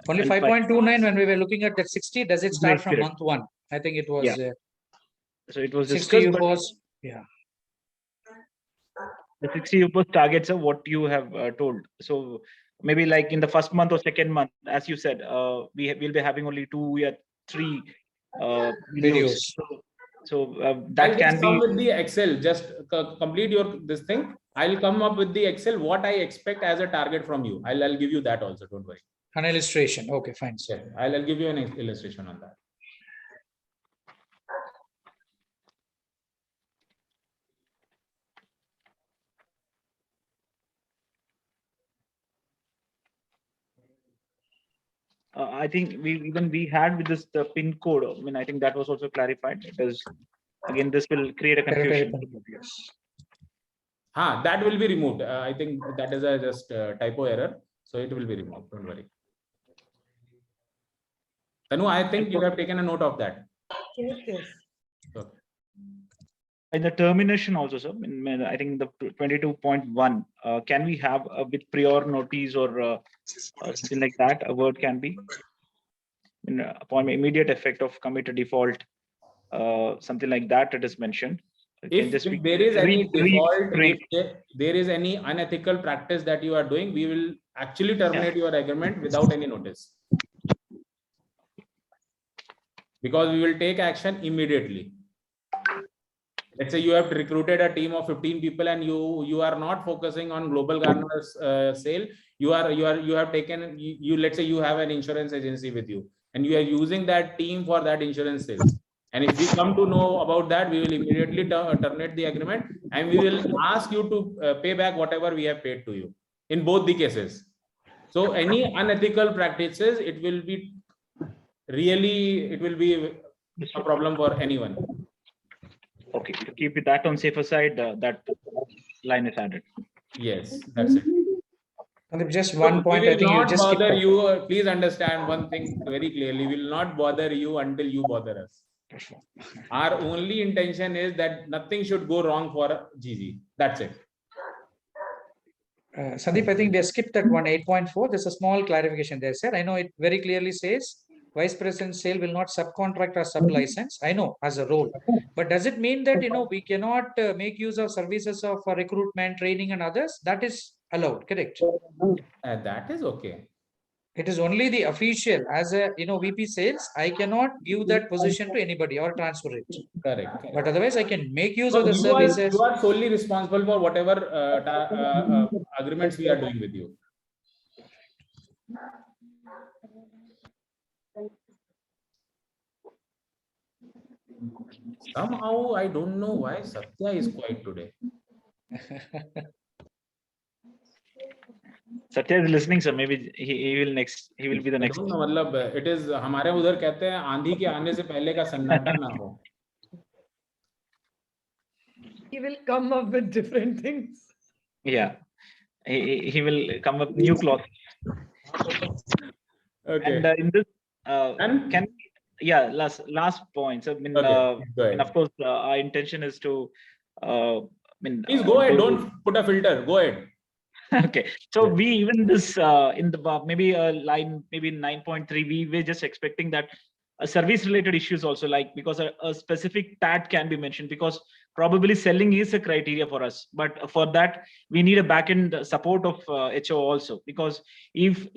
Only 5.29 when we were looking at that 60, does it start from month 1? I think it was. So it was 60 discussed. yeah. The 60 UPOS targets are what you have told. So maybe like in the first month or second month, as you said, we will be having only 2 or 3 videos. So that can be with the Excel. Just complete this thing. I'll come up with the Excel what I expect as a target from you. I'll give you that also. Don't worry. An illustration. Okay, fine. Yeah, I'll give you an illustration on that. I think we had with this the pin code. I mean, I think that was also clarified. It is again, this will create a confusion. That will be removed. I think that is a just typo error, so it will be removed. Don't worry. Tanu, I think you have taken a note of that. Yes, yes. Okay. In the termination also, sir, I think the 22.1, can we have with prior notice or something like that? A word can be upon immediate effect of commit a default, something like that. It is mentioned. If there is any default, if there is any unethical practice that you are doing, we will actually terminate your agreement without any notice. Because we will take action immediately. Let's say you have recruited a team of 15 people and you are not focusing on Global Garner's sale. You have taken, let's say you have an insurance agency with you and you are using that team for that insurance sales. And if we come to know about that, we will immediately terminate the agreement and we will ask you to pay back whatever we have paid to you in both the cases. So any unethical practices, it will be a problem for anyone. Okay, to keep it that on safer side, that line is added. Yes, that's it. And just one point, we I will think you not just bother you. Please understand one thing very clearly. We will not bother you until you bother us. Our only intention is that nothing should go wrong for GG. That's it. Sandeep, I think they skipped that one 8.4. There's a small clarification there, sir. I know it very clearly says Vice President sale will not subcontract or sub-license. I know as a role, but does it mean that we cannot make use of services of recruitment, training, and others? That is allowed, correct? That is okay. It is only the official as a VP sales. I cannot give that position to anybody or transfer it. Correct. But otherwise, I can make use of the services. You are solely responsible for whatever agreements we are doing with you. Somehow I don't know why Satya is quiet today. Satya is listening, sir. Maybe he will next. He will be the next. No, मतलब it is हमारे उधर कहते हैं आंधी के आने से पहले का सन्नाटा ना हो. He will come up with different things. Yeah, he will come up new cloth. Okay. And in this, last point. So, and of course, our intention is to. Please go ahead. Don't put a filter. Go ahead. Okay, so we even this in the maybe line maybe 9.3 we were just expecting that service related issues also, like because a specific TAT can be mentioned, because probably selling is a criteria for us, but for that we need a backend support of HO also, because if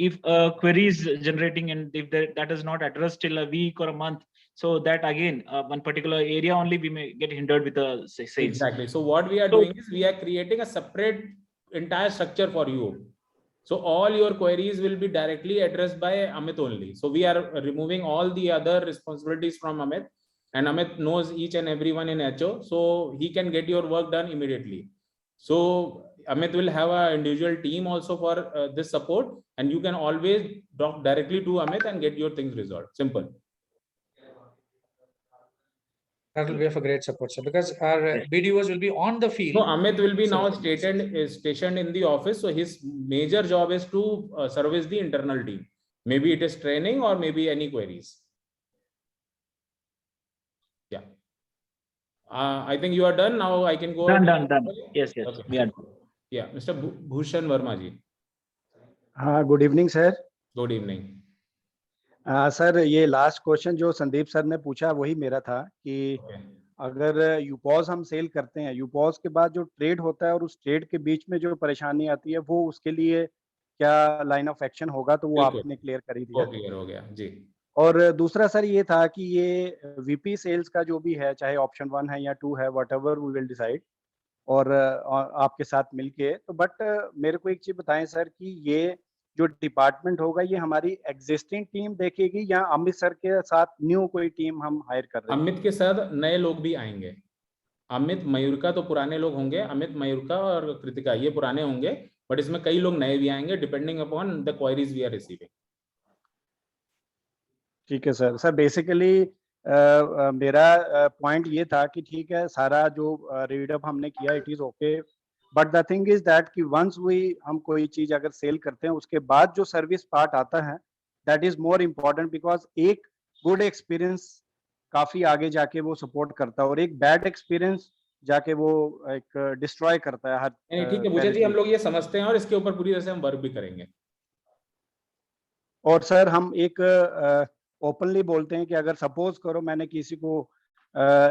query is generating and if that is not addressed till a week or a month, so that again one particular area only we may get hindered with the sales. Exactly. So what we are doing is we are creating a separate entire structure for you. So all your queries will be directly addressed by Amit only. So we are removing all the other responsibilities from Amit, and Amit knows each and everyone in HO, so he can get your work done immediately. So Amit will have an individual team also for this support, and you can always talk directly to Amit and get your things resolved. Simple. That will be of a great support, sir, because our BDOs will be on the field. So Amit will be now stationed in the office. So his major job is to service the internal team. Maybe it is training or maybe any queries. Yeah. I think you are done. Now I can go. Done. Yes. Okay. We are. Yeah, Mr. Bhushan Verma ji. Good evening, sir. Good evening. Sir ये last question जो Sandeep sir ने पूछा वही मेरा था कि अगर यूपॉज हम सेल करते हैं, यूपॉज के बाद जो ट्रेड होता है और उस ट्रेड के बीच में जो परेशानी आती है वो उसके लिए क्या लाइन ऑफ एक्शन होगा, तो वो आपने क्लियर कर ही दिया. क्लियर हो गया जी. और दूसरा सर ये था कि ये वीपी सेल्स का जो भी है, चाहे ऑप्शन 1 है या 2 है, व्हाटएवर वी विल डिसाइड, और आपके साथ मिलके, तो बट मेरे को एक चीज बताएं सर कि ये जो डिपार्टमेंट होगा ये हमारी एग्जिस्टिंग टीम देखेगी या अमित सर के साथ न्यू कोई टीम हम हायर कर रहे हैं? अमित के साथ नए लोग भी आएंगे. अमित मयूरका तो पुराने लोग होंगे, अमित मयूरका और कृतिका ये पुराने होंगे, बट इसमें कई लोग नए भी आएंगे depending upon the queries we are receiving. ठीक है सर। सर बेसिकली मेरा पॉइंट ये था कि ठीक है सारा जो रीड अप हमने किया it is okay, but the thing is that कि वंस हम कोई चीज अगर सेल करते हैं उसके बाद जो सर्विस पार्ट आता है that is more important, because एक गुड एक्सपीरियंस काफी आगे जाके वो सपोर्ट करता है और एक बैड एक्सपीरियंस जाके वो एक डिस्ट्रॉय करता है हर नहीं ठीक है मुझे जी, हम लोग ये समझते हैं और इसके ऊपर पूरी तरह से हम वर्क भी करेंगे। और सर हम एक ओपनली बोलते हैं कि अगर सपोज करो मैंने किसी को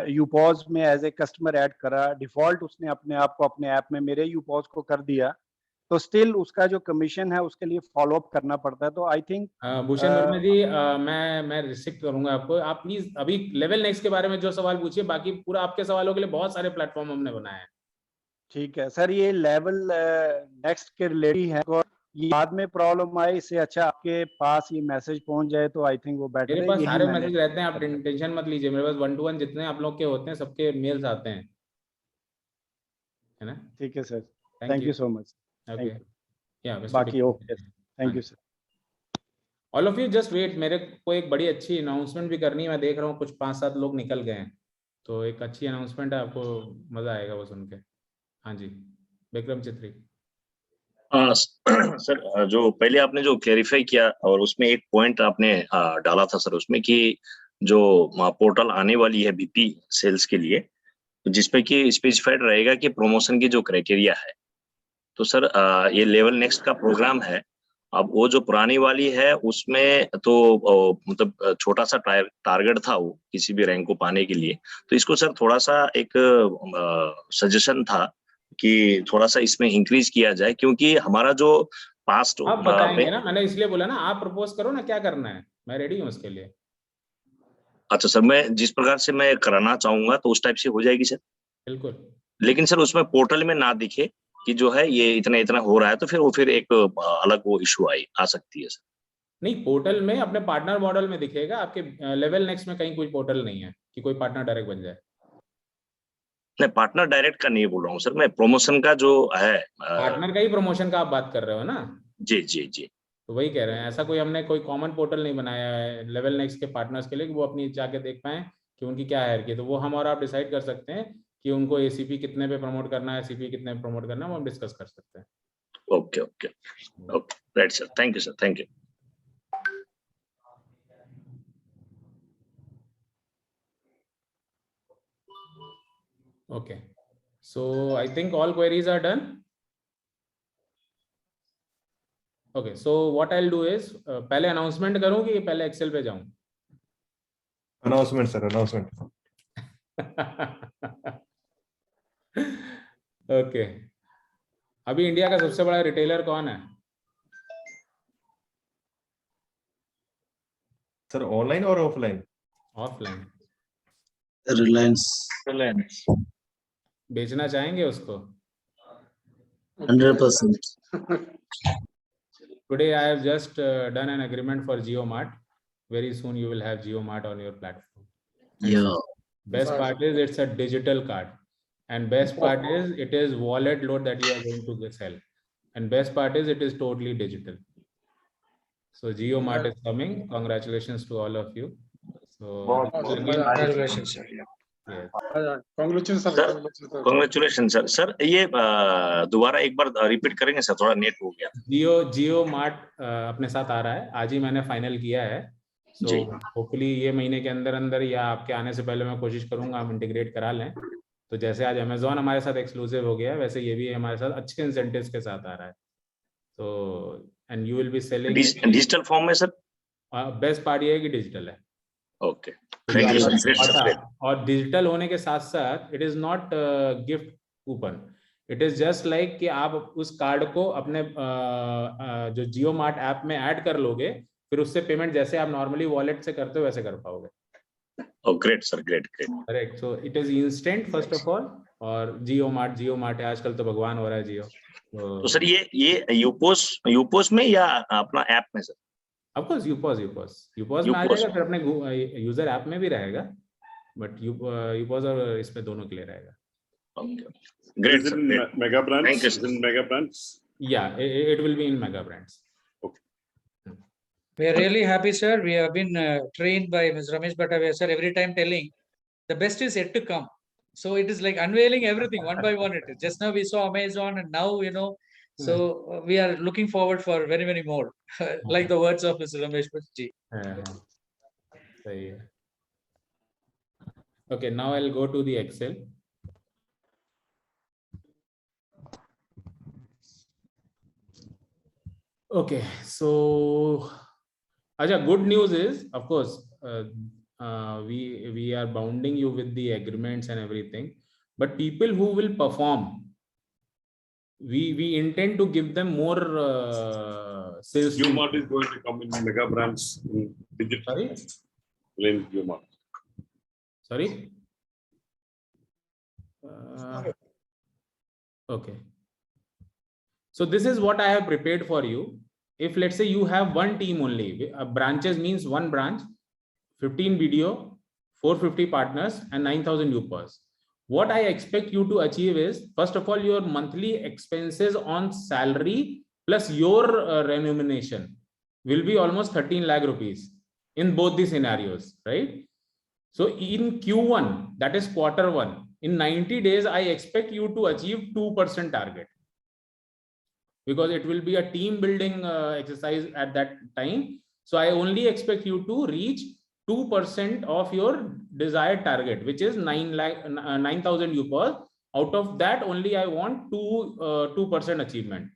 यूपॉज में एज ए कस्टमर ऐड करा, डिफॉल्ट उसने अपने आप को अपने ऐप में मेरे यूपॉज को कर दिया, तो स्टिल उसका जो कमीशन है उसके लिए फॉलो अप करना पड़ता है। तो आई थिंक भूषण वर्मा जी मैं रिस्ट्रिक्ट करूंगा आपको, आप प्लीज अभी लेवल नेक्स्ट के बारे में जो सवाल पूछिए, बाकी पूरा आपके सवालों के लिए बहुत सारे प्लेटफॉर्म हमने बनाए हैं। ठीक है सर, ये लेवल नेक्स्ट के रिलेटेड है और ये बाद में प्रॉब्लम आए इससे अच्छा आपके पास ये मैसेज पहुंच जाए तो आई थिंक वो बेटर मेरे है। पास यही सारे मैंने मैसेज रहते हैं, आप टेंशन मत लीजिए, मेरे पास 1 to 1 जितने आप लोग के होते हैं सबके मेल्स आते हैं, है ना। ठीक है sir, thank you so much. Okay या बाकी okay, thank you sir. All of you just wait, मेरे को एक बड़ी अच्छी अनाउंसमेंट भी करनी है, मैं देख रहा हूँ कुछ 5-7 लोग निकल गए हैं, तो एक अच्छी अनाउंसमेंट है, आपको मजा आएगा वो सुन के। हाँ जी विक्रम चित्री। सर जो पहले आपने जो क्लेरिफाई किया और उसमें एक पॉइंट आपने डाला था सर उसमें कि जो पोर्टल आने वाली है बीपी सेल्स के लिए, जिसपे कि स्पेसिफाइड रहेगा कि प्रमोशन की जो क्राइटेरिया है, तो सर ये लेवल नेक्स्ट का प्रोग्राम है। अब वो जो पुरानी वाली है उसमें तो मतलब छोटा सा टारगेट था वो किसी भी रैंक को पाने के लिए, तो इसको सर थोड़ा सा एक सजेशन था कि थोड़ा सा इसमें इंक्रीज किया जाए, क्योंकि हमारा जो पास्ट आप बताएंगे ना, मैंने इसलिए बोला ना आप प्रपोज करो ना क्या करना है, मैं रेडी हूँ उसके लिए। अच्छा सर, मैं जिस प्रकार से मैं कराना चाहूंगा तो उस टाइप से हो जाएगी सर। बिल्कुल, लेकिन सर उसमें पोर्टल में ना दिखे कि जो है ये इतना इतना हो रहा है, तो फिर एक अलग वो इशू आ सकती है सर। नहीं पोर्टल में अपने पार्टनर मॉडल में दिखेगा, आपके लेवल नेक्स्ट में कहीं कोई पोर्टल नहीं है कि कोई पार्टनर डायरेक्ट बन जाए। नहीं पार्टनर डायरेक्ट का नहीं बोल रहा हूँ सर, मैं प्रमोशन का जो है पार्टनर का ही प्रमोशन का आप बात कर रहे हो ना। जी जी जी, तो वही कह रहे हैं, ऐसा कोई हमने कोई कॉमन पोर्टल नहीं बनाया है लेवल नेक्स्ट के पार्टनर्स के लिए कि वो अपनी जाके देख पाए कि उनकी क्या है, तो वो हम और आप डिसाइड कर सकते हैं कि उनको एसीपी कितने पे प्रमोट करना है, सीपी कितने पे प्रमोट करना है, वो हम डिस्कस कर सकते हैं। Okay okay okay, right sir, thank you sir, thank you. Okay, so I think all queries are done. Okay, so what I'll do is पहले announcement करूं कि पहले Excel पे जाऊं? Announcement sir, announcement. Okay, अभी इंडिया का सबसे बड़ा रिटेलर कौन है? सर ऑनलाइन और ऑफलाइन? ऑफलाइन। रिलायंस। बेचना चाहेंगे उसको? 100%. Today I have just done an agreement for JioMart. Very soon you will have JioMart on your platform. Yeah. Best part is it's a digital card, and best part is it is wallet load that you are going to sell, and best part is it is totally digital. So JioMart is coming. Congratulations to all of you. So congratulations sir. Yes. Congratulations sir. Sir ये दोबारा एक बार repeat करेंगे sir, थोड़ा net हो गया। जियो mart अपने साथ आ रहा है, आज ही मैंने फाइनल किया है। सो होपफुली ये महीने के अंदर अंदर या आपके आने से पहले मैं कोशिश करूंगा हम इंटीग्रेट करा लें। तो जैसे आज अमेजोन हमारे साथ एक्सक्लूसिव हो गया है, वैसे ये भी हमारे साथ अच्छे इंसेंटिव्स के साथ आ रहा है। तो and you will be selling digital form में सर। बेस्ट पार्ट ये है कि डिजिटल है। Okay, thank you. और डिजिटल होने के साथ साथ it is not gift coupon, it is just like कि आप उस कार्ड को अपने जो जियो मार्ट ऐप में ऐड कर लोगे, फिर उससे पेमेंट जैसे आप नॉर्मली वॉलेट से करते हो वैसे कर पाओगे। Oh, great sir, great. Correct. So it is instant first of all, और जियो मार्ट है आजकल तो भगवान हो रहा है जियो। तो सर ये यूपोस में या अपना ऐप में सर? Of course यूपोस में आ जाएगा, फिर अपने यूजर ऐप में भी रहेगा, बट यूपोस और इसमें दोनों के लिए रहेगा। Great sir. Mega brands. Thank you sir. Mega brands. Yeah, it will be in mega brands. Okay. We are really happy, sir. We have been trained by Ms. Ramesh Bhattacharya, sir, every time telling the best is yet to come. So it is like unveiling everything one by one. It is just now we saw Amazon, and now so we are looking forward for very, very more. Like the words of Mr. Ramesh Bhattacharya. Okay, now I'll go to the Excel. Okay, so Aja, good news is, of course, we are bounding you with the agreements and everything, but people who will perform, we intend to give them more sales. Umart is going to come in mega brands in digital. Sorry? In Umart. Sorry? Okay. So this is what I have prepared for you. If let's say you have one team only, branches means one branch, 15 video, 450 partners, and 9,000 UPers. What I expect you to achieve is, first of all, your monthly expenses on salary plus your remuneration will be almost 13 lakh rupees in both the scenarios, right? So in Q1, that is Q1, in 90 days, I expect you to achieve 2% target, because it will be a team building exercise at that time. So I only expect you to reach 2% of your desired target, which is 9,000 UPers. Out of that, only I want 2% achievement,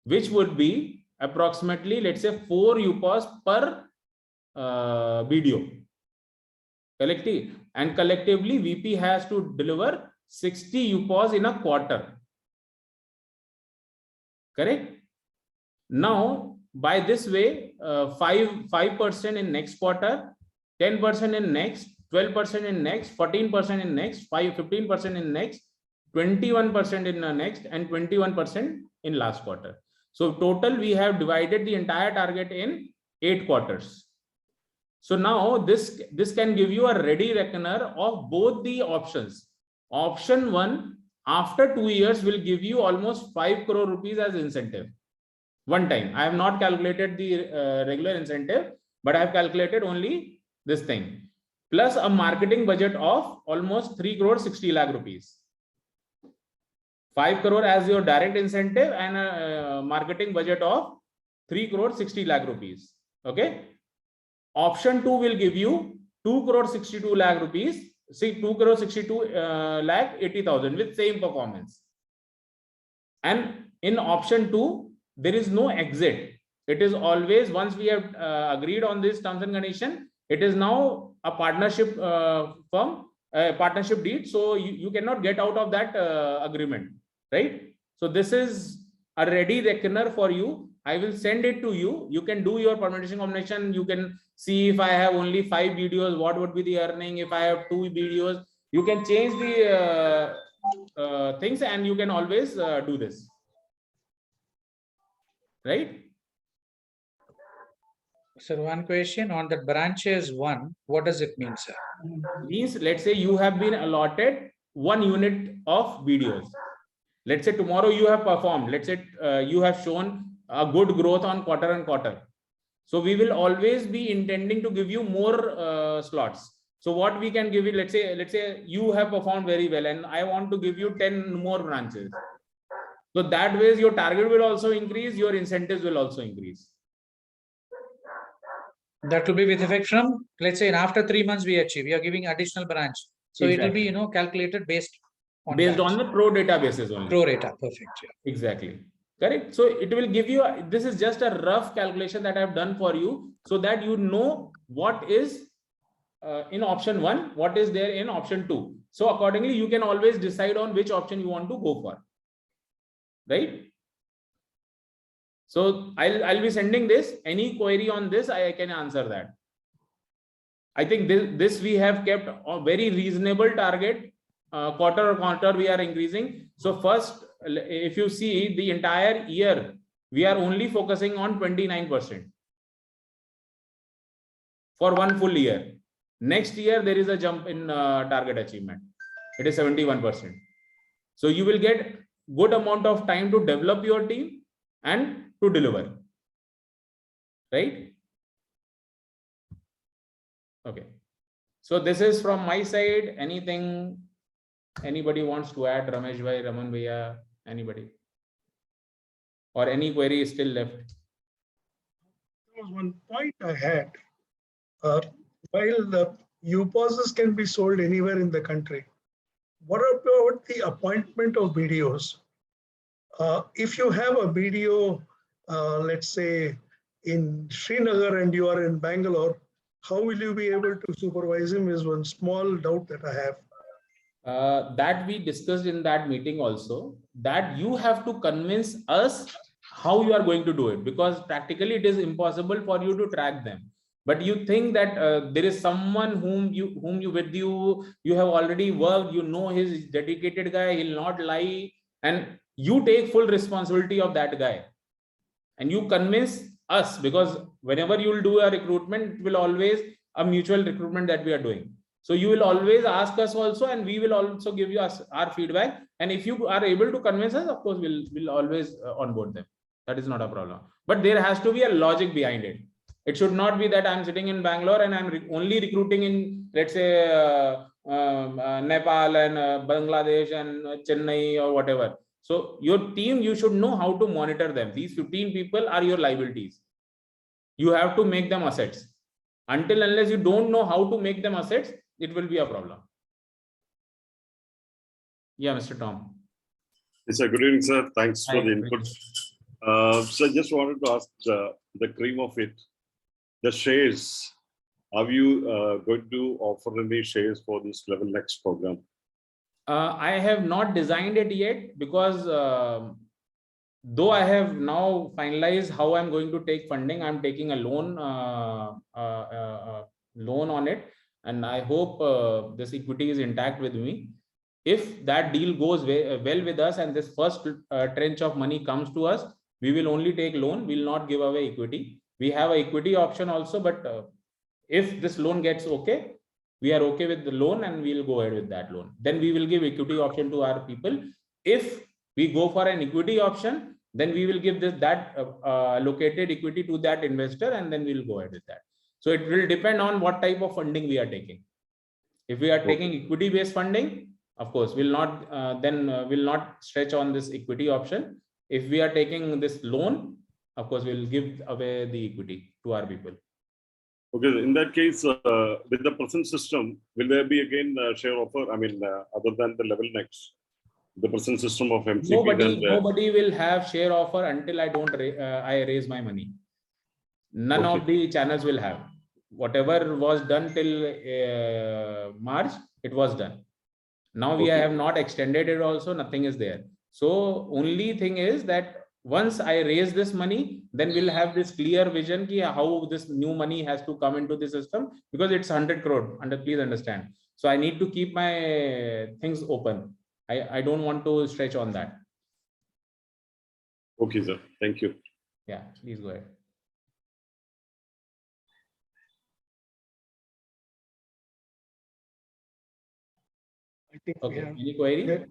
which would be approximately, let's say, 4 UPers per video. And collectively, VP has to deliver 60 UPers in a quarter. Correct? Now, by this way, 5% in next quarter, 10% in next, 12% in next, 14% in next, 15% in next, 21% in the next, and 21% in last quarter. So total, we have divided the entire target in 8 quarters. So now this can give you a ready reckoner of both the options. Option 1, after 2 years, will give you almost 5 crore rupees as incentive. One time. I have not calculated the regular incentive, but I have calculated only this thing. Plus a marketing budget of almost 3 crore 60 lakh rupees. 5 crore as your direct incentive and a marketing budget of 3 crore 60 lakh rupees. Okay. Option 2 will give you 2 crore 62 lakh rupees. See, 2 crore 62 lakh 80,000 with same performance. And in option 2, there is no exit. It is always, once we have agreed on this terms and condition, it is now a partnership firm, partnership deed. So you cannot get out of that agreement, right? So this is a ready reckoner for you. I will send it to you. You can do your permutation combination. You can see if I have only 5 videos, what would be the earning. If I have 2 videos, you can change the things, and you can always do this, right? Sir, one question on the branches 1. What does it mean, sir? Means, let's say you have been allotted 1 unit of videos. Let's say tomorrow you have performed. Let's say you have shown a good growth on quarter-on-quarter. So we will always be intending to give you more slots. So what we can give you, let's say you have performed very well, and I want to give you 10 more branches. So that way your target will also increase, your incentives will also increase. That will be with effect from, let's say, after 3 months we achieve, we are giving additional branch. So Exactly. it will be, calculated based on the pro data basis only. Pro data, perfect. Yeah. Exactly. Correct. So it will give you, this is just a rough calculation that I have done for you, so that you know what is in option 1, what is there in option 2. So accordingly, you can always decide on which option you want to go for. Right? So I'll be sending this. Any query on this, I can answer that. I think this we have kept a very reasonable target. Quarter-on-quarter we are increasing. So first, if you see the entire year, we are only focusing on 29% for one full year. Next year, there is a jump in target achievement. It is 71%. So you will get good amount of time to develop your team and to deliver, right? Okay. So this is from my side. Anything anybody wants to add? Ramesh bhai, Raman bhaiya, anybody? Or any query is still left? There was one point I had. While the UPOSs can be sold anywhere in the country, what about the appointment of BDOs? If you have a BDO, let's say in Srinagar and you are in Bangalore, how will you be able to supervise him is one small doubt that I have. That we discussed in that meeting also, that you have to convince us how you are going to do it, because practically it is impossible for you to track them. But you think that there is someone whom you have already worked, you know, his dedicated guy, he'll not lie, and you take full responsibility of that guy and you convince us, because whenever you will do a recruitment, it will always a mutual recruitment that we are doing. So you will always ask us also, and we will also give you our feedback. And if you are able to convince us, of course, we'll always onboard them. That is not a problem. But there has to be a logic behind it. It should not be that I'm sitting in Bangalore and I'm only recruiting in, let's say, Nepal and Bangladesh and Chennai or whatever. So your team, you should know how to monitor them. These 15 people are your liabilities. You have to make them assets. Until unless you don't know how to make them assets, it will be a problem. Yeah, Mr. Tom. Yes, sir. Good evening, sir. Thanks for the input. So I just wanted to ask the cream of it, the shares. Are you going to offer any shares for this Level Next program? I have not designed it yet, because though I have now finalized how I'm going to take funding, I'm taking a loan on it, and I hope this equity is intact with me. If that deal goes well with us and this first tranche of money comes to us, we will only take loan, we will not give away equity. We have an equity option also, but if this loan gets okay, we are okay with the loan and we'll go ahead with that loan. Then we will give equity option to our people. If we go for an equity option, then we will give that allocated equity to that investor, and then we'll go ahead with that. So it will depend on what type of funding we are taking. If we are taking equity based funding, of course, we'll not stretch on this equity option. If we are taking this loan, of course, we'll give away the equity to our people. Okay, in that case, with the present system, will there be again a share offer? I mean, other than the Level Next, the present system of MCP. Nobody will have share offer until I raise my money. None of the channels will have. Whatever was done till March, it was done. Now we have not extended it also, nothing is there. So only thing is that once I raise this money, then we'll have this clear vision ki how this new money has to come into the system, because it's 100 crore, please understand. So I need to keep my things open. I don't want to stretch on that. Okay, sir. Thank you. Yeah, please go ahead. I think any query?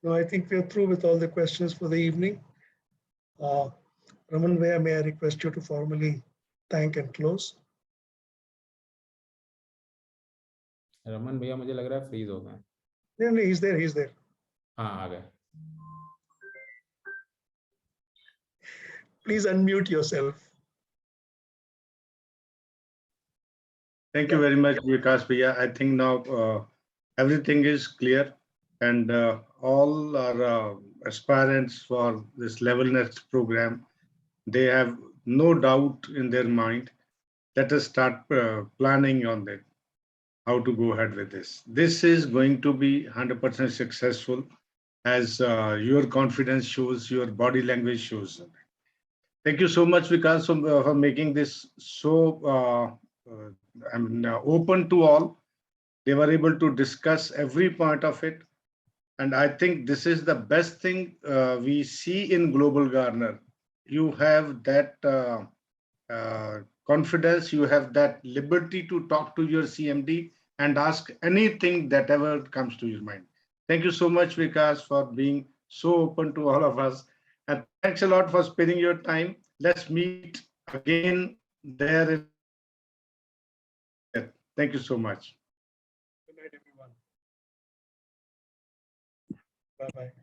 No, I think we are through with all the questions for the evening. Raman bhaiya, may I request you to formally thank and close? Raman bhaiya, मुझे लग रहा है freeze हो गए. No, he's there. हाँ, आ गए. Please unmute yourself. Thank you very much, Vikas bhaiya. I think now everything is clear, and all our aspirants for this Level Next program, they have no doubt in their mind. Let us start planning on that, how to go ahead with this. This is going to be 100% successful, as your confidence shows, your body language shows. Thank you so much, Vikas, for making this so open to all. They were able to discuss every point of it. And I think this is the best thing we see in Global Garner. You have that confidence, you have that liberty to talk to your CMD and ask anything that ever comes to your mind. Thank you so much, Vikas, for being so open to all of us. And thanks a lot for spending your time. Let's meet again there. Thank you so much. Good night, everyone. Bye-bye.